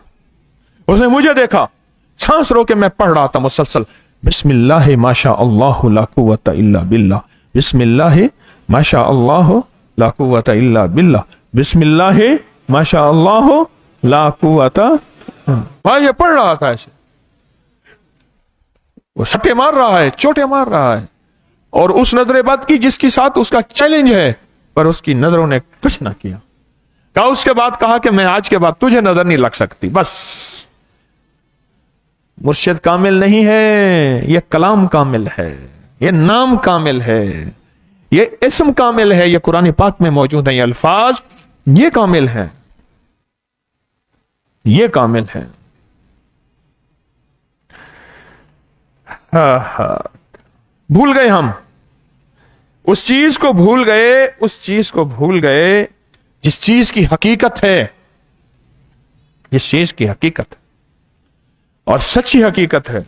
اس نے مجھے دیکھا، سانس روک کے میں پڑھ رہا تھا مسلسل بسم اللہ ما شاء اللہ لا قوت الا باللہ، بسم اللہ ما شاء اللہ لا قوت الا باللہ، بسم اللہ ما شاء اللہ لا قوت. یہ پڑھ رہا تھا ایسے، وہ سٹے مار رہا ہے، چوٹے مار رہا ہے، اور اس نظر بد کی جس کے ساتھ اس کا چیلنج ہے، پر اس کی نظروں نے کچھ نہ کیا. کہا اس کے بعد کہا کہ میں آج کے بعد تجھے نظر نہیں لگ سکتی. بس مرشد کامل نہیں ہے، یہ کلام کامل ہے، یہ نام کامل ہے، یہ اسم کامل ہے، یہ قرآن پاک میں موجود ہیں، یہ الفاظ یہ کامل ہیں، یہ کامل ہیں. بھول گئے ہم اس چیز کو، بھول گئے اس چیز کو، بھول گئے جس چیز کی حقیقت ہے، جس چیز کی حقیقت اور سچی حقیقت ہے.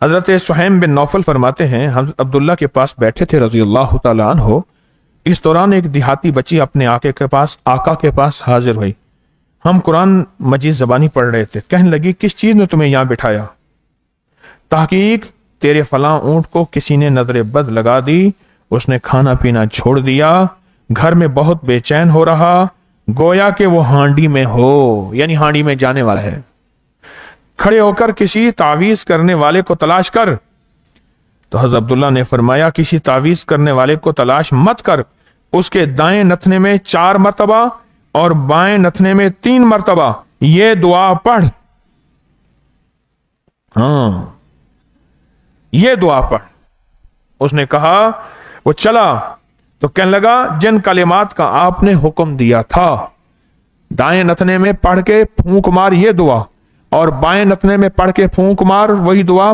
حضرت سہیم بن نوفل فرماتے ہیں حضرت عبداللہ کے پاس بیٹھے تھے رضی اللہ تعالی عنہ. اس دوران ایک دیہاتی بچی اپنے آقا کے پاس حاضر ہوئی. ہم قرآن مجید زبانی پڑھ رہے تھے. کہنے لگی کس چیز نے تمہیں یہاں بٹھایا؟ تحقیق تیرے فلاں اونٹ کو کسی نے نظر بد لگا دی، اس نے کھانا پینا چھوڑ دیا، گھر میں بہت بے چین ہو رہا، گویا کہ وہ ہانڈی میں ہو، یعنی ہانڈی میں جانے والا ہے. کھڑے ہو کر کسی تعویذ کرنے والے کو تلاش کر. تو حضرت عبداللہ نے فرمایا کسی تعویذ کرنے والے کو تلاش مت کر، اس کے دائیں نتنے میں 4 مرتبہ اور بائیں نتنے میں 3 مرتبہ یہ دعا پڑھ. ہاں یہ دعا پڑھ. اس نے کہا وہ چلا تو کہنے لگا جن کلمات کا آپ نے حکم دیا تھا، دائیں نتنے میں پڑھ کے پھونک مار یہ دعا، اور بائیں نتنے میں پڑھ کے پھونک مار وہی دعا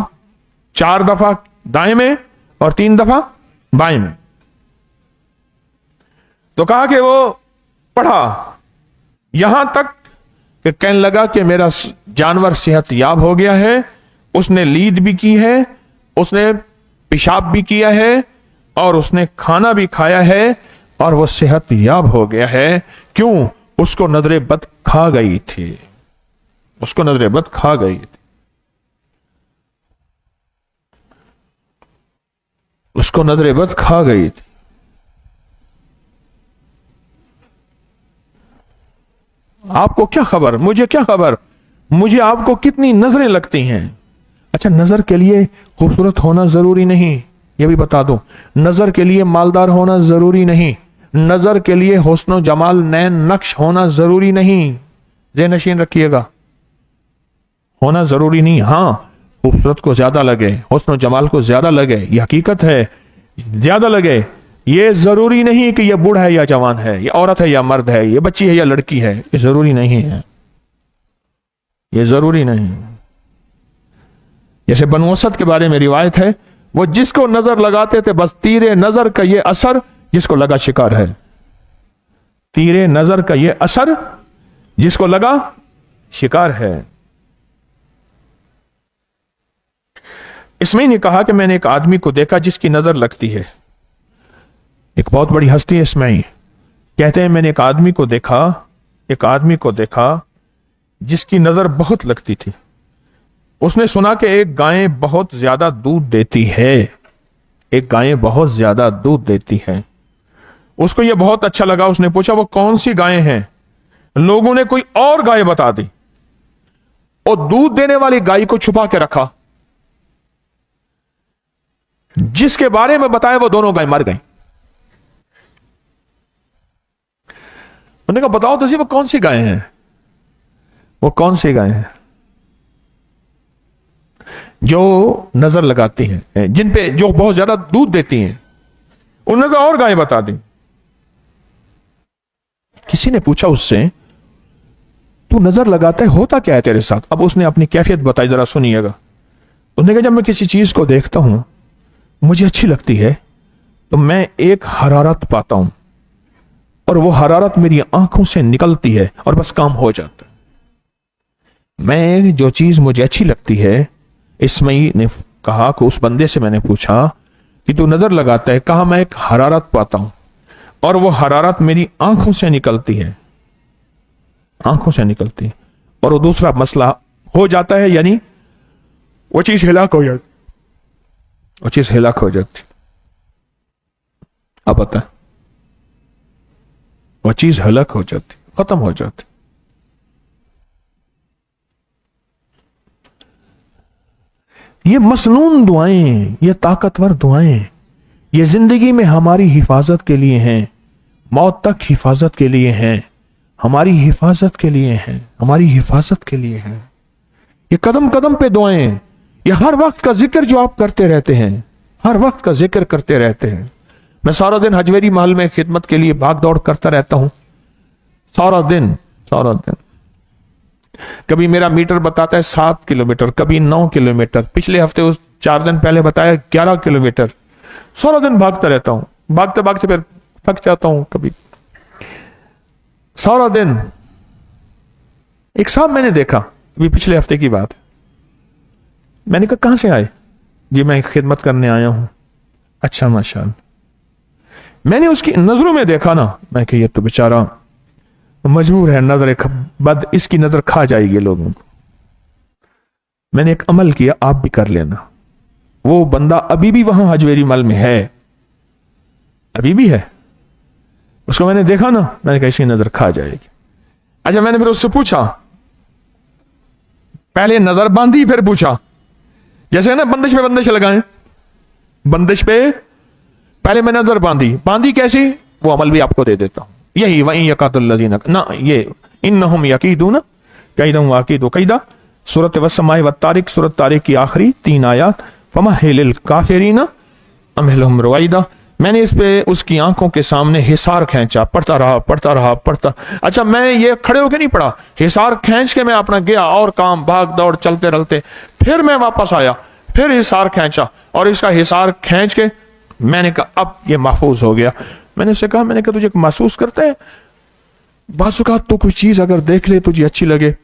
4 دفعہ دائیں میں اور 3 دفعہ بائیں میں. تو کہا کہ وہ پڑھا یہاں تک کہ کہنے لگا کہ میرا جانور صحت یاب ہو گیا ہے، اس نے لید بھی کی ہے، اس نے پیشاب بھی کیا ہے، اور اس نے کھانا بھی کھایا ہے، اور وہ صحت یاب ہو گیا ہے. کیوں؟ اس کو نظر بد کھا گئی تھی، اس کو نظر بد کھا گئی تھی، اس کو نظر بد کھا گئی تھی. آپ کو کیا خبر، مجھے کیا خبر، مجھے آپ کو کتنی نظریں لگتی ہیں. اچھا نظر کے لیے خوبصورت ہونا ضروری نہیں، یہ بھی بتا دوں. نظر کے لیے مالدار ہونا ضروری نہیں، نظر کے لیے حسن و جمال نین نقش ہونا ضروری نہیں. ذہن نشین رکھیے گا، ہونا ضروری نہیں. ہاں خوبصورت کو زیادہ لگے، حسن و جمال کو زیادہ لگے، یہ حقیقت ہے، ज्यादा लगे, ये जरूरी नहीं कि ये बूढ़ा है या जवान है, ये औरत है या मर्द है, ये बच्ची है या लड़की है, ये जरूरी नहीं है, ये जरूरी नहीं। जैसे बनु असद के बारे में रिवायत है, वो जिसको नजर लगाते थे बस तीरे नजर का ये असर जिसको लगा शिकार है, तीरे नजर का ये असर जिसको लगा शिकार है। इसमें ने कहा कि मैंने एक आदमी को देखा जिसकी नजर लगती है, एक बहुत बड़ी हस्ती है इसमें, कहते हैं मैंने एक आदमी को देखा जिसकी नजर बहुत लगती थी। उसने सुना कि एक गाय बहुत ज्यादा दूध देती है, एक गाय बहुत ज्यादा दूध देती है। उसको यह बहुत अच्छा लगा, उसने पूछा वो कौन सी गाय है? लोगों ने कोई और गाय बता दी और दूध देने वाली गाय को छुपा के रखा। जिसके बारे में बताया वो दोनों गाय मर गई। उन्होंने कहा बताओ तो सही वो कौन सी गाय है, वो कौन सी गाय है जो नजर लगाती हैं, जिन पे जो बहुत ज्यादा दूध देती हैं। उन्होंने कहा और गाय बता दी। किसी ने पूछा उससे तू नजर लगाता है, होता क्या है तेरे साथ? अब उसने अपनी कैफियत बताई, जरा सुनिएगा। उसने कहा जब मैं किसी चीज को देखता हूं मुझे अच्छी लगती है तो मैं एक हरारत पाता हूं और वो हरारत मेरी आंखों से निकलती है और बस काम हो जाता है। मैं जो चीज मुझे अच्छी लगती है, इसमई ने कहा कि उस बंदे से मैंने पूछा कि तू नजर लगाता है, कहा मैं एक हरारत पाता हूं और वो हरारत मेरी आंखों से निकलती है, आंखों से निकलती है और वो दूसरा मसला हो जाता है, यानी वो चीज हिलाक हो जाती, वो चीज हिलाक हो जाती। अब पता है वो चीज हलाक हो जाती, खत्म हो जाती। ये मसनून दुआएं, ये ताकतवर दुआएं, ये जिंदगी में हमारी हिफाजत के लिए हैं, मौत तक हिफाजत के लिए हैं, हमारी हिफाजत के लिए हैं, हमारी हिफाजत के लिए हैं। ये कदम कदम पे दुआएं, ये हर वक्त का जिक्र जो आप करते रहते हैं, हर वक्त का जिक्र करते रहते हैं। मैं सारा दिन हजवेरी महल में खिदमत के लिए भाग दौड़ करता रहता हूं, सारा दिन। कभी मेरा मीटर बताता है 7 किलोमीटर, कभी 9 किलोमीटर, पिछले हफ्ते उस 4 दिन पहले बताया 11 किलोमीटर। सारा दिन भागता रहता हूं, भागते भागते फिर थक जाता हूं कभी, सारा दिन। एक साहब मैंने देखा, अभी पिछले हफ्ते की बात, मैंने कहा कहां से आए? जी मैं खिदमत करने आया हूं। अच्छा माशाअल्लाह। मैंने उसकी नजरों में देखा ना, मैं कि ये तो बेचारा मजबूर है, नजर बद इसकी नजर खा जाएगी लोगों को। मैंने एक अमल किया, आप भी कर लेना। वो बंदा अभी भी वहां हजवेरी मल में है, अभी भी है। उसको मैंने देखा ना, मैंने कहा इसकी नजर खा जाएगी। अच्छा मैंने फिर उससे पूछा, पहले नजर बांधी फिर पूछा, जैसे ना बंदिश पे बंदिश लगाए, बंदिश पे पहले मैं नजर बांधी कैसी, वो अमल भी आपको दे देता हूं। यही वही यकातुल्लज़ीना ना, ये इन्नहुम यकीदून कैदम वाकिदु कैदा, सूरत वस्समाए वत्तारिक, सूरत तारिक की आखिरी 3 आयत। फमहिलिल काफिरीना अमहिलहुम रुवैदा। मैंने इस पे उसकी आंखों के सामने हिसार खींचा, पढ़ता रहा। अच्छा मैं ये खड़े होके नहीं पढ़ा, हिसार खींच के मैं अपना गया और काम भाग दौड़ चलते रहते, फिर मैं वापस आया, फिर हिसार खींचा और इसका हिसार खींच के मैंने कहा अब ये महफूज हो गया। मैंने उससे कहा, मैंने कहा तुझे महसूस करता है बाज़ तो कोई चीज अगर देख ले तुझे अच्छी लगे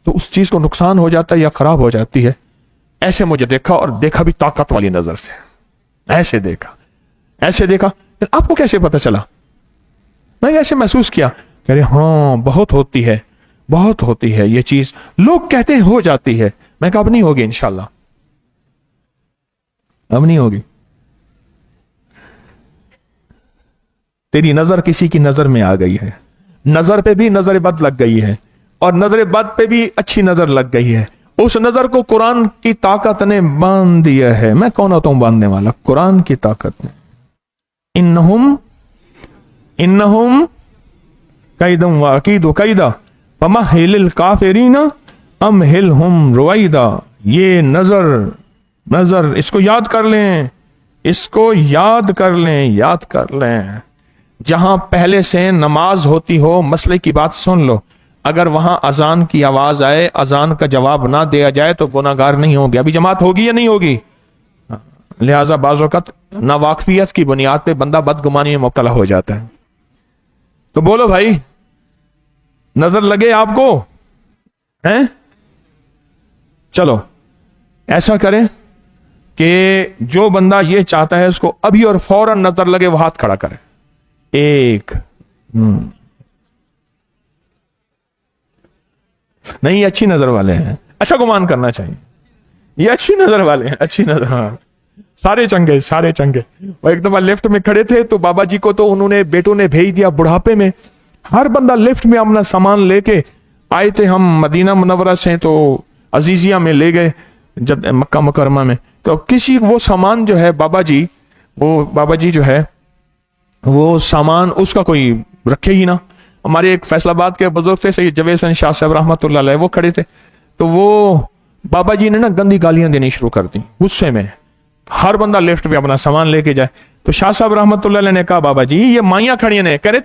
तो उस चीज को नुकसान हो जाता है या खराब हो जाती है। ऐसे मुझे देखा, और देखा भी ताकत वाली नजर से, ऐसे देखा। आपको कैसे पता चला? मैं ऐसे महसूस किया, कह रहे हाँ बहुत होती है ये चीज, लोग कहते हैं हो जाती है। मैं कहा अब नहीं होगी इंशाल्लाह, अब नहीं होगी। तेरी नजर किसी की नजर में आ गई है, नजर पे भी नजर बद लग गई है और नजर बद पे भी अच्छी नजर लग गई है। उस नजर को कुरान की ताकत ने बांध दिया है। मैं कौन होता हूं बांधने वाला? कुरान की ताकत ने। इन्नहुम कैदम वाकीदु कैदा फमहिलिल काफिरीना अमहिलहुम रुवैदा। ये नजर इसको याद कर लें, اس کو یاد کر لیں، یاد کر لیں. جہاں پہلے سے نماز ہوتی ہو، مسئلے کی بات سن لو، اگر وہاں اذان کی آواز آئے، اذان کا جواب نہ دیا جائے تو گناہ گار نہیں ہوگی. ابھی جماعت ہوگی یا نہیں ہوگی؟ لہذا بعض اوقات ناواقفیت کی بنیاد پہ بندہ بدگمانی میں مبتلا ہو جاتا ہے. تو بولو بھائی، نظر لگے آپ کو؟ ہیں؟ چلو ایسا کریں کہ جو بندہ یہ چاہتا ہے اس کو ابھی اور فوراً نظر لگے، وہ ہاتھ کھڑا کرے. ایک نہیں، یہ اچھی نظر والے ہیں، اچھا گمان کرنا چاہیے. یہ اچھی نظر والے ہیں، اچھی نظر. ہاں سارے چنگے، سارے چنگے. وہ ایک دفعہ لفٹ میں کھڑے تھے تو بابا جی کو تو انہوں نے بیٹوں نے بھیج دیا بڑھاپے میں. ہر بندہ لفٹ میں اپنا سامان لے کے آئے تھے. ہم مدینہ منورہ سے تو عزیزیہ میں لے گئے جب مکہ مکرمہ میں. تو کسی وہ سامان جو ہے بابا جی جو ہے وہ سامان اس کا کوئی رکھے ہی نہ. ہمارے ایک فیصل آباد کے بزرگ تھے سید جاوید حسین شاہ صاحب رحمۃ اللہ علیہ، وہ کھڑے تھے. تو وہ بابا جی نے نا گندی گالیاں دینی شروع کر دی غصے میں. ہر بندہ لفٹ پہ اپنا سامان لے کے جائے. تو شاہ صاحب رحمۃ اللہ علیہ نے کہا بابا جی یہ مائیاں کھڑی نے، کہہ رہے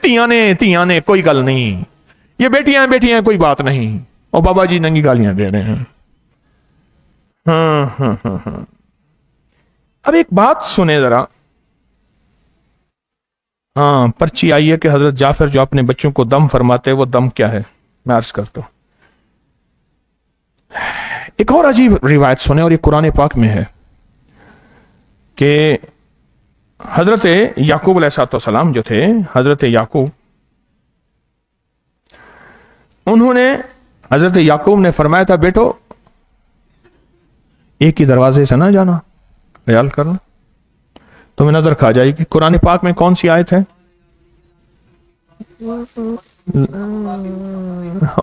تیاں نے کوئی گل نہیں، یہ بیٹیاں کوئی بات نہیں. اور بابا جی ننگی گالیاں دے رہے ہیں. ہاں. اب ایک بات سنیں ذرا. ہاں پرچی آئی ہے کہ حضرت جعفر جو اپنے بچوں کو دم فرماتے وہ دم کیا ہے، میں عرض کرتا ہوں. ایک اور عجیب روایت سنیں، اور یہ قرآن پاک میں ہے کہ حضرت یعقوب علیہ السلام جو تھے، حضرت یعقوب، انہوں نے حضرت یعقوب نے فرمایا تھا بیٹو ایک ہی دروازے سے نہ جانا، خیال کرنا تمہیں نظر کھا جائے گی. قرآن پاک میں کون سی آیت ہے؟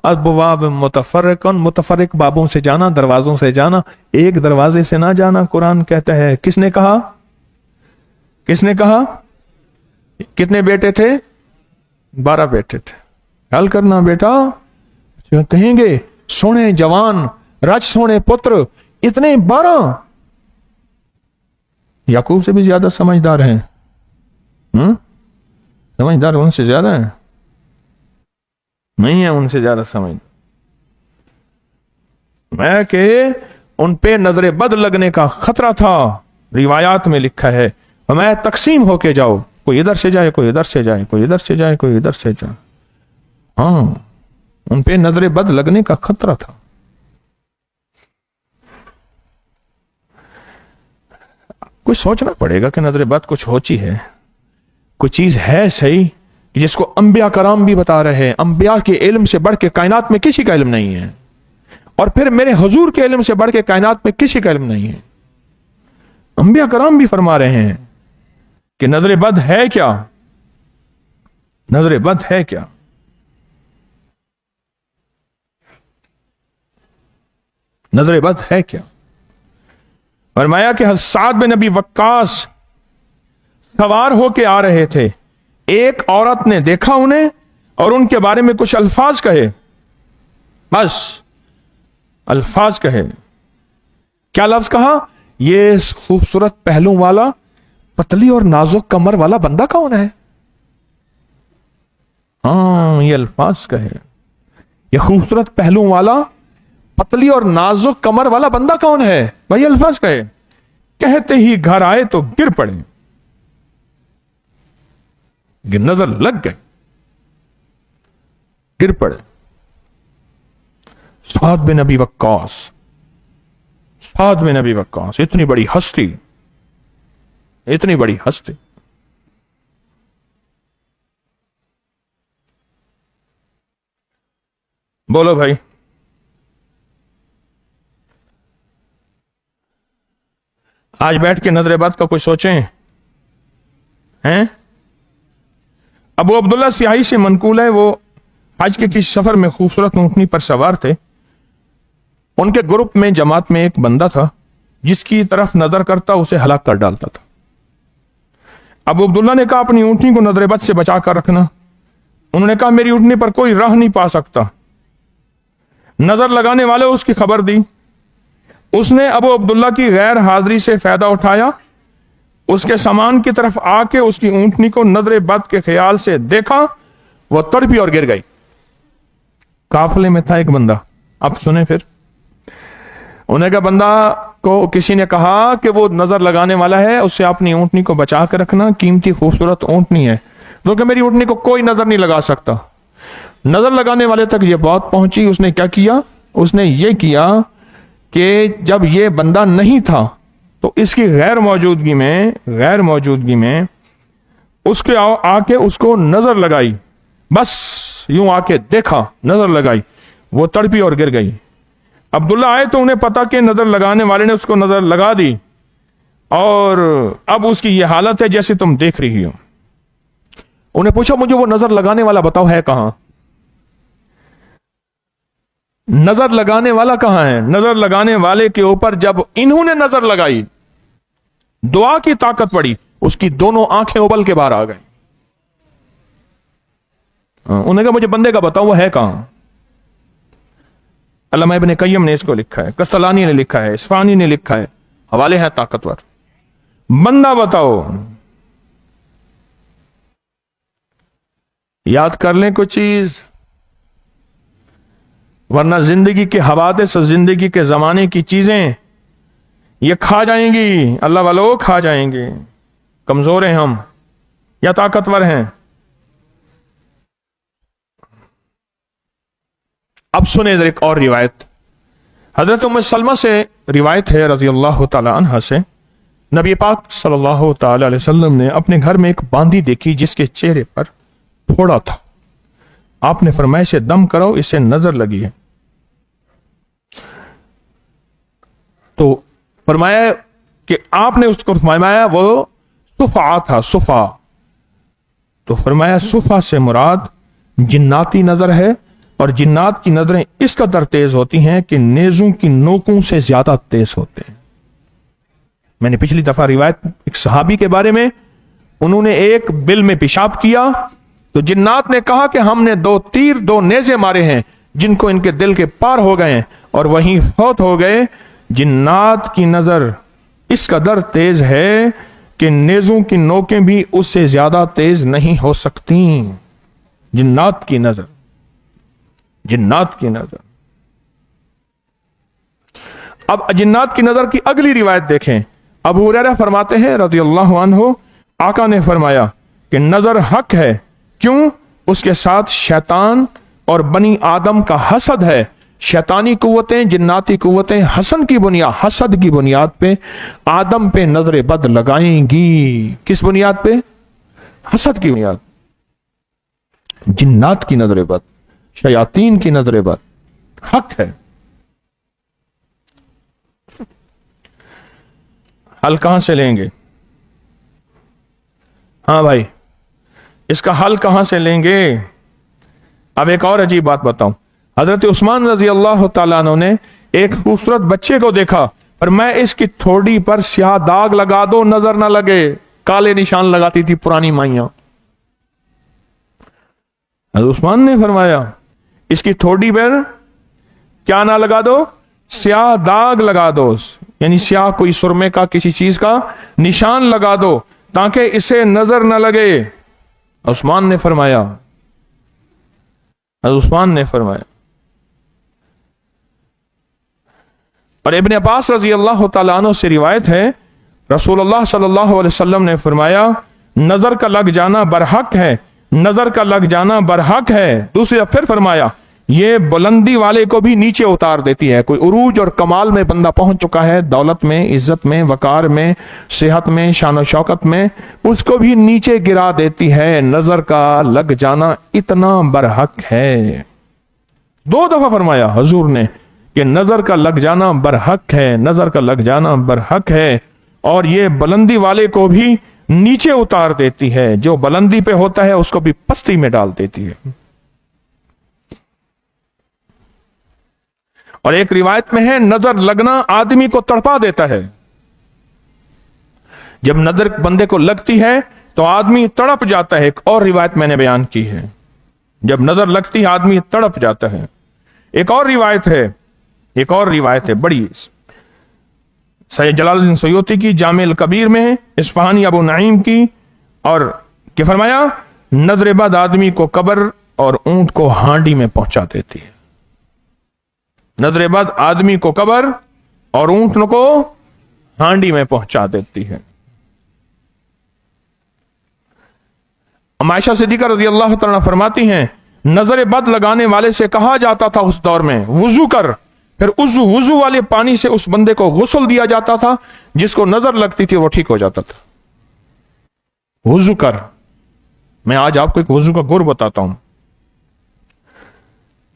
ابواب متفرق بابوں سے جانا، دروازوں سے جانا، ایک دروازے سے نہ جانا. قرآن کہتا ہے. کس نے کہا؟ کتنے بیٹے تھے؟ 12 بیٹے تھے. خیال کرنا بیٹا. کہیں گے سونے جوان رج سونے پتر، اتنے 12. یعقوب سے بھی زیادہ سمجھدار ہیں. سمجھدار ان سے زیادہ ہیں؟ نہیں ہے ان سے زیادہ سمجھدار. میں کہ ان پہ نظر بد لگنے کا خطرہ تھا. روایات میں لکھا ہے میں تقسیم ہو کے جاؤ، کوئی ادھر سے جائے، کوئی ادھر سے جائے، کوئی ادھر سے جائے، کوئی ادھر سے جائے. ہاں ان پہ نظر بد لگنے کا خطرہ تھا. کچھ سوچنا پڑے گا کہ نظر بد کچھ ہوتی ہے، کوئی چیز ہے صحیح جس کو انبیاء کرام بھی بتا رہے ہیں. انبیاء کے علم سے بڑھ کے کائنات میں کسی کا علم نہیں ہے، اور پھر میرے حضور کے علم سے بڑھ کے کائنات میں کسی کا علم نہیں ہے. انبیاء کرام بھی فرما رہے ہیں کہ نظر بد ہے کیا، نظر بد ہے کیا. نظر بد ہے کیا. فرمایا کہ سعد بن نبی وقاص سوار ہو کے آ رہے تھے. ایک عورت نے دیکھا انہیں اور ان کے بارے میں کچھ الفاظ کہے، بس الفاظ کہے. کیا لفظ کہا؟ یہ خوبصورت پہلوں والا پتلی اور نازک کمر والا بندہ کون ہے؟ ہاں یہ الفاظ کہے. یہ خوبصورت پہلوں والا پتلی اور نازک کمر والا بندہ کون ہے؟ بھائی الفاظ کہے. کہتے ہی گھر آئے تو گر پڑے، نظر لگ گئے، گر پڑے. سعد بن نبی وقاص، سعد بن نبی وقاص، اتنی بڑی ہستی، اتنی بڑی ہستی. بولو بھائی. آج بیٹھ کے نظر بد کا کچھ سوچیں ہیں؟ ابو عبداللہ سیاہی سے منقول ہے، وہ حج کے کسی سفر میں خوبصورت اونٹنی پر سوار تھے. ان کے گروپ میں جماعت میں ایک بندہ تھا جس کی طرف نظر کرتا اسے ہلاک کر ڈالتا تھا. ابو عبداللہ نے کہا اپنی اونٹنی کو نظر بد سے بچا کر رکھنا. انہوں نے کہا میری اونٹنی پر کوئی راہ نہیں پا سکتا. نظر لگانے والے اس کی خبر دی. اس نے ابو عبداللہ کی غیر حاضری سے فائدہ اٹھایا उसके सामान की तरफ आके उसकी ऊंटनी को नजर बद के ख्याल से देखा, वो तड़पी और गिर गई। काफले में था एक बंदा। अब सुने फिर, उन्हें का बंदा को किसी ने कहा कि वो नजर लगाने वाला है, उससे अपनी ऊंटनी को बचा कर रखना, कीमती खूबसूरत ऊंटनी है, तो कि मेरी ऊंटनी को कोई नजर नहीं लगा सकता। नजर लगाने वाले तक ये बात पहुंची। उसने क्या किया? उसने ये किया कि जब ये बंदा नहीं था तो इसकी गैर मौजूदगी में उसके आके उसको नजर लगाई, बस यूं आके देखा, नजर लगाई, वो तड़पी और गिर गई। अब्दुल्ला आए तो उन्हें पता कि नजर लगाने वाले ने उसको नजर लगा दी और अब उसकी ये हालत है जैसे तुम देख रही हो। उन्हें पूछा, मुझे वो नजर लगाने वाला बताओ है कहां? नजर लगाने वाला कहां है? नजर लगाने वाले के ऊपर जब इन्होंने नजर लगाई, दुआ की ताकत पड़ी, उसकी दोनों आंखें उबल के बाहर आ गई। उन्होंने कहा, मुझे बंदे का बताओ वो है कहां? अल्लामा इब्न कय्यम ने इसको लिखा है, कस्तलानी ने लिखा है, इस्फानी ने लिखा है, हवाले हैं ताकतवर। बंदा बताओ। याद कर लें कुछ चीज, वरना जिंदगी के हवादिस और जिंदगी के जमाने की चीजें ये खा जाएंगी। अल्लाह वालों खा जाएंगे। कमजोर हैं हम या ताकतवर हैं? अब सुने एक और रिवायत। हजरत उम्मे सलमा से रिवायत है रजी अल्लाह तआला अन्हा से, नबी पाक सल्लल्लाहु तआला अलैहि वसल्लम ने अपने घर में एक बांदी देखी जिसके चेहरे पर फोड़ा था। आपने फरमाया, इसे दम करो, इसे नजर लगी है। तो फरमाया कि आपने उसको फरमाया वो सुफा था, सुफा। तो फरमाया सुफा से मुराद जिन्नाती नजर है, और जिन्नात की नजरें इस कदर तेज होती हैं कि नेजों की नोकों से ज्यादा तेज होते हैं। मैंने पिछली दफा रिवायत एक सहाबी के बारे में, उन्होंने एक बिल में पेशाब किया तो जिन्नात ने कहा कि हमने 2 तीर 2 नेज़े मारे हैं जिनको इनके दिल के पार हो गए हैं और वहीं फौत हो गए। जिन्नात की नजर इस कदर तेज है कि नेज़ों की नोकें भी उससे ज्यादा तेज नहीं हो सकती। जिन्नात की नजर, जिन्नात की नजर। अब जिन्नात की नजर की अगली रिवायत देखें। अबू हुरैरा फरमाते हैं रज़ी अल्लाहु अन्हु, आका ने फरमाया कि नजर हक है, क्यों? उसके साथ शैतान और बनी आदम का हसद है। शैतानी कुव्वतें, जिन्नाती कुव्वतें हसद की बुनियाद पे आदम पे नजर बद लगाएंगी। किस बुनियाद पे? हसद की बुनियाद। जिन्नात की नजर बद, शयातीन की नजर बद हक है। हल कहां से लेंगे? हाँ भाई, इसका हल कहां से लेंगे? अब एक और अजीब बात बताऊं। हजरत उस्मान रजी अल्लाह तआला अन्हु ने एक खूबसूरत बच्चे को देखा, और मैं इसकी थोड़ी पर स्याह दाग लगा दो नजर ना लगे। काले निशान लगाती थी पुरानी माइयां। हजरत उस्मान ने फरमाया इसकी थोड़ी पर क्या ना लगा दो? स्याह दाग लगा दो, यानी स्याह कोई सुरमे का किसी चीज का निशान लगा दो ताकि इसे नजर न लगे। उस्मान ने फरमाया, उस्मान ने फरमाया। और इब्ने अब्बास रजी अल्लाह तआला अन्हु से रिवायत है, रसूलुल्लाह सल्लल्लाहु अलैहि वसल्लम ने फरमाया नजर का लग जाना बरहक है, नजर का लग जाना बरहक है। दूसरी फिर फरमाया ये बुलंदी वाले को भी नीचे उतार देती है। कोई उरूज और कमाल में बंदा पहुंच चुका है, दौलत में, इज्जत में, वकार में, सेहत में, शान शौकत में, उसको भी नीचे गिरा देती है। नजर का लग जाना इतना बरहक है। 2 दफा फरमाया हुजूर ने कि नजर का लग जाना बरहक है, नजर का लग जाना बरहक है, और ये बुलंदी वाले को भी नीचे उतार देती है। जो बुलंदी पे होता है उसको भी पस्ती में डाल देती है। और एक रिवायत में है नजर लगना आदमी को तड़पा देता है। जब नजर बंदे को लगती है तो आदमी तड़प जाता है। एक और रिवायत मैंने बयान की है, जब नजर लगती है आदमी तड़प जाता है। एक और रिवायत है, एक और रिवायत है बड़ी सैयद जलालुद्दीन सयूती की जामिल कबीर में, इस्फहानी अबू नईम की, और क्या फरमाया, नजर बद आदमी को कब्र और ऊंट को हांडी में पहुंचा देती है। नजर बद आदमी को कब्र और ऊंट को हांडी में पहुंचा देती है। आयशा सिद्दीक़ा रज़ियल्लाहु तआला फरमाती हैं, नजर बद लगाने वाले से कहा जाता था उस दौर में, वुजू कर, फिर उस वुजू वाले पानी से उस बंदे को गुस्ल दिया जाता था, जिसको नजर लगती थी वो ठीक हो जाता था। वुजू कर। मैं आज आपको एक वुजू का गुर बताता हूं।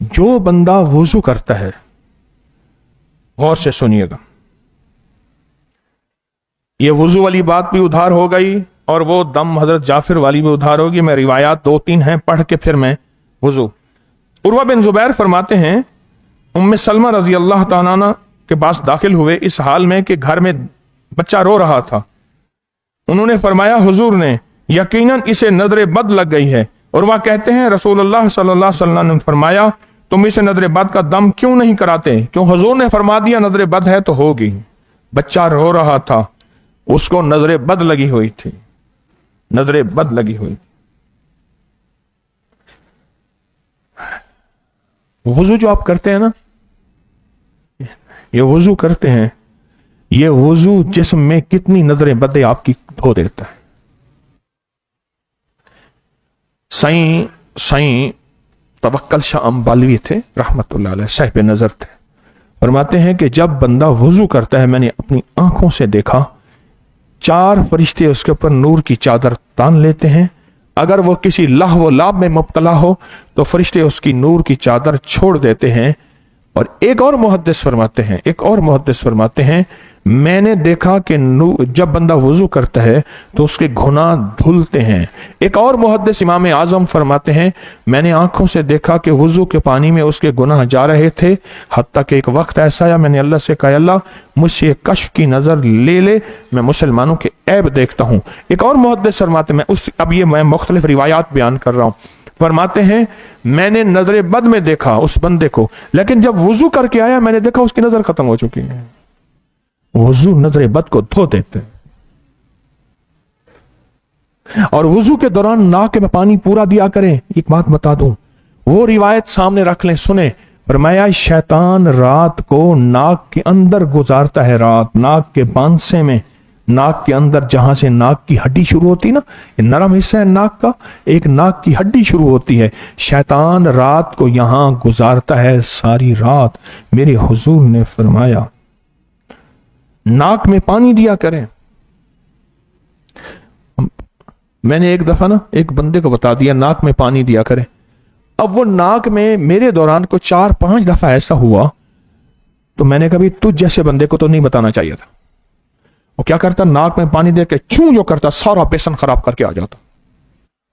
जो बंदा वुजू करता है, गौर से सुनिएगा, ये वुजू वाली बात भी उधार हो गई और वो दम हजरत जाफिर वाली भी उधार होगी। मैं रिवायात 2-3 हैं, पढ़ के फिर मैं वुजू। उर्वा बिन जुबैर फरमाते हैं, उम्मे सलमा रजी अल्लाह तआला अन्हा के पास दाखिल हुए इस हाल में कि घर में बच्चा रो रहा था। उन्होंने फरमाया, हुजूर ने यकीनन इसे नजर बद लग गई है। उर्वा कहते हैं, रसूलुल्लाह सल्लल्लाहु अलैहि वसल्लम ने फरमाया, तुम इसे नजर बद का दम क्यों नहीं कराते? क्यों? हुजूर ने फरमा दिया नजर बद है तो होगी। बच्चा रो रहा था, उसको नजर बद लगी हुई थी, नजर बद लगी हुई। वुजू जो आप करते हैं ना, ये वुजू करते हैं, ये वुजू जिस्म में कितनी नजरें बदे आपकी धो देता है। साईं तवक्कल शाह अंबालवी थे रहमतुल्लाह अलैह, साहिब नजर थे। फरमाते हैं कि जब बंदा वुजू करता है, मैंने अपनी आंखों से देखा, 4 फरिश्ते उसके ऊपर नूर की चादर तान लेते हैं। अगर वो किसी लहव लाभ में मुब्तला हो तो फरिश्ते उसकी नूर की चादर छोड़ देते हैं। और एक और मुहद्दिस फरमाते हैं, मैंने देखा कि जब बंदा वुजू करता है तो उसके गुनाह धुलते हैं। एक और मुहद्दिस इमाम आजम फरमाते हैं, मैंने आंखों से देखा कि वुजू के पानी में उसके गुनाह जा रहे थे, हत्ता कि एक वक्त ऐसा आया, मैंने अल्लाह से कहा, अल्लाह मुझसे कश्फ की नजर ले, मैं मुसलमानों के ऐब देखता हूं। एक और मुहद्दिस फरमाते हैं, अब ये मैं मुख्तलिफ रिवायात बयान कर रहा हूं, फरमाते हैं, मैंने नजर बद में देखा उस बंदे को, लेकिन जब वुजू करके आया मैंने देखा उसकी नजर खत्म हो चुकी है। वुजू नजर बद को धो देते हैं। और वुजू के दौरान नाक में पानी पूरा दिया करें। एक बात बता दूं, वो रिवायत सामने रख लें, सुने। फरमाया, शैतान रात को नाक के अंदर गुजारता है, रात नाक के बांसे में, नाक के अंदर जहां से नाक की हड्डी शुरू होती है ना, ये नरम हिस्सा है नाक का, एक नाक की हड्डी शुरू होती है, शैतान रात को यहां गुजारता है सारी रात। मेरे हुजूर ने फरमाया, नाक में पानी दिया करें। मैंने एक दफा ना एक बंदे को बता दिया नाक में पानी दिया करें। अब वो नाक में मेरे दौरान को 4-5 दफा ऐसा हुआ, तो मैंने कभी तुझ जैसे बंदे को तो नहीं बताना चाहिए था। वो क्या करता, नाक में पानी दे के चूं जो करता, सारा बेसन खराब करके आ जाता।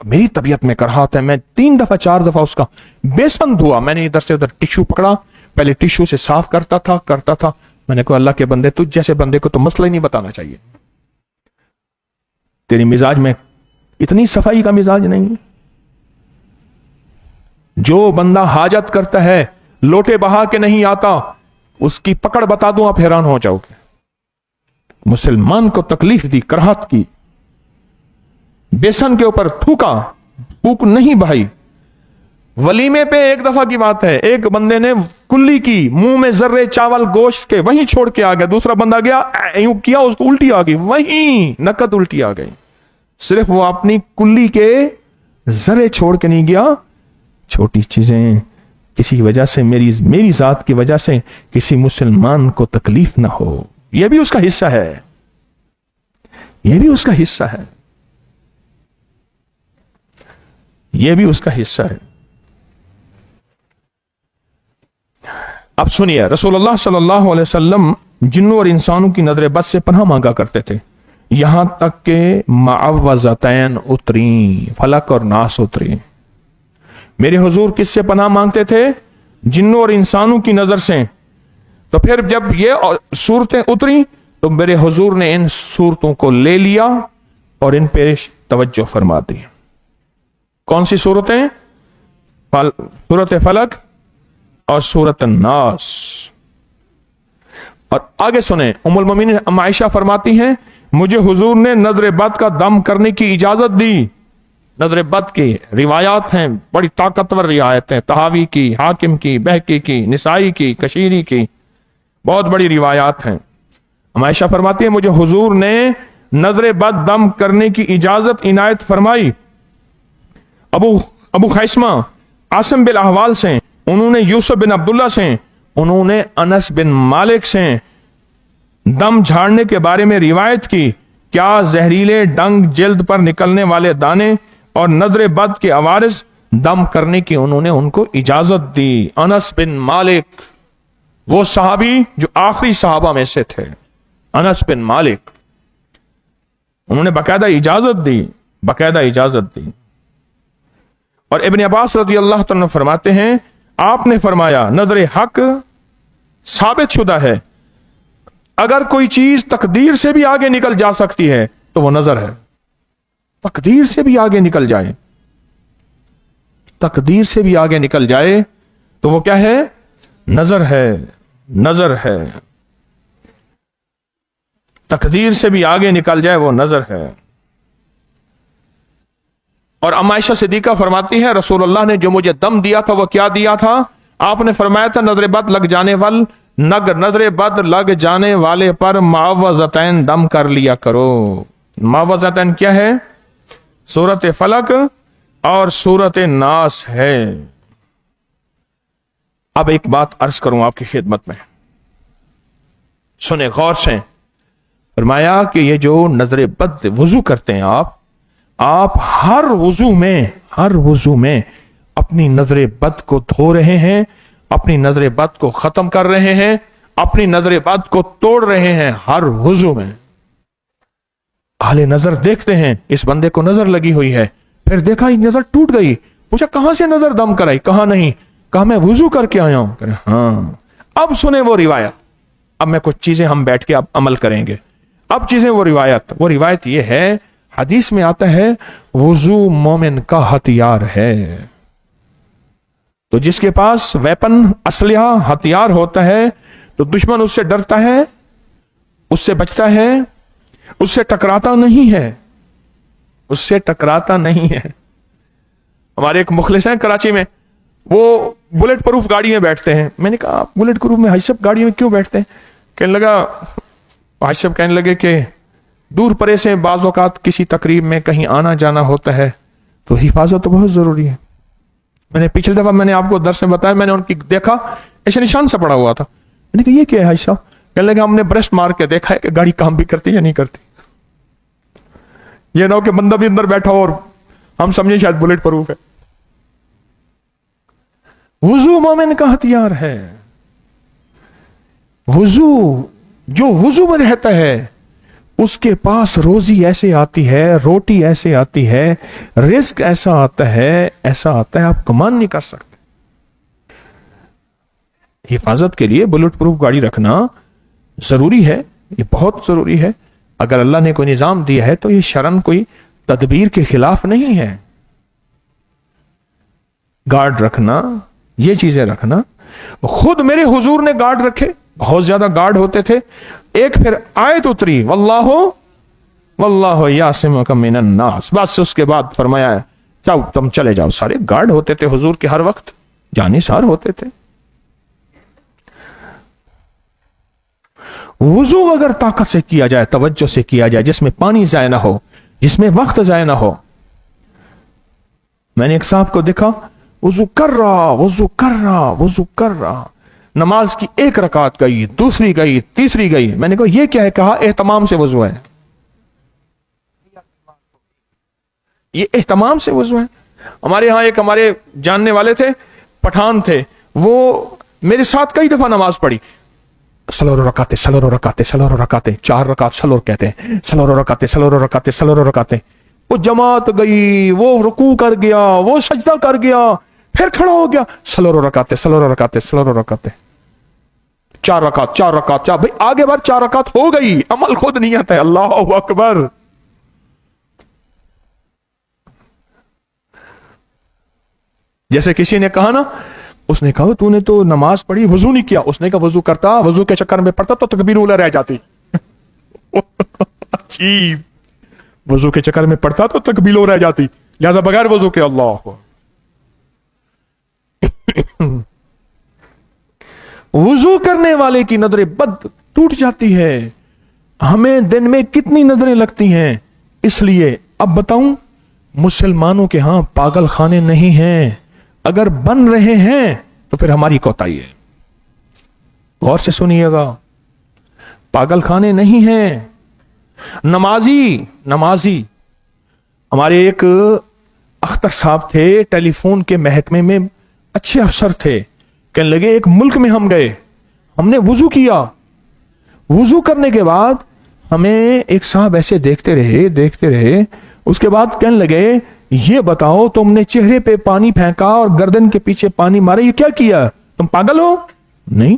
मेरी तबीयत में कराहत है, मैं 3 दफा 4 दफा उसका बेसन धुआ। मैंने इधर से उधर टिश्यू पकड़ा, पहले टिश्यू से साफ करता था। मैंने कहा, अल्लाह के बंदे, तुझ जैसे बंदे को तो मसला ही नहीं बताना चाहिए। तेरी मिजाज में इतनी सफाई का मिजाज नहीं। जो बंदा हाजत करता है, लोटे बहा के नहीं आता, उसकी पकड़ बता दूं, आप हैरान हो जाओगे। मुसलमान को तकलीफ दी, कराहत की, बेसन के ऊपर थूक नहीं भाई। वलीमे पे एक दफा की बात है, एक बंदे ने कुल्ली की, मुंह में जर्रे चावल गोश्त के वहीं छोड़ के आ गया। दूसरा बंदा गया, यूं किया, उसको उल्टी आ गई, वहीं नकद उल्टी आ गई। सिर्फ वो अपनी कुल्ली के जर्रे छोड़ के नहीं गया। छोटी चीजें किसी वजह से, मेरी जात की वजह से किसी मुसलमान को तकलीफ ना हो, यह भी उसका हिस्सा है, यह भी उसका हिस्सा है, यह भी उसका हिस्सा है। अब सुनिए, रसूलुल्लाह सल्लल्लाहु अलैहि वसल्लम जिन्नों और इंसानों की नजर बद से पनाह मांगा करते थे, यहां तक के मुअव्वज़तैन उतरी, फलक और नास उतरी। मेरे हुजूर किससे पनाह मांगते थे? जिन्नों और इंसानों की नजर से। तो फिर जब ये सूरतें उतरी तो मेरे हुजूर ने इन सूरतों को ले लिया और इन पे तवज्जो फरमा दी। कौन सी सूरतें? सूरत फलक और सूरत नास। اور آگے سنیں، ام المومنین ام عائشہ فرماتی ہیں مجھے حضور نے نظر بد کا دم کرنے کی اجازت دی. نظر بد کی روایات ہیں، بڑی طاقتور روایتیں، طحاوی کی، حاکم کی، بہقی کی، نسائی کی، کشیری کی، بہت بڑی روایات ہیں. ام عائشہ فرماتی ہیں مجھے حضور نے نظر بد دم کرنے کی اجازت عنایت فرمائی. ابو خیسمہ عاصم بن احوال سے، انہوں نے یوسف بن عبداللہ سے، انہوں نے انس بن مالک سے دم جھاڑنے کے بارے میں روایت کی. کیا زہریلے ڈنگ، جلد پر نکلنے والے دانے اور نظر بد کے عوارض دم کرنے کی انہوں نے ان کو اجازت دی. انس بن مالک، وہ صحابی جو آخری صحابہ میں سے تھے، انس بن مالک، انہوں نے باقاعدہ اجازت دی، باقاعدہ اجازت دی. اور ابن عباس رضی اللہ تعالیٰ عنہ فرماتے ہیں آپ نے فرمایا نظر حق ثابت شدہ ہے، اگر کوئی چیز تقدیر سے بھی آگے نکل جا سکتی ہے تو وہ نظر ہے. تقدیر سے بھی آگے نکل جائے، تقدیر سے بھی آگے نکل جائے تو وہ کیا ہے؟ نظر ہے، نظر ہے. تقدیر سے بھی آگے نکل جائے وہ نظر ہے. اور ام عائشہ صدیقہ فرماتی ہیں رسول اللہ نے جو مجھے دم دیا تھا وہ کیا دیا تھا؟ آپ نے فرمایا تھا نظر بد لگ جانے نظر بد لگ جانے والے پر معوذتین دم کر لیا کرو. معوذتین کیا ہے؟ سورت فلق اور سورت ناس ہے. اب ایک بات عرض کروں آپ کی خدمت میں، سنیں غور سے. فرمایا کہ یہ جو نظر بد وضو کرتے ہیں آپ ہر وضو میں اپنی نظر بد کو دھو رہے ہیں، اپنی نظر بد کو ختم کر رہے ہیں، اپنی نظر بد کو توڑ رہے ہیں ہر وضو میں. اہل نظر دیکھتے ہیں اس بندے کو نظر لگی ہوئی ہے، پھر دیکھا یہ نظر ٹوٹ گئی، پوچھا کہاں سے نظر دم کرائی؟ کہا نہیں، کہا میں وضو کر کے آیا ہوں. کہ ہاں. اب سنیں وہ روایت، اب میں کچھ چیزیں ہم بیٹھ کے اب عمل کریں گے. اب چیزیں وہ روایت یہ ہے، حدیث میں آتا ہے وضو مومن کا ہتھیار ہے. تو جس کے پاس ویپن، اسلحہ، ہتھیار ہوتا ہے تو دشمن اس سے ڈرتا ہے، اس سے بچتا ہے، اس سے ٹکراتا نہیں ہے، اس سے ٹکراتا نہیں ہے. ہمارے ایک مخلص ہیں کراچی میں، وہ بلٹ پروف گاڑی میں بیٹھتے ہیں. میں نے کہا آپ بلٹ پروف میں حاجی صاحب گاڑی میں کیوں بیٹھتے ہیں؟ حاجی صاحب کہنے لگے کہ دور پرے سے بعض اوقات کسی تقریب میں کہیں آنا جانا ہوتا ہے تو حفاظت تو بہت ضروری ہے. میں نے پچھلی دفعہ میں نے آپ کو درس میں بتایا، میں نے ان کی دیکھا ایسے نشان سے پڑا ہوا تھا. میں نے کہا یہ کیا ہے حاجی صاحب؟ کہنے لگے ہم نے برسٹ مار کے دیکھا ہے کہ گاڑی کام بھی کرتی یا نہیں کرتی. یہ نہ ہو کہ بندہ بھی اندر بیٹھا ہو اور ہم سمجھیں شاید بلٹ پروف ہے. وضو مومن کا ہتھیار ہے. وضو، جو وضو میں رہتا ہے اس کے پاس روزی ایسے آتی ہے، روٹی ایسے آتی ہے، رزق ایسا آتا ہے آپ کمان نہیں کر سکتے. حفاظت کے لیے بلٹ پروف گاڑی رکھنا ضروری ہے، یہ بہت ضروری ہے. اگر اللہ نے کوئی نظام دیا ہے تو یہ شرعن کوئی تدبیر کے خلاف نہیں ہے. گارڈ رکھنا، یہ چیزیں رکھنا. خود میرے حضور نے گارڈ رکھے، بہت زیادہ گارڈ ہوتے تھے. ایک پھر آیت اتری واللہ یعصمک من الناس، بس اس کے بعد فرمایا جاؤ تم چلے جاؤ. سارے گارڈ ہوتے تھے حضور کے، ہر وقت جانثار ہوتے تھے. وضو اگر طاقت سے کیا جائے، توجہ سے کیا جائے، جس میں پانی ضائع نہ ہو، جس میں وقت ضائع نہ ہو. میں نے ایک صاحب کو دیکھا وضو کر رہا، نماز کی ایک رکعت گئی، دوسری گئی، تیسری گئی. میں نے کہا یہ کیا ہے؟ کہا اہتمام سے وضو ہے. یہ اہتمام سے وضو ہے. ہمارے ہاں ایک ہمارے جاننے والے تھے، پٹھان تھے، وہ میرے ساتھ کئی دفعہ نماز پڑھی. سلور رکعتے 4 رکعت سلور کہتے ہیں، سلور رکعتے. وہ جماعت گئی، وہ رکوع کر گیا، وہ سجدہ کر گیا، پھر کھڑا ہو گیا، سلور رکعتے 4 رکعت. بھئی آگے بار 4 رکعت ہو گئی، عمل خود نہیں آتا ہے. اللہ اکبر. جیسے کسی نے کہا نا उसने कहा तूने तो नमाज पढ़ी, वजू नहीं किया। उसने कहा वजू करता, वजू के चक्कर में पड़ता तो तकबीर उला रह जाती। अजीब, वजू के चक्कर में पड़ता तो तकबीर रह जाती, लिहाजा बगैर वजू के अल्लाह। वजू करने वाले की नजरें बद टूट जाती है। हमें दिन में कितनी नजरें लगती हैं। इसलिए अब बताऊं, मुसलमानों के यहां पागल खाने नहीं हैं। अगर बन रहे हैं तो फिर हमारी कोताही है। गौर से सुनिएगा, पागल खाने नहीं हैं। नमाजी हमारे एक अख्तर साहब थे, टेलीफोन के महकमे में अच्छे अफसर थे। कहने लगे एक मुल्क में हम गए, हमने वुजू किया, वुजू करने के बाद हमें एक साहब ऐसे देखते रहे। उसके बाद कहने लगे ये बताओ तुमने चेहरे पे पानी फेंका और गर्दन के पीछे पानी मारा, ये क्या किया? तुम पागल हो? नहीं।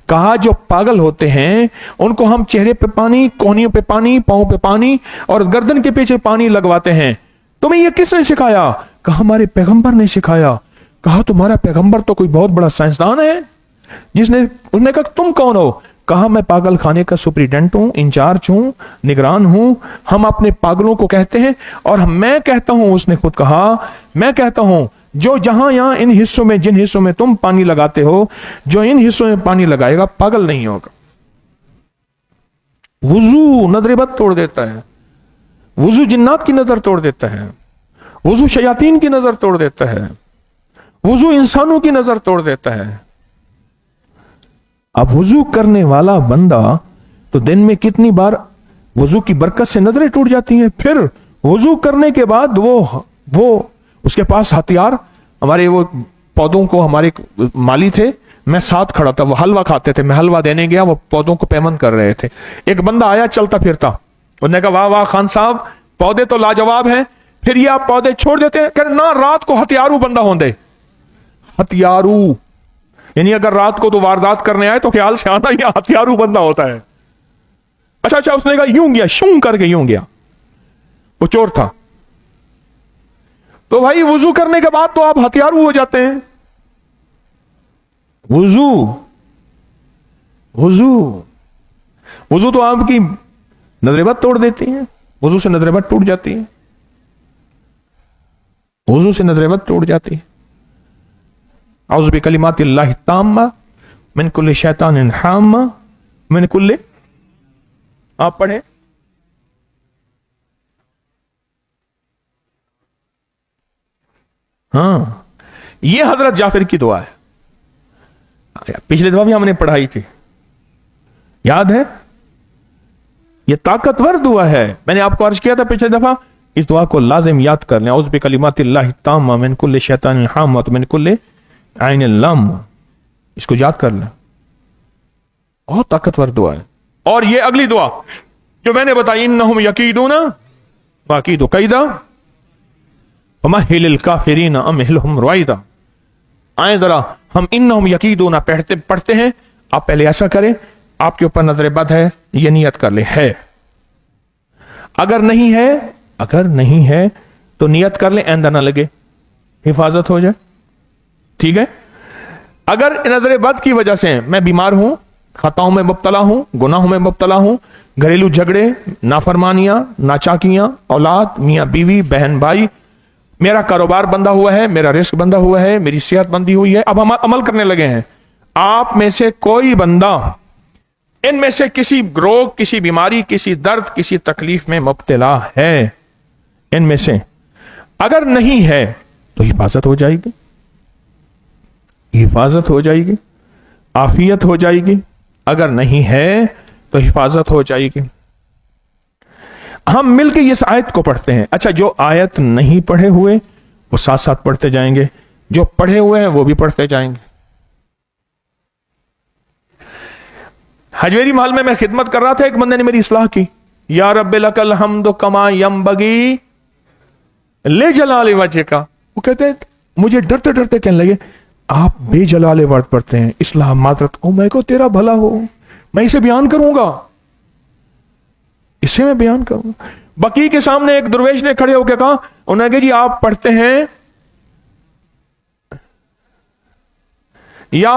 कहा जो पागल होते हैं उनको हम चेहरे पे पानी, कोहनियों पे पानी, पांव पे पानी और गर्दन के पीछे पानी लगवाते हैं। तुम्हें ये किसने सिखाया? कहा हमारे पैगंबर ने सिखाया। कहा तुम्हारा पैगंबर तो कोई बहुत बड़ा साइंसदान है उसने कहा तुम कौन हो? कहा मैं पागल खाने का सुप्रीडेंट हूं, इंचार्ज हूं, निगरान हूं। हम अपने पागलों को कहते हैं और मैं कहता हूं, उसने खुद कहा, मैं कहता हूं जो जहां यहां इन हिस्सों में, जिन हिस्सों में तुम पानी लगाते हो, जो इन हिस्सों में पानी लगाएगा पागल नहीं होगा। वुजू नजर बद तोड़ देता है, वुजू जिन्नात की नजर तोड़ देता है, वुजू शयातीन की नजर तोड़ देता है, वुजू इंसानों की नजर तोड़ देता है। अब वुजू करने वाला बंदा तो दिन में कितनी बार वुजू की बरकत से नजरें टूट जाती हैं। फिर वुजू करने के बाद वो उसके पास हथियार, हमारे वो पौधों को, हमारे माली थे, मैं साथ खड़ा था, वो हलवा खाते थे, मैं हलवा देने गया, वो पौधों को पेमन कर रहे थे। एक बंदा आया चलता फिरता, उसने कहा वाह वाह खान साहब, पौधे तो लाजवाब हैं, फिर ये आप पौधे छोड़ देते हैं? कह ना, रात को हथियारू बंदा होंगे। हथियारू यानी अगर रात को तो वारदात करने आए तो ख्याल से आना, यह हथियारू बंदा होता है। अच्छा, उसने कहा यूं गया, शूं करके यूं गया, वो चोर था। तो भाई वुजू करने के बाद तो आप हथियारू हो जाते हैं। वुजू तो आपकी नजरें तोड़ देती हैं। वुजू से नजरें टूट जाती है, वुजू से नजरें टूट जाती है। औज़ु बिकलिमातिल्लाहि ताम्मा मिन कुल्लि शैतानिन हाम्मा मिन कुल्लि, आप पढ़े। हाँ, ये हजरत जाफर की दुआ है। पिछले दफा भी हमने पढ़ाई थी, याद है? ये ताकतवर दुआ है। मैंने आपको अर्ज किया था पिछले दफा, इस दुआ को लाजिम याद कर लें। औज़ु बिकलिमातिल्लाहि ताम्मा मिन कुल्लि शैतानिन हाम्मा मिन कुल्लि आइन लम, इसको याद कर लें, बहुत ताकतवर दुआ है। और ये अगली दुआ जो मैंने बताई, इन्नहुम यकीदूना वाकीदु कैदा वमहिलिल काफिरीना अमहिलहुम रुवैदा। आए जरा हम इन्नहुम यकीदूना पढ़ते हैं, आप पहले ऐसा करें, आपके ऊपर नजर बद है, ये नियत कर ले है। अगर नहीं है तो नियत कर ले, आइंदा ना लगे, हिफाजत हो जाए। ठीक है? अगर नजर बद की वजह से मैं बीमार हूं, खताओं में मुब्तला हूं, गुनाहों में मुब्तला हूं, घरेलू झगड़े, नाफरमानियां, नाचाकियां, औलाद, मियां बीवी, बहन भाई, मेरा कारोबार बंधा हुआ है, मेरा रिस्क बंधा हुआ है, मेरी सेहत बंधी हुई है, अब हम अमल करने लगे हैं। आप में से कोई बंदा इनमें से किसी रोग, किसी बीमारी, किसी दर्द, किसी तकलीफ में मुब्तला है, इनमें से अगर नहीं है तो हिफाजत हो जाएगी, हिफाजत हो जाएगी, आफियत हो जाएगी। अगर नहीं है तो हिफाजत हो जाएगी। हम मिलकर इस आयत को पढ़ते हैं। अच्छा, जो आयत नहीं पढ़े हुए वो साथ साथ पढ़ते जाएंगे, जो पढ़े हुए हैं वो भी पढ़ते जाएंगे। हजवेरी महल में मैं खिदमत कर रहा था, एक बंदे ने मेरी इस्लाह की, या रब्बे लकल हम्दु कमा यंबगी ले जलाले वजह का। वो कहते मुझे डरते डरते कहने लगे आप बेजलाले वर्ड पढ़ते हैं, इस्लाह मादरत, ओ मैं को तेरा भला हो, मैं इसे बयान करूंगा, इसे मैं बयान करूंगा। बकी के सामने एक दुर्वेश ने खड़े होकर कहा, उन्होंने कहा जी आप पढ़ते हैं या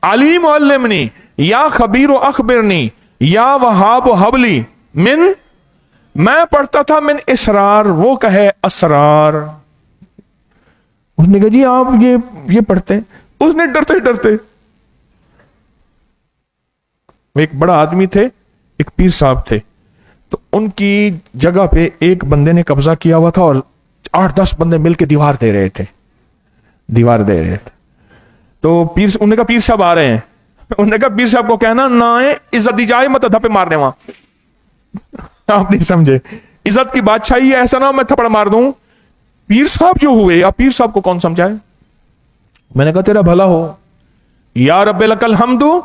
अलीम अल्लिमनी, या खबीर अखबिरनी, या वहाब हबली मिन, मैं पढ़ता था मिन इसरार, वो कहे असरार। उसने कहा जी आप ये पढ़ते हैं। उसने डरते डरते, वो एक बड़ा आदमी थे, एक पीर साहब थे, तो उनकी जगह पे एक बंदे ने कब्जा किया हुआ था और 8-10 बंदे मिलके दीवार दे रहे थे। तो पीर, उन्होंने कहा पीर साहब आ रहे हैं। उन्होंने कहा पीर साहब को कहना ना है, इज्जत दी जाए मत धप्पे मारने वहां। आप नहीं समझे, इज्जत की बादशाही है, ऐसा ना मैं थप्पड़ मार दूं। पीर साहब जो हुए, अब पीर साहब को कौन समझाए। मैंने कहा तेरा भला हो, या रब्बिल लकल हम्दु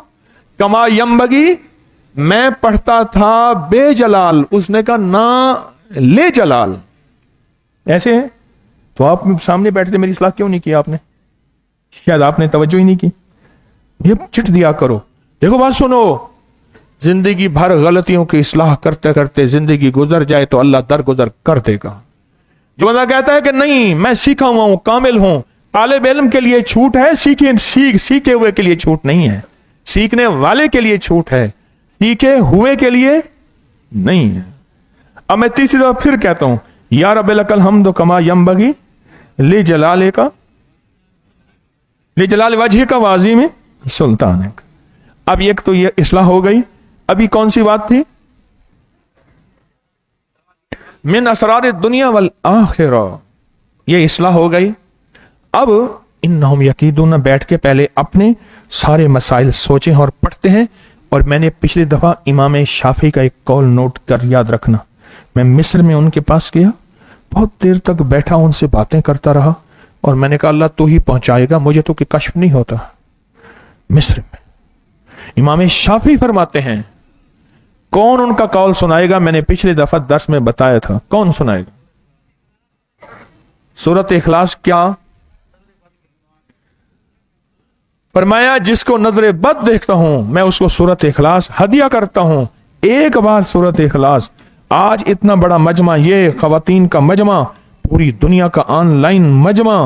कमा यंबगी, मैं पढ़ता था बेजलाल। उसने कहा ना ले जलाल, ऐसे है। तो आप सामने बैठते मेरी इस्लाह क्यों नहीं की आपने? शायद आपने तवज्जो ही नहीं की। ये चिट दिया करो। देखो बात सुनो, जिंदगी भर गलतियों की इस्लाह करते करते जिंदगी गुजर जाए तो अल्लाह दरगुजर कर देगा। जो बंदा कहता है कि नहीं मैं सीखा हुआ हूं, कामिल हूं, तालिब इल्म के लिए छूट है, सीखे हुए के लिए छूट नहीं है। सीखने वाले के लिए छूट है, सीखे हुए के लिए नहीं है। अब मैं तीसरी दफा फिर कहता हूं, या रब्बिल लकल हम्दु कमा यंबगी ले जलाले का, ले जलाल वजह का वाजी में सुल्तान है। अब एक तो ये इस्लाह हो गई। अभी कौन सी बात थी? मिन असरार दुनिया वल आखिरा, ये इस्लाह हो गई। अब इन्नहुम यकीदून, बैठ के पहले अपने सारे मसाइल सोचें और पढ़ते हैं। और मैंने पिछली दफा इमाम शाफी का एक कौल नोट कर याद रखना। मैं मिस्र में उनके पास गया, बहुत देर तक बैठा उनसे बातें करता रहा और मैंने कहा अल्लाह तू ही पहुंचाएगा, मुझे तो कि कश्फ नहीं होता। मिस्र में इमाम शाफी फरमाते हैं, कौन उनका कौल सुनाएगा? मैंने पिछले दफा दर्स में बताया था, कौन सुनाएगा? सूरत इखलास क्या फरमाया? जिसको नजरे बद देखता हूं मैं उसको सूरत इखलास हदिया करता हूं। एक बार सूरत इखलास, आज इतना बड़ा मजमा, ये खवातीन का मजमा, पूरी दुनिया का ऑनलाइन मजमा,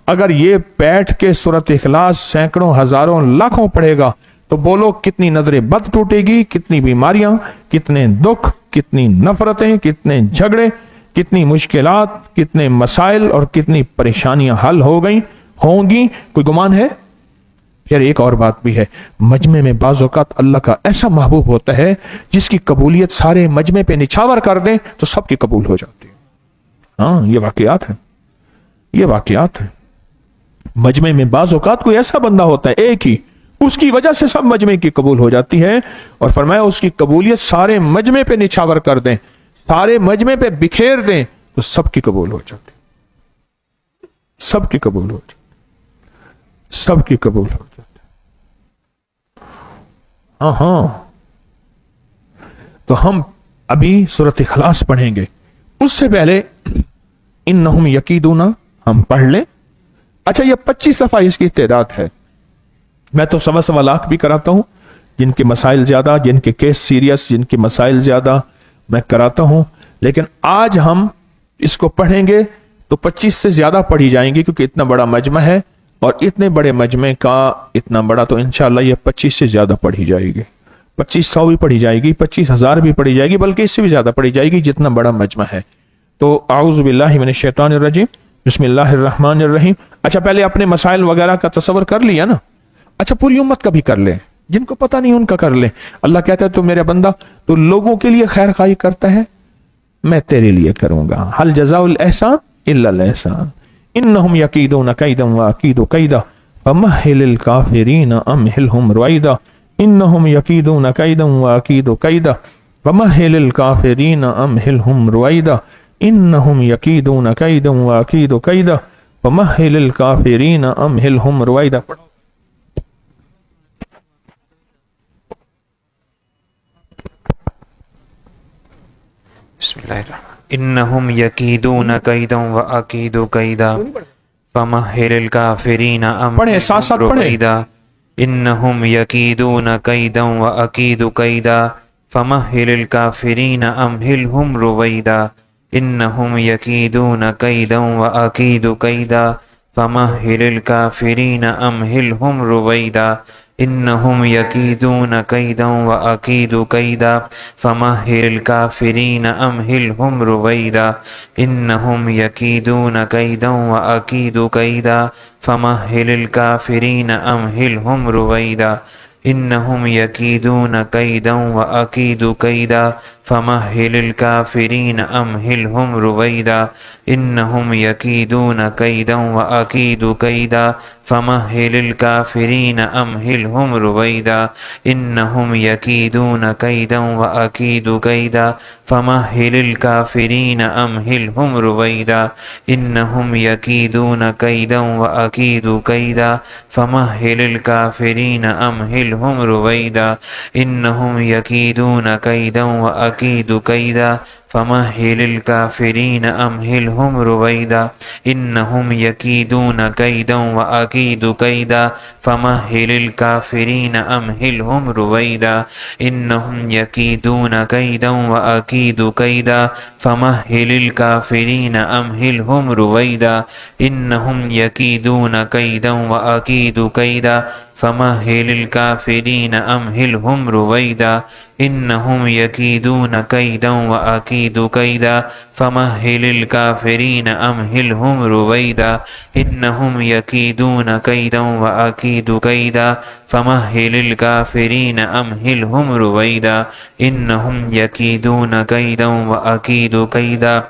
अगर ये बैठ के सूरत इखलास सैकड़ों हजारों लाखों पढ़ेगा तो बोलो कितनी नजरें बद टूटेगी, कितनी बीमारियां, कितने दुख, कितनी नफरतें, कितने झगड़े, कितनी मुश्किलात, कितने मसाइल और कितनी परेशानियां हल हो गई होंगी, कोई गुमान है? फिर एक और बात भी है, मजमे में बाज़ औक़ात अल्लाह का ऐसा महबूब होता है जिसकी कबूलियत सारे मजमे पे निछावर कर दें तो सबकी कबूल हो जाती है। हाँ, ये वाकयात है, ये वाकयात है। मजमे में बाज़ औक़ात कोई ऐसा बंदा होता है एक ही, उसकी वजह से सब मजमे की कबूल हो जाती है। और फरमाया उसकी कबूलियत सारे मजमे पे निछावर कर दें, सारे मजमे पे बिखेर दें तो सबकी कबूल हो जाती, सबकी कबूल हो जाती, सबकी कबूल हो जाती। हाँ, तो हम अभी सूरत इखलास पढ़ेंगे, उससे पहले इन्नहुम यकीदूना हम पढ़ लें। अच्छा, ये 25 दफा इसकी तादाद है। मैं तो 1.25 लाख भी कराता हूं, जिनके मसाइल ज्यादा, जिनके केस सीरियस, जिनके मसाइल ज्यादा, मैं कराता हूं। लेकिन आज हम इसको पढ़ेंगे तो 25 से ज्यादा पढ़ी जाएंगी, क्योंकि इतना बड़ा मजमा है और इतने बड़े मजमे का इतना बड़ा, तो इंशाअल्लाह ये 25 से ज्यादा पढ़ी जाएगी। 2500 भी पढ़ी जाएगी, 25,000 भी पढ़ी जाएगी, बल्कि इससे भी ज्यादा पढ़ी जाएगी, जितना बड़ा मजमा है। तो आऊज़ु बिल्लाहि मिनश शैतानिर रजीम, बिस्मिल्लाहिर रहमानिर रहीम। अच्छा, पहले अपने मसाइल वगैरह का तसव्वुर कर लिया ना? अच्छा, पूरी उम्मत का भी कर ले, जिनको पता नहीं उनका कर ले। अल्लाह कहता है तो मेरे बंदा तो लोगों के लिए खैर खाई करता है, मैं तेरे लिए करूंगा। हल जज़ाउल एहसान इल्लल एहसान, इन्नहुम यकीदून कैदन व अकीदु कैदा फमहिलिल काफिरीन अमहिलहुम रुवैदा, इन्नहुम यकीदून कैदन व अकीदु कैदा फमहिलिल काफिरीन अमहिलहुम रुवैदा, इन्नहुम यकीदून कैदन व अकीदु कैदा फमहिलिल काफिरीन अमहिलहुम रुवैदा। इन्नहुम यकीदून कैदन व अकीदु कैदा फमहिलिल काफिरीन अमहिलहुम रुवैदा, इन्नहुम यकीदून कैदन व अकीदु कैदा फमहिलिल काफिरीन अमहिलहुम रुवैदा, इन्नहुम यकीदून कैदन व अकीदु कैदा فمهل الكافرين أمهلهم رويدا إنهم يكيدون كيدا وأكيد كيدا فمهل الكافرين أمهلهم رويدا إنهم يكيدون كيدا وأكيد كيدا فمهل الكافرين أمهلهم رويدا إنهم يكيدون كيدا وأكيد كيدا فمهل الكافرين أمهلهم رويدا إنهم يكيدون كيدا وأكيد كيدا فمهل الكافرين أمهلهم رويدا إنهم يكيدون كيدا وأكيد كيدا فمهل الكافرين أمهلهم رويدا إنهم يكيدون كيدا وأكيد كيدا فمهل الكافرين أمهلهم رويدا إنهم يكيدون كيدا وأكيد كيدا فمهل الكافرين أمهلهم رويدا إنهم يكيدون كيدا وأكيد كيدا فمهل الكافرين أمهلهم رويدا إنهم يكيدون كيدا وأكيد كيدا فمهل الكافرين أمهلهم رويدا إنهم يكيدون كيدا وأكيد كيدا فمهل الكافرين أمهلهم رويدا إنهم يكيدون كيدا وأكيد كيدا فمهل الكافرين أمهلهم رويدا إنهم يكيدون كيدا وأكيد كيدا فمهل الكافرين أمهلهم رويدا إنهم يكيدون كيدا وأكيد كيدا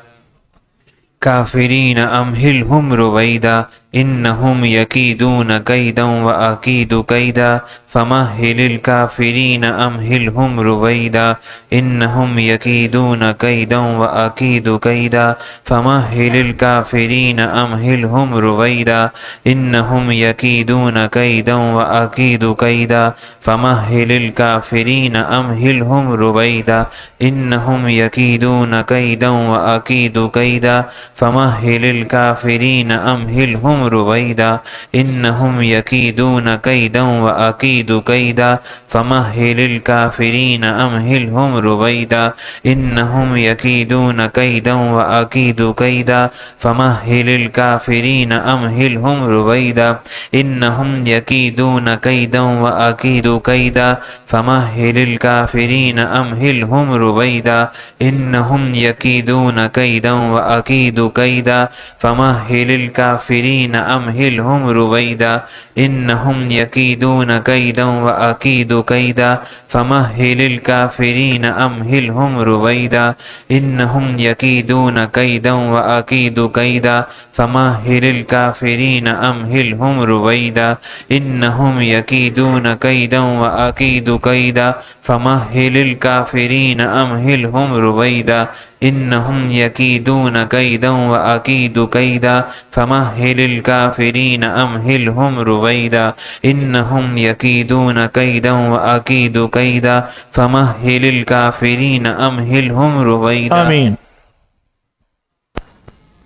كافرين أمهلهم رويدا إنهم يكيدون كيدا وأكيد كيدا فمهل الكافرين أمهلهم رويدا إنهم يكيدون كيدا وأكيد كيدا فمهل الكافرين أمهلهم رويدا إنهم يكيدون كيدا وأكيد كيدا فمهل الكافرين أمهلهم رويدا إنهم يكيدون كيدا وأكيد كيدا فمهل الكافرين أمهلهم رويدا إنهم يكيدون كيدا وأكيد كيدا فمهل الكافرين أمهلهم رويدا إنهم يكيدون كيدا وأكيد كيدا فمهل الكافرين أمهلهم رويدا إنهم يكيدون كيدا وأكيد كيدا فمهل الكافرين أمهلهم رويدا إنهم يكيدون كيدا وأكيد كيدا فمهل الكافرين أمهلهم رويدا إنهم يكيدون كيدا وأكيد كيدا فمهل الكافرين أمهلهم رويدا إنهم يكيدون كيدا وأكيد كيدا فمهل الكافرين أمهلهم رويدا إنهم يكيدون كيدا وأكيد كيدا فمهل الكافرين أمهلهم رويدا إنهم يكيدون كيدا وأكيد كيدا فمهل الكافرين أمهلهم رويدا إنهم يكيدون كيدا وأكيد كيدا فمهل الكافرين أمهلهم رويدا. آمین.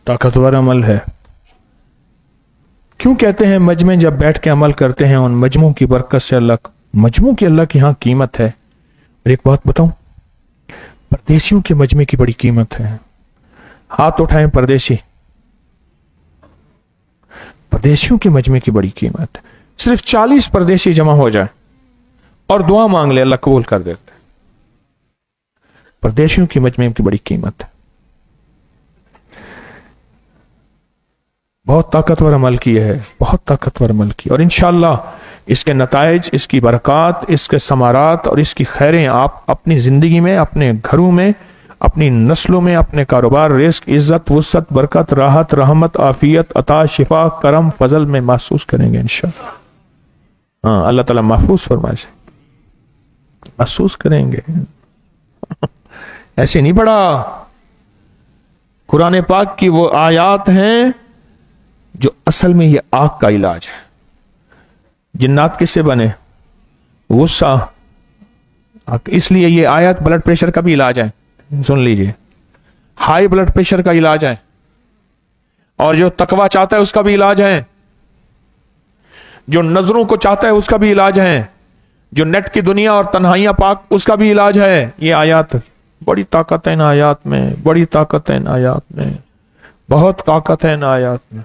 طاقتور عمل ہے. کیوں کہتے ہیں مجمع جب بیٹھ کے عمل کرتے ہیں ان مجموع کی برکت سے مجموع کی اللہ کی ہاں قیمت ہے. اور ایک بات بتاؤں, پردیسیوں کے مجمع کی بڑی قیمت ہے. ہاتھ اٹھائیں پردیسی. پردیسیوں کے مجمع کی بڑی قیمت ہے. صرف 40 پردیسی جمع ہو جائیں اور دعا مانگ لے, اللہ قبول کر دیتے. پردیسیوں کی مجمع کی بڑی قیمت ہے. بہت طاقتور عمل کیا ہے, بہت طاقتور عمل کیا, اور انشاءاللہ اس کے نتائج, اس کی برکات, اس کے ثمرات اور اس کی خیریں آپ اپنی زندگی میں, اپنے گھروں میں, اپنی نسلوں میں, اپنے کاروبار, رزق, عزت, وسعت, برکت, راحت, رحمت, عافیت, عطا, شفا, کرم, فضل میں محسوس کریں گے انشاءاللہ. ہاں, اللہ تعالیٰ محفوظ فرمائے, محسوس کریں گے. ایسے نہیں پڑھا. قرآن پاک کی وہ آیات ہیں جو اصل میں یہ آگ کا علاج ہے. جنات کس سے بنے؟ غصہ. اس لیے یہ آیت بلڈ پریشر کا بھی علاج ہے. سن لیجئے, ہائی بلڈ پریشر کا علاج ہے, اور جو تقوی چاہتا ہے اس کا بھی علاج ہے, جو نظروں کو چاہتا ہے اس کا بھی علاج ہے, جو نیٹ کی دنیا اور تنہائیاں پاک اس کا بھی علاج ہے. یہ آیات بڑی طاقت ہے ان آیات میں, بڑی طاقت ہے ان آیات میں, بہت طاقت ہے ان آیات میں.